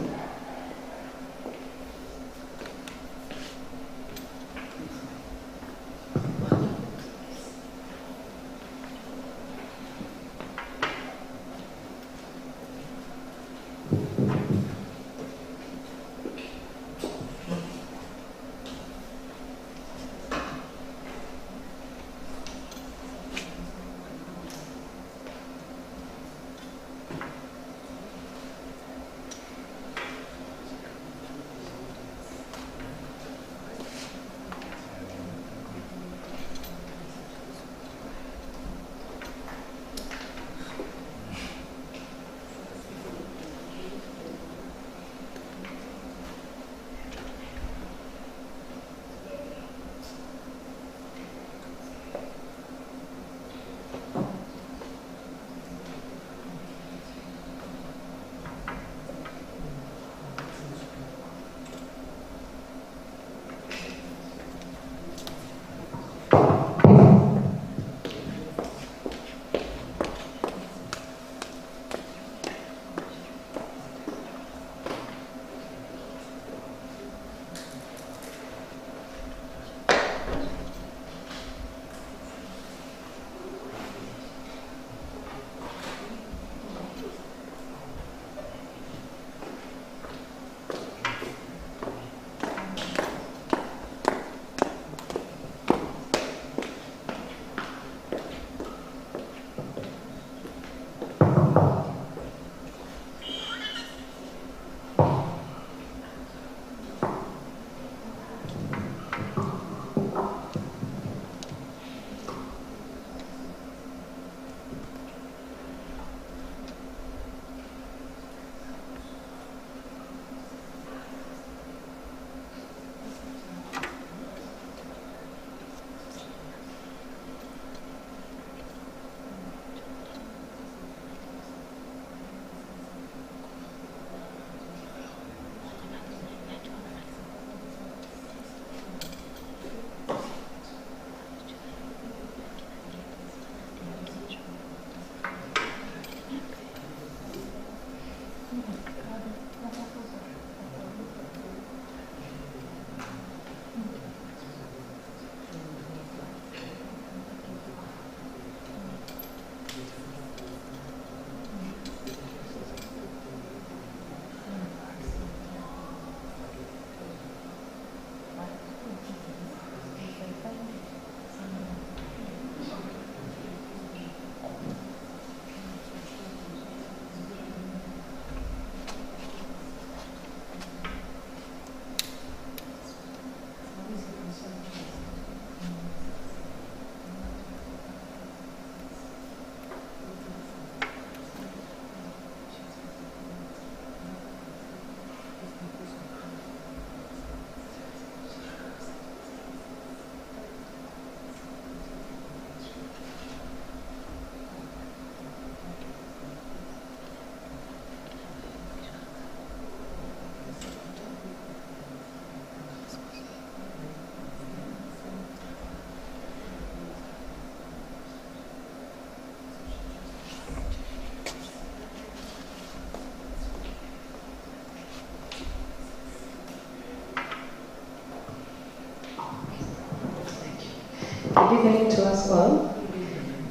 Good evening to us all.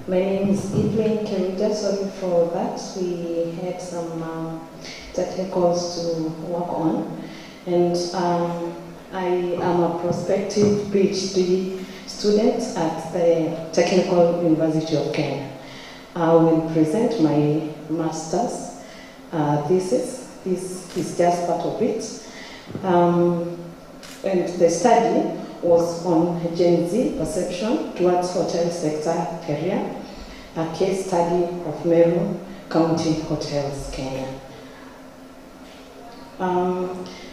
My name is Evelyn Kerija. Sorry for that. We had some technicals to work on. And I am a prospective PhD student at the Technical University of Kenya. I will present my master's thesis. This is just part of it. And the study was on Gen Z perception towards hotel sector career, a case study of Meru County Hotels, Kenya.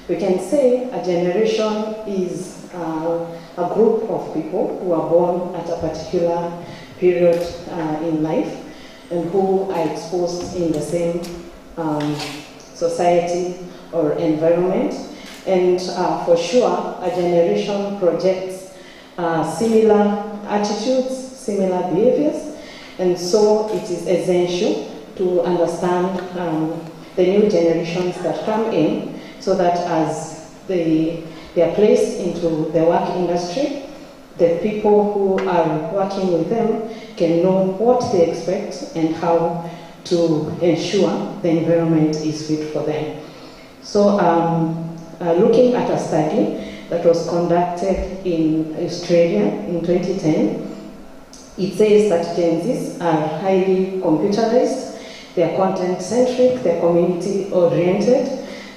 We can say a generation is a group of people who are born at a particular period in life and who are exposed in the same society or environment. And for sure, a generation projects similar attitudes, similar behaviors, and so it is essential to understand the new generations that come in so that as they are placed into the work industry, the people who are working with them can know what they expect and how to ensure the environment is fit for them. So looking at a study that was conducted in Australia in 2010, it says that Gen Zs are highly computerized, they are content-centric, they are community-oriented,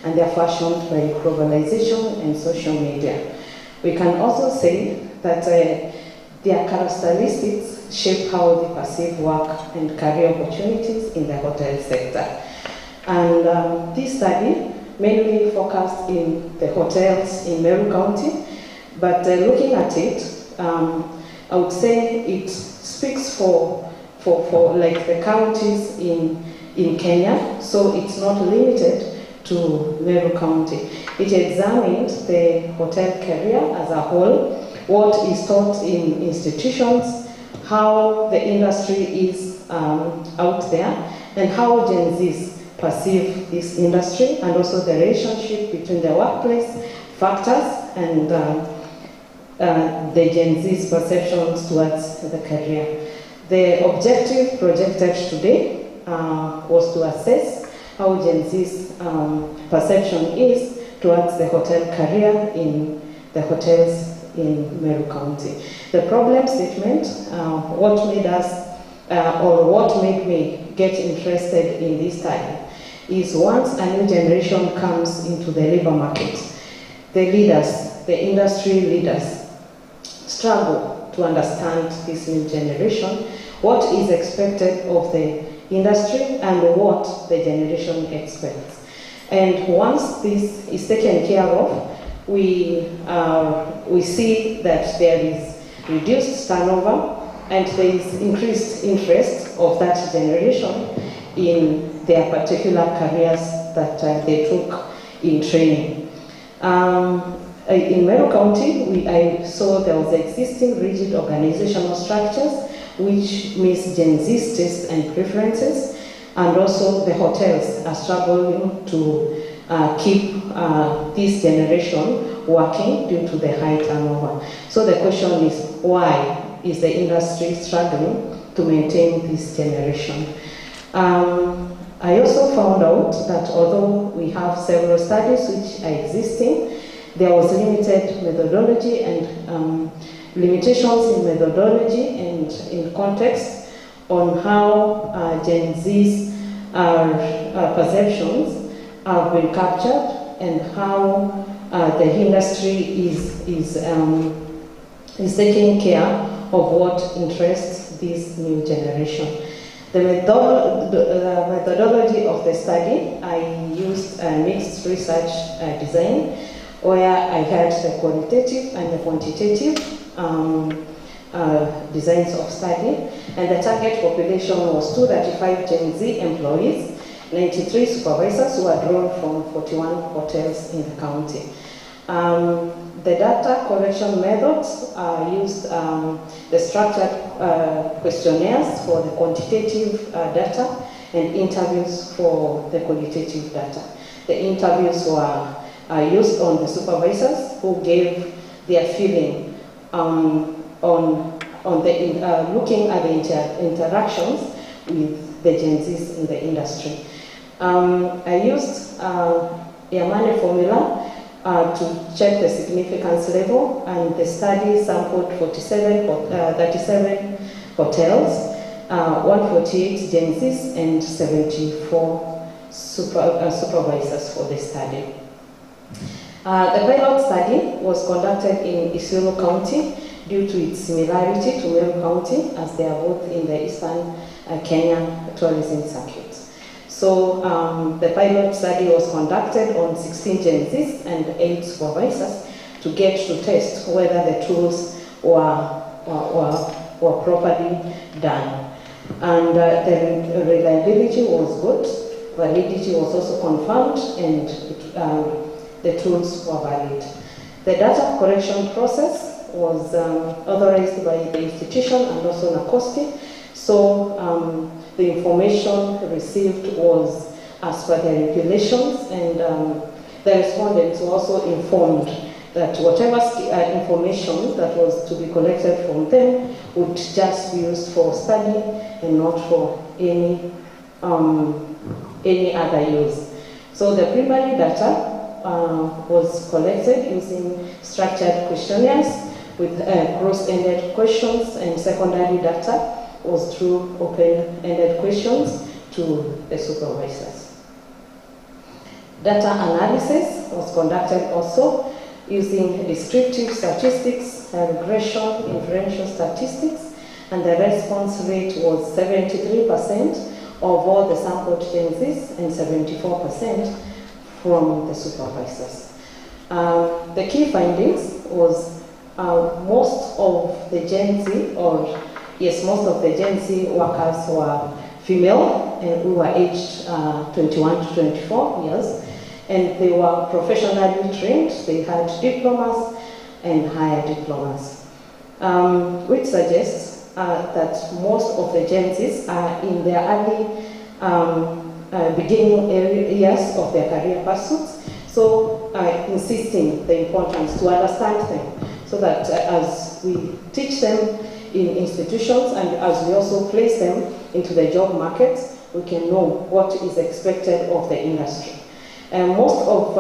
and they are fashioned by globalization and social media. We can also say that their characteristics shape how they perceive work and career opportunities in the hotel sector. And this study mainly focused in the hotels in Meru County, but looking at it, I would say it speaks for like the counties in Kenya, so it's not limited to Meru County. It examined the hotel career as a whole, what is taught in institutions, how the industry is out there, and how Gen Zs perceive this industry, and also the relationship between the workplace factors and the Gen Z's perceptions towards the career. The objective projected today was to assess how Gen Z's perception is towards the hotel career in the hotels in Meru County. The problem statement, what made us, or what made me get interested in this study, is once a new generation comes into the labor market, the leaders, the industry leaders, struggle to understand this new generation, what is expected of the industry and what the generation expects. And once this is taken care of, we see that there is reduced turnover and there is increased interest of that generation in their particular careers that they took in training. In Meru County, I saw there was existing rigid organizational structures which miss Gen Z's tastes and preferences, and also the hotels are struggling to keep this generation working due to the high turnover. So the question is, why is the industry struggling to maintain this generation? I also found out that although we have several studies which are existing, there was limited methodology and limitations in methodology and in context on how Gen Z's perceptions have been captured and how the industry is taking care of what interests this new generation. The methodology of the study, I used a mixed research design where I had the qualitative and the quantitative designs of study, and the target population was 235 Gen Z employees, 93 supervisors who are drawn from 41 hotels in the county. The data collection methods used the structured questionnaires for the quantitative data and interviews for the qualitative data. The interviews were used on the supervisors who gave their feeling on looking at the interactions with the Gen Zs in the industry. I used Yamane formula to check the significance level, and the study sampled 37 hotels, 148 Gen Zs, and 74 supervisors for the study. The pilot study was conducted in Isiolo County due to its similarity to Meru County, as they are both in the Eastern Kenya tourism circuit. So the pilot study was conducted on 16 Gen Zs and 8 supervisors to get to test whether the tools were properly done. And the reliability was good, validity was also confirmed, and the tools were valid. The data correction process was authorized by the institution and also NACOSTI. So the information received was as per the regulations, and the respondents were also informed that whatever information that was to be collected from them would just be used for study and not for any other use. So the primary data was collected using structured questionnaires with cross-ended questions, and secondary data was through open-ended questions to the supervisors. Data analysis was conducted also using descriptive statistics, regression, inferential statistics, and the response rate was 73% of all the sampled Gen Zs and 74% from the supervisors. The key findings was most of the Gen Z, most of the Gen Z workers were female and who were aged 21 to 24 years, and they were professionally trained. They had diplomas and higher diplomas, which suggests that most of the Gen Zs are in their early beginning years of their career pursuits, so insisting the importance to understand them, so that as we teach them in institutions and as we also place them into the job market, we can know what is expected of the industry. And most of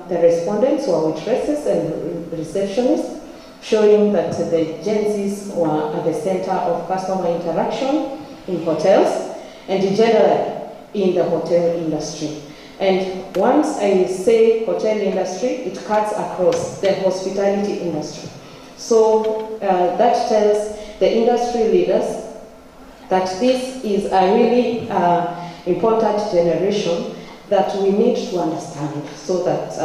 the respondents were waitresses and receptionists, showing that the Gen Zs were at the center of customer interaction in hotels and in general in the hotel industry. And once I say hotel industry, it cuts across the hospitality industry. So that tells the industry leaders that this is a really important generation that we need to understand, so that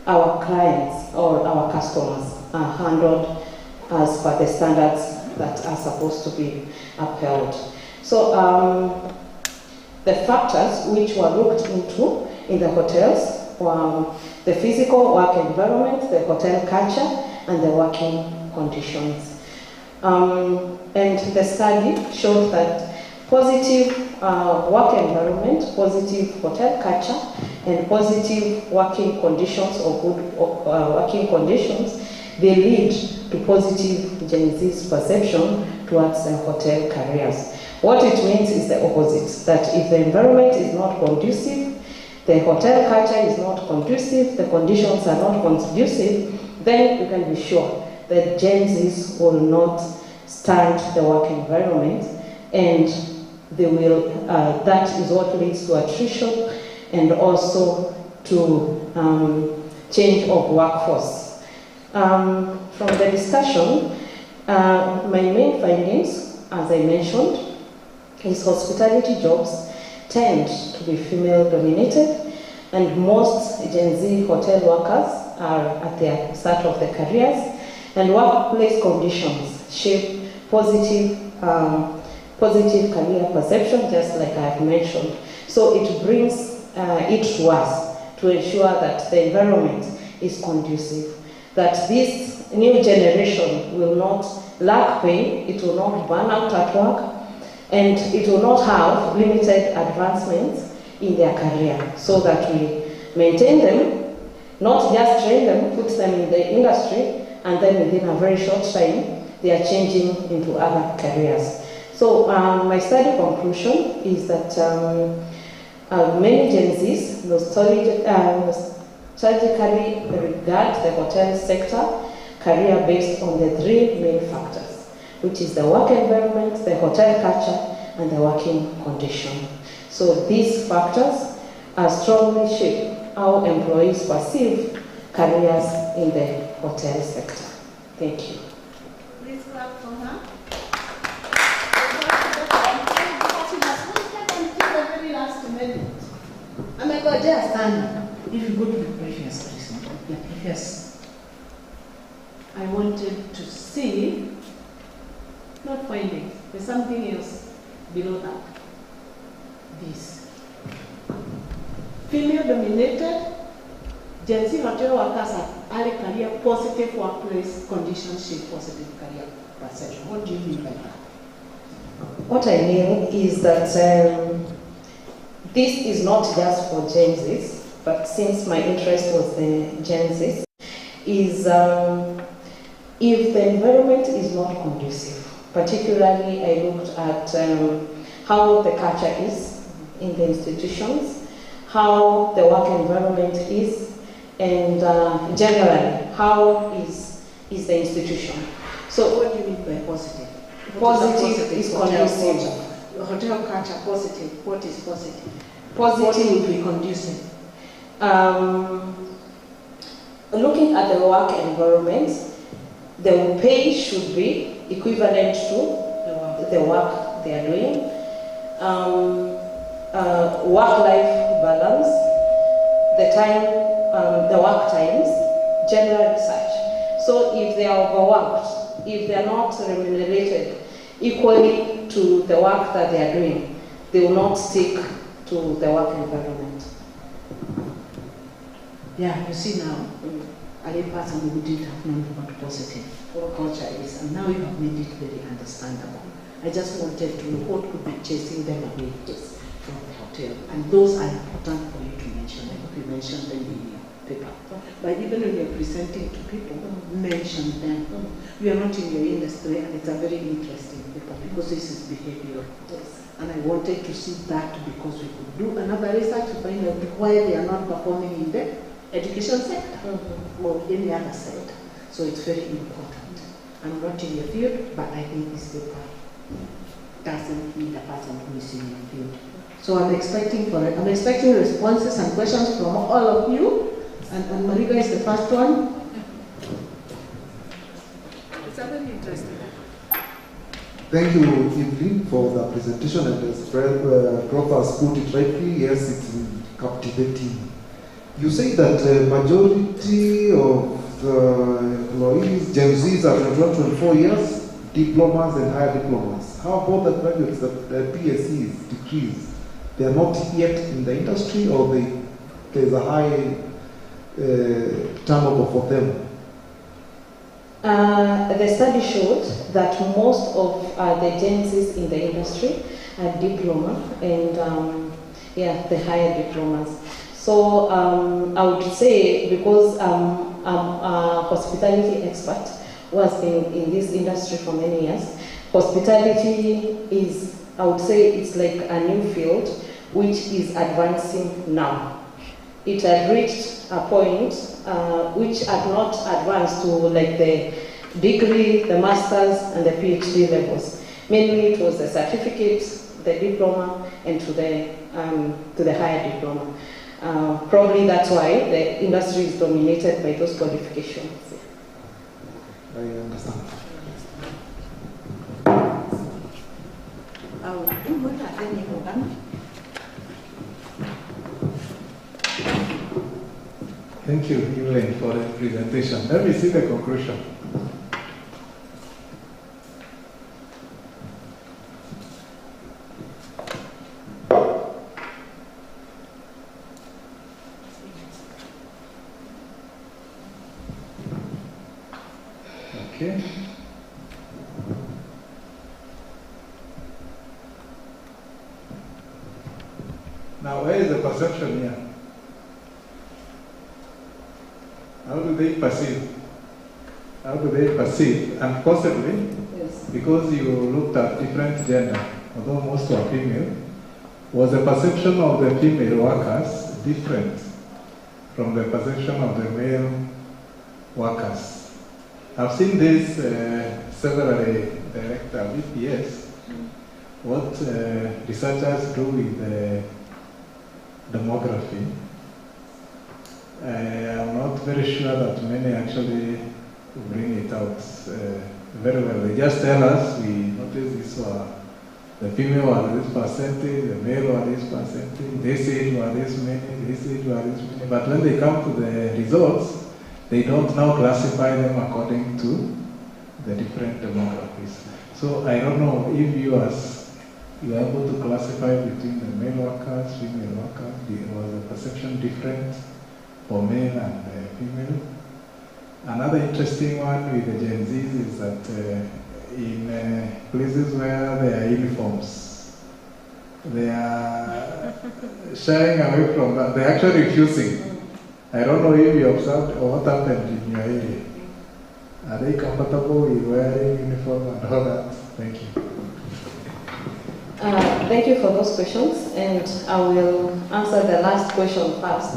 our clients or our customers are handled as per the standards that are supposed to be upheld. So the factors which were looked into in the hotels were the physical work environment, the hotel culture, and the working conditions. And the study showed that positive work environment, positive hotel culture, and positive working conditions or good working conditions, they lead to positive Gen Z's perception towards hotel careers. What it means is the opposite, that if the environment is not conducive, the hotel culture is not conducive, the conditions are not conducive, then you can be sure that Gen Z's will not stand the work environment, and they will, that is what leads to attrition and also to change of workforce. From the discussion, my main findings, as I mentioned, is hospitality jobs tend to be female dominated, and most Gen Z hotel workers are at the start of their careers, and workplace conditions shape positive career perception, just like I have mentioned. So it brings it to us to ensure that the environment is conducive, that this new generation will not lack pay, it will not burn out at work, and it will not have limited advancements in their career, so that we maintain them, not just train them, put them in the industry, and then within a very short time, they are changing into other careers. So my study conclusion is that many Gen Zs nostalgically regard the hotel sector career based on the three main factors, which is the work environment, the hotel culture, and the working condition. So these factors strongly shape how employees perceive careers in the hotel sector. Thank you.
Please clap for her. Amegojea sana.
If you go to the previous I wanted to see, not finding, there's something else below that. This. Female-dominated, Gen Z hotel workers are a career positive workplace conditions shape positive career perception. What do you mean by that?
What I mean is that this is not just for Gen Zs, but since my interest was the Gen Zs, is if the environment is not conducive, particularly I looked at how the culture is in the institutions, how the work environment is, and generally, how is the institution. So
what do you mean by positive?
Positive is conducive.
Hotel culture, positive. What is positive?
Positive
would be conducive.
Looking at the work environment, the pay should be equivalent to the work they are doing. Work-life balance, the time, the work times, general research. So if they are overworked, if they are not remunerated equally to the work that they are doing, they will not stick to the work environment.
Yeah, you see now, a person who didn't have known what positive culture is, and now you have made it very understandable. I just wanted to know what could be chasing them away from the hotel, and those are important for you to mention. I hope you mentioned them in your paper. But even when you're presenting to people, mention them. You are not in your industry, and it's a very interesting paper because this is behavioral. And I wanted to see that because we could do another research to find out why they are not performing in the education sector or any other sector. So it's very important. I'm not in your field, but I think this paper doesn't need a person who is in your field. So I'm expecting responses and questions from all of you. And Marika is the first one.
It's a very interesting.
Thank you, Evelyn, for the presentation, and as Prof has put it rightly, yes, it's captivating. You say that the majority of the employees, Gen Zs, are 24 years, diplomas and higher diplomas. How about the graduates, the PSCs, degrees? They are not yet in the industry, or there's a high turnover for them?
The study showed that most of the Gen Zs in the industry are diploma and the higher diplomas. So I would say, because I'm a hospitality expert who has been in this industry for many years, hospitality is, I would say, it's like a new field which is advancing now. It had reached a point which had not advanced to like the degree, the master's, and the PhD levels. Mainly it was the certificates, the diploma, and to the higher diploma. Probably that's why the industry is dominated by those qualifications.
I understand.
Thank you, Evelyn, for the presentation. Let me see the conclusion. Okay. Now, where is the perception here? How do they perceive? how do they perceive, and possibly
Yes.
because you looked at different gender, although most were female, was the perception of the female workers different from the perception of the male workers? I've seen this severally directed with BPS, what researchers do with demography. I am not very sure that many actually bring it out very well. They just tell us, we notice this were the female were this percentage, the male were this percentage, this age were this many, this age were this many. But when they come to the results, they don't now classify them according to the different demographies. So I don't know if you are able to classify between the male workers, female workers. Was the perception different for male and female? Another interesting one with the Gen Zs is that in places where there are uniforms, they are shying away from that. They're actually refusing. I don't know if you observed or what happened in your area. Are they comfortable with wearing uniform and all that? Thank you.
Thank you for those questions, and I will answer the last question first.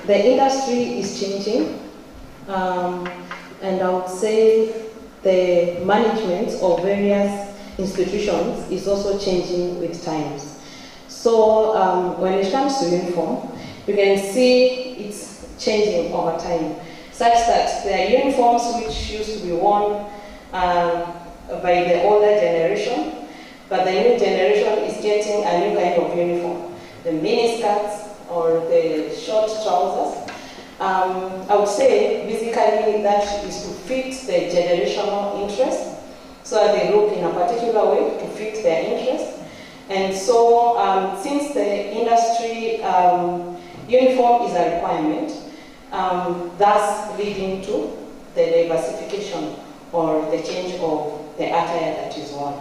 The industry is changing, and I would say the management of various institutions is also changing with times. So when it comes to uniform, you can see it's changing over time, such that there are uniforms which used to be worn by the older generation, but the new generation is getting a new kind of uniform, the mini skirts or the short trousers. I would say basically that is to fit the generational interest, so that they look in a particular way to fit their interest. And so since the industry uniform is a requirement, thus leading to the diversification or the change of the attire that is worn.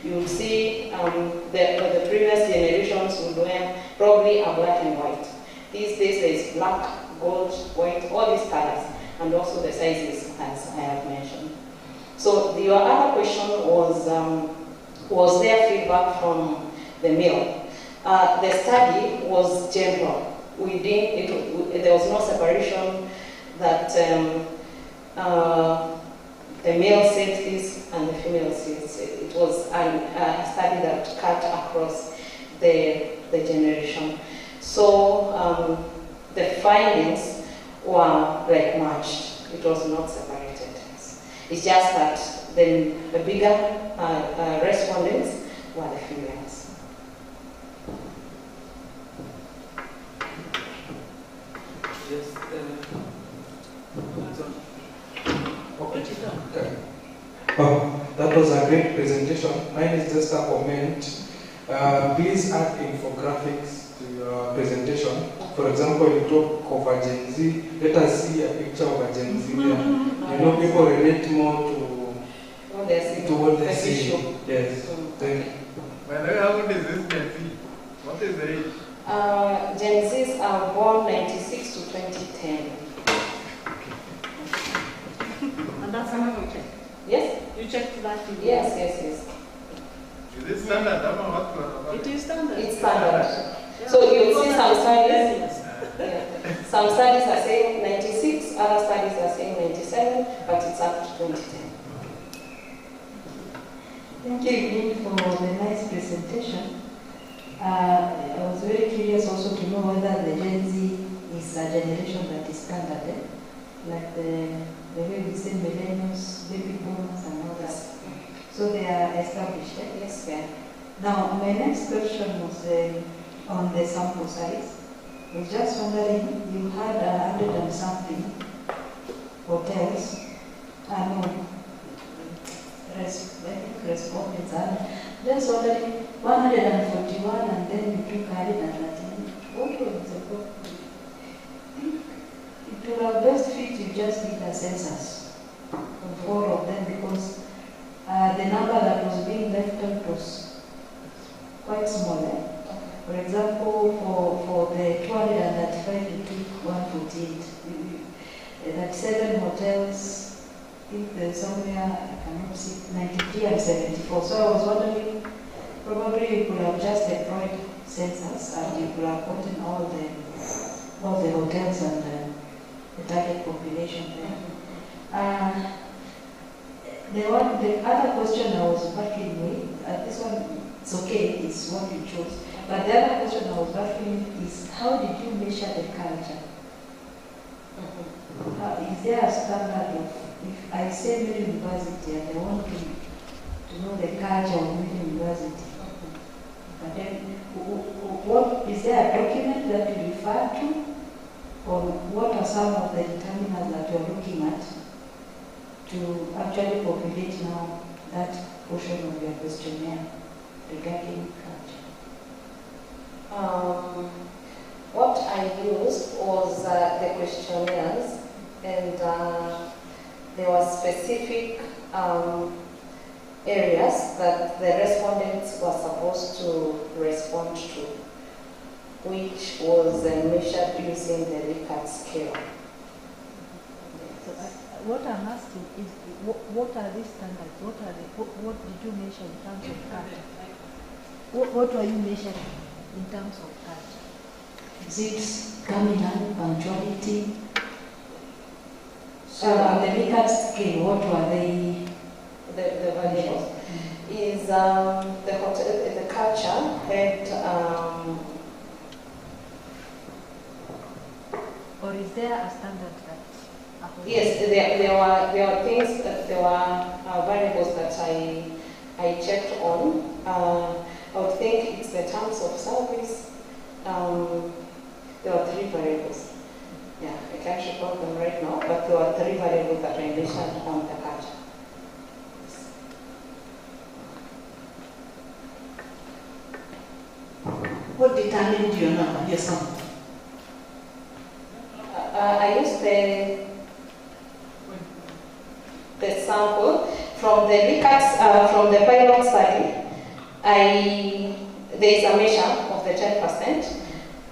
You will see the previous generations would wear probably a black and white. These days there is black, gold, white, all these colors, and also the sizes, as I have mentioned. So your other question was there feedback from the male? The study was general. There was no separation that the male said this and the female said this. It was a study that cut across the generation. So the findings were like matched. It was not separated. It's just that the bigger respondents were the females.
That was a great presentation. Mine is just a comment. Please add infographics to your presentation. For example, you talk of a Gen Z. Let us see a picture of a Gen Z there. You know, people relate more to what they see. Yes. Thank you.
How old is this Gen Z? What is the age?
Gen Zs are born 96 to 2010.
And that's another check.
Yes?
You checked that?
Yes.
Is it standard?
It is standard.
It's standard. Yeah. So you'll see some studies. Some studies are saying 96, other studies are saying 97, but it's up to 2010.
Thank you again for the nice presentation. I was very curious also to know whether the Gen Z is a generation that is standard, like the way we say millennials, baby boomers, and all that. So they are established.
Yes, yeah.
Now, my next question was on the sample size. I was just wondering, you had 100 and something hotels, respondents, just wondering, 141 and then you took 113. What was the problem? It would have best fit you just did a census of 4 of them, because the number that was being left out was quite small. For example, for the 235, you took 148. 37 hotels, if there's somewhere, I cannot see, 93 and 74. So I was wondering, probably you could have just employed census and you could have gotten all the hotels and the target population there. The other question I was battling with, this one, it's okay, it's what you chose. But the other question I was battling is, how did you measure the culture? Is there a standard of, if I say Meru University and I want to know the culture of Meru University, but then what is there a document that you refer to, or what are some of the determinants that you're looking at to actually populate now that portion of your questionnaire regarding culture?
What I used was the questionnaires, and there were specific areas that the respondents were supposed to respond to, which was measured using the Likert scale.
What I'm asking is, what are these standards? What did you measure in terms of culture? What were you measuring in terms of culture?
Is it coming and punctuality?
So on the Likert scale, what were they?
The variables is the culture had.
Or is there a standard that?
Yes, there were things that there were variables that I checked on. I would think it's the terms of service. There were 3 variables. Yeah, I can't recall them right now, but there were 3 variables that I mentioned on the culture.
What determined your number, your sample?
I used the sample from the Likert, from the pilot study. There is a measure of the 10%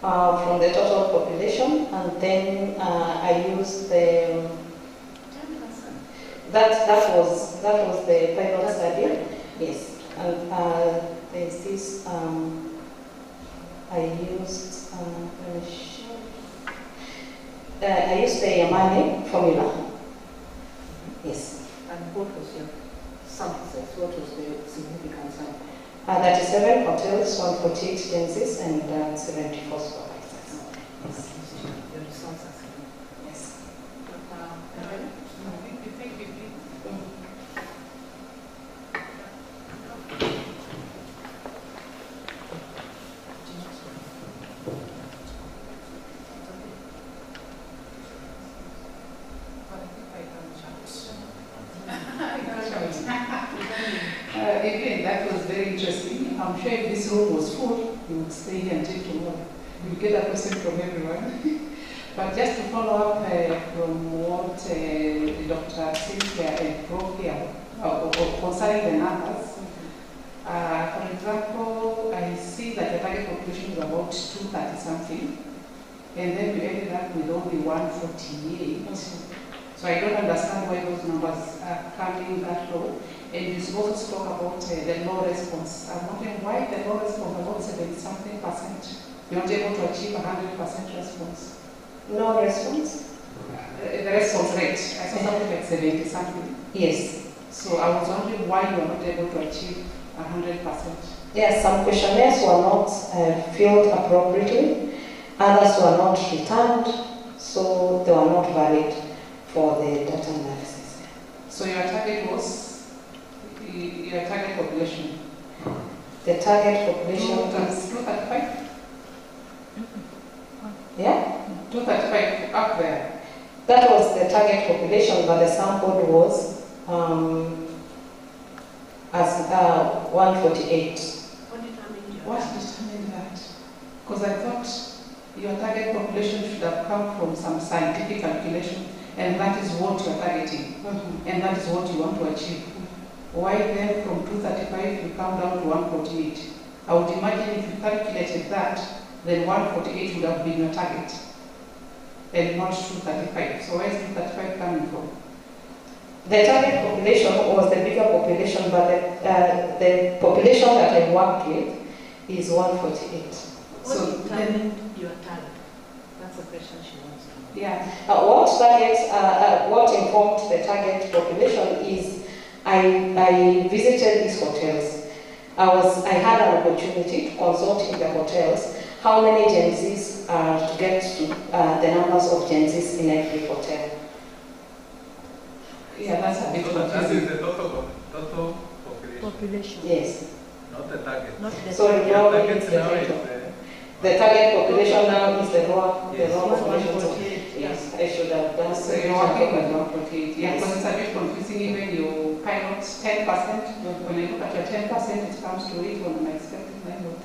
from the total population, and then I used the 10%. That was the pilot study. Yes, and there's this. I used the Yamane formula. Yes.
And what was your sample size? What was the significant sample?
37 hotels, 148 agencies, and 74 supervisors.
Your results are significant.
Yes.
Again, that was very interesting. I'm sure if this room was full, you would stay here until tomorrow. You'll get a question from everyone. But just to follow up from what Dr. Cynthia broke here concerning the numbers, for example, I see that the target population is about 230-something, and then you ended up with only 148. So I don't understand why those numbers are coming that low. And you also spoke about the low response. I'm wondering why the low response, about 70-something%, you're not able to achieve 100% response.
No response?
The response rate, I saw something like 70-something.
Yes.
So I was wondering why you are not able to achieve 100%.
Yes, some questionnaires were not filled appropriately, others were not returned, so they were not valid for the data analysis.
So your target was your target population?
The target population
is 235?
Yeah?
235 up there.
That was the target population, but the sample was as 148.
What determined that? Because I thought your target population should have come from some scientific calculation, and that is what you are targeting, and that is what you want to achieve. Why then from 235 you come down to 148? I would imagine if you calculated that, then 148 would have been your target, and not 235. So why is 235
The target population was the bigger population, but the population that I worked with is 148.
What determined your target? That's the question she wants to know.
Yeah. What informed the target population is I visited these hotels. I had an opportunity to consult in the hotels how many Gen Zs are to get to the numbers of Gen Zs in every hotel. Yeah, that's a bit confusing.
That is the total population.
Yes.
Not the target.
Not the so now it's the total. The target population now is the raw population. Yes, I should have done
so. You're working with 148. Yeah, because it's a bit confusing even you pilot 10%. When I look at your 10%, it comes to 8 when I'm expecting 9 or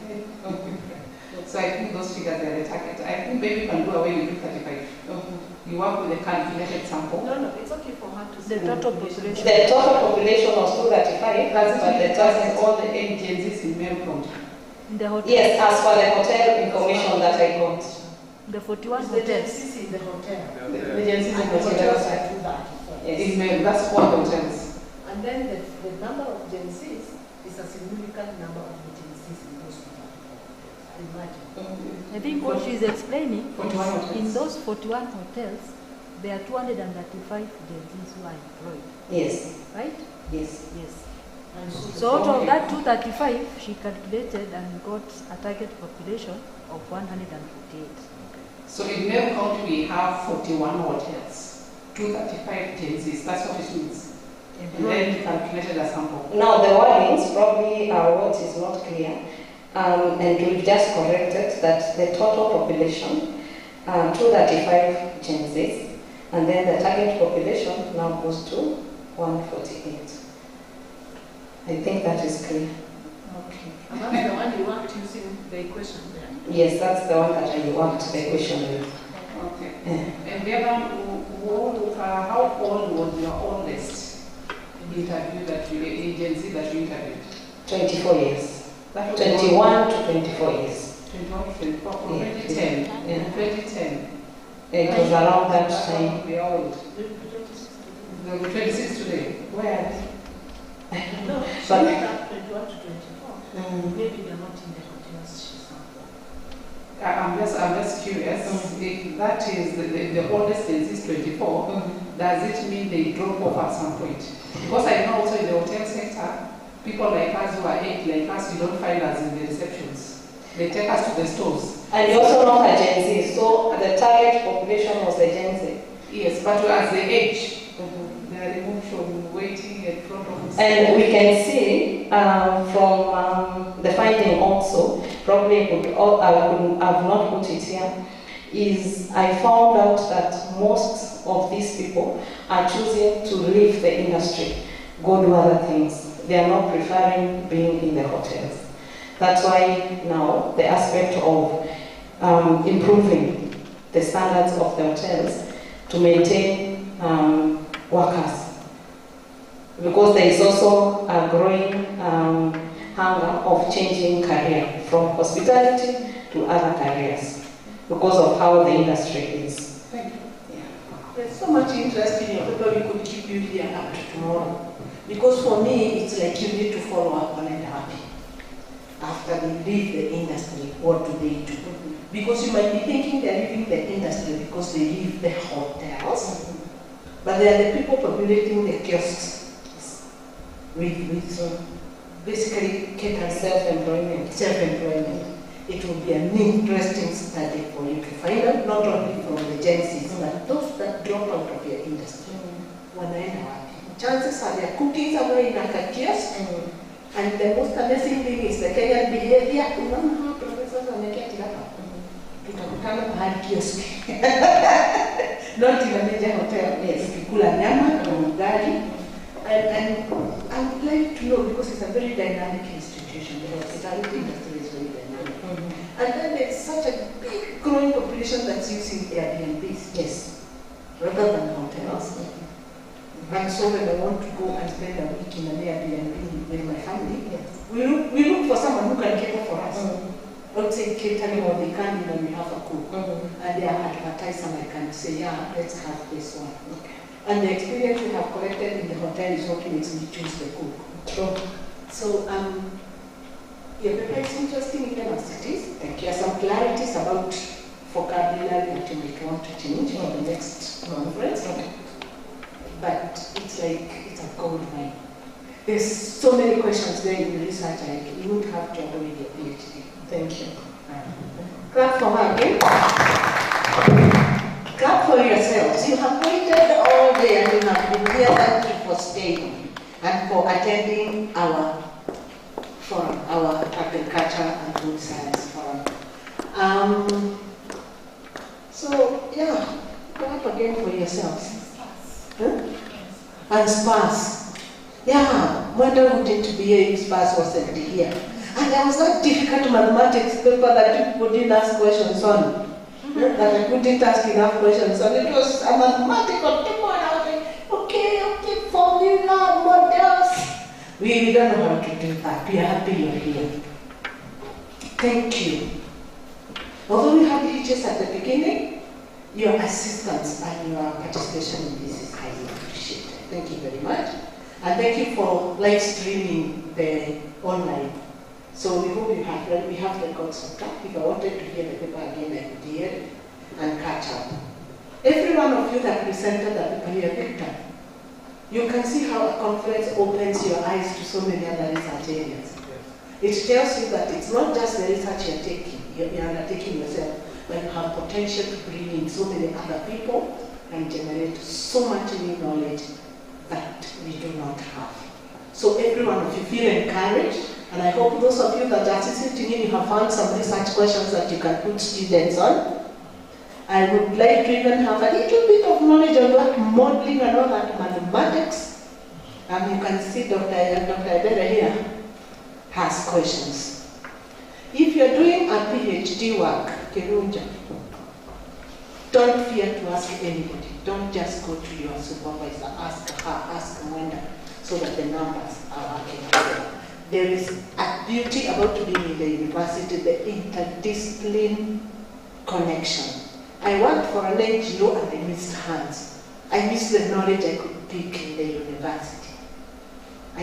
10. So I think those figures are the target. I think maybe you can do away with 235. You work with a calculated sample.
No, it's okay for her to say. The total population.
The total population was 235, but the target
all the agencies in male count.
In the hotel.
Yes, as for the hotel information that I got.
The 41 hotels.
In the hotel.
The agencies in the hotels are 235. Yes. In male, that's 4 hotels.
And then the number of Gen Zs is a significant number of Gen Zs in those hotels. Imagine.
I think what she's explaining is in those 41 hotels, there are 235 Gen Zs who are employed.
Yes.
Right?
Yes.
Yes. So out of that 235, she calculated and got a target population of 148.
So in male count we have 41 hotels, 235 Gen Zs. That's what it means. And then calculated a sample.
Now the wordings probably what is not clear. And we've just corrected that the total population, 235 Gen Zs, and then the target population now goes to 148. I think that is clear.
Okay. And that's the one you worked using the equation there?
Yes, that's the one that I worked the equation with.
Okay. And the other one, how old was your oldest interview that you, agency that you interviewed?
24 years. 21 to 24 years.
21 to 24, from 2010.
Yeah.
2010.
It was around that time.
They are old. They were 26 today. Where?
No, she was at 21 to 24. Maybe they're not in the hotels she's
I'm just curious. If that is the oldest is 24, does it mean they drop off at some point? Because I know also in the hotel sector, people like us who are 8 like us, you don't find us in the receptions. They take us to the stores.
And you also not a Gen Z, so the target population was a Gen Z.
Yes, but as they age, they are removed from waiting in front of us.
And we can see from the finding also, probably I have not put it here, is I found out that most of these people are choosing to leave the industry, go do other things. They are not preferring being in the hotels. That's why now the aspect of improving the standards of the hotels to maintain workers. Because there is also a growing hunger of changing career from hospitality to other careers because of how the industry is.
Thank you. Yeah. There's so much interest in your paper, we could keep you here up to tomorrow. Because for me, it's like you need to follow up on it happy. After they leave the industry, what do they do? Because you might be thinking they're leaving the industry because they leave the hotels, but they are the people populating the kiosks with basically cater self-employment. It will be an interesting study for you to find out, not only from the Gen Zs, but those that drop out of your industry. Wanaenda wapi? Chances are they're cooking somewhere in a kiosk, and the most amazing thing is the Kenyan behavior. Unaona hawa professors wameketi hapa, tutakutana pahali kiosk, not in a major hotel. Yes, tukikula nyama na ugali. And I would like to know, because it's a very dynamic institution, the hospitality industry is very dynamic. And then there's such a big growing population that's using Airbnbs, yes, rather than hotels. And so when I want to go and spend a week in an Airbnb with my family, we look for someone who can cater for us. Don't say catering or they can, we have a cook. And they are advertised and I can say, yeah, let's have this one. Okay.
And the experience we have collected in the hotel is what makes me choose the cook.
True.
So, your paper is interesting even as it is. There are some clarities about vocabulary that you might want to change for the next conference. But it's like, it's a gold mine. There's so many questions there in the research, you would have to avoid your PhD.
Thank you.
Clap for her again. Clap for yourselves. You have waited all day and you have been here. Thank you for staying and for attending our forum, our agriculture and food science forum. So, yeah, clap again for yourselves. Huh? And sparse. Yeah, wonder who didn't behave, sparse wasn't here. And there was that difficult mathematics paper that people didn't ask questions on. That I couldn't ask enough questions on. It was a mathematical paper and I was like, okay, formula, models. We don't know how to do that. We are happy you're here. Thank you. Although we had hitches at the beginning, your assistance and your participation in this is highly appreciated. Thank you very much. And thank you for live streaming the online. So we hope we have records of that. If I wanted to hear the paper again, I could hear it and catch up. Every one of you that presented that paper here, Victor, you can see how a conference opens your eyes to so many other research areas. It tells you that it's not just the research you're undertaking yourself, but you have potential to bring in so many other people and generate so much new knowledge that we do not have. So every one of you feel encouraged, and I hope those of you that are sitting in, you have found some research questions that you can put students on. I would like to even have a little bit of knowledge on that modeling and all that mathematics. And you can see Dr. Adere here has questions. If you're doing a PhD work, Kirunja, don't fear to ask anybody. Don't just go to your supervisor, ask her, ask Mwenda, so that the numbers are working out. There is a beauty about being in the university, the interdiscipline connection. I worked for an NGO and I missed hands. I missed the knowledge I could pick in the university. I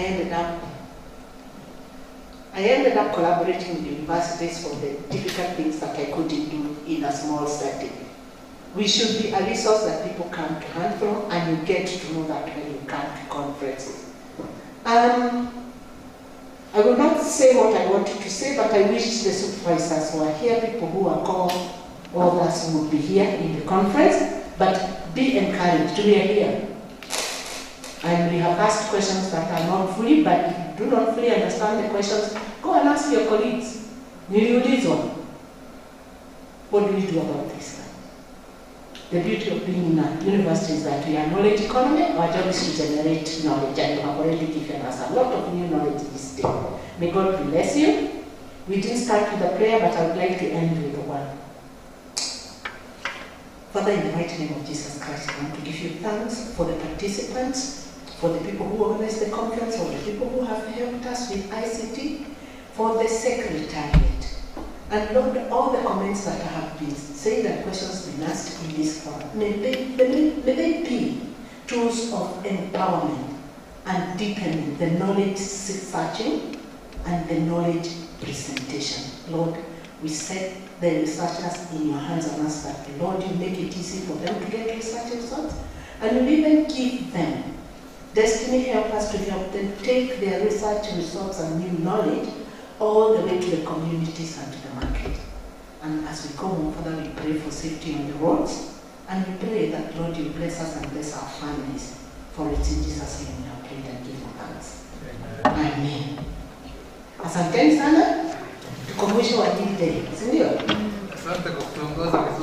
ended up collaborating with universities for the difficult things that I couldn't do in a small setting. We should be a resource that people come to learn from, and you get to know that when you come to conferences. I will not say what I wanted to say, but I wish the supervisors were here, people who are called, others who will be here in the conference, but be encouraged, we are here. And we have asked questions that are not fully, but if you do not fully understand the questions, go and ask your colleagues. Niliulizwa, what do we do about this? The beauty of being in a university is that we are knowledge economy. Our job is to generate knowledge, and you have already given us a lot of new knowledge this day. May God bless you. We didn't start with a prayer, but I would like to end with one. Father, in the mighty name of Jesus Christ, I want to give you thanks for the participants, for the people who organized the conference, for the people who have helped us with ICT, for the secretariat. And Lord, all the comments that have been said and questions been asked in this forum, may they be tools of empowerment and deepening the knowledge searching and the knowledge presentation. Lord, we set the researchers in your hands and ask that, Lord, you make it easy for them to get research results, and you even give them destiny helpers to help them take their research results and new knowledge all the way to the communities and to the market. And as we go home, Father, we pray for safety on the roads, and we pray that, Lord, you bless us and bless our families. For it's in Jesus' name we have prayed and given thanks. Amen. Asanteni sana, tuko mwisho wa hii day, si ndio?
Asante kwa kutuongoza vizuri.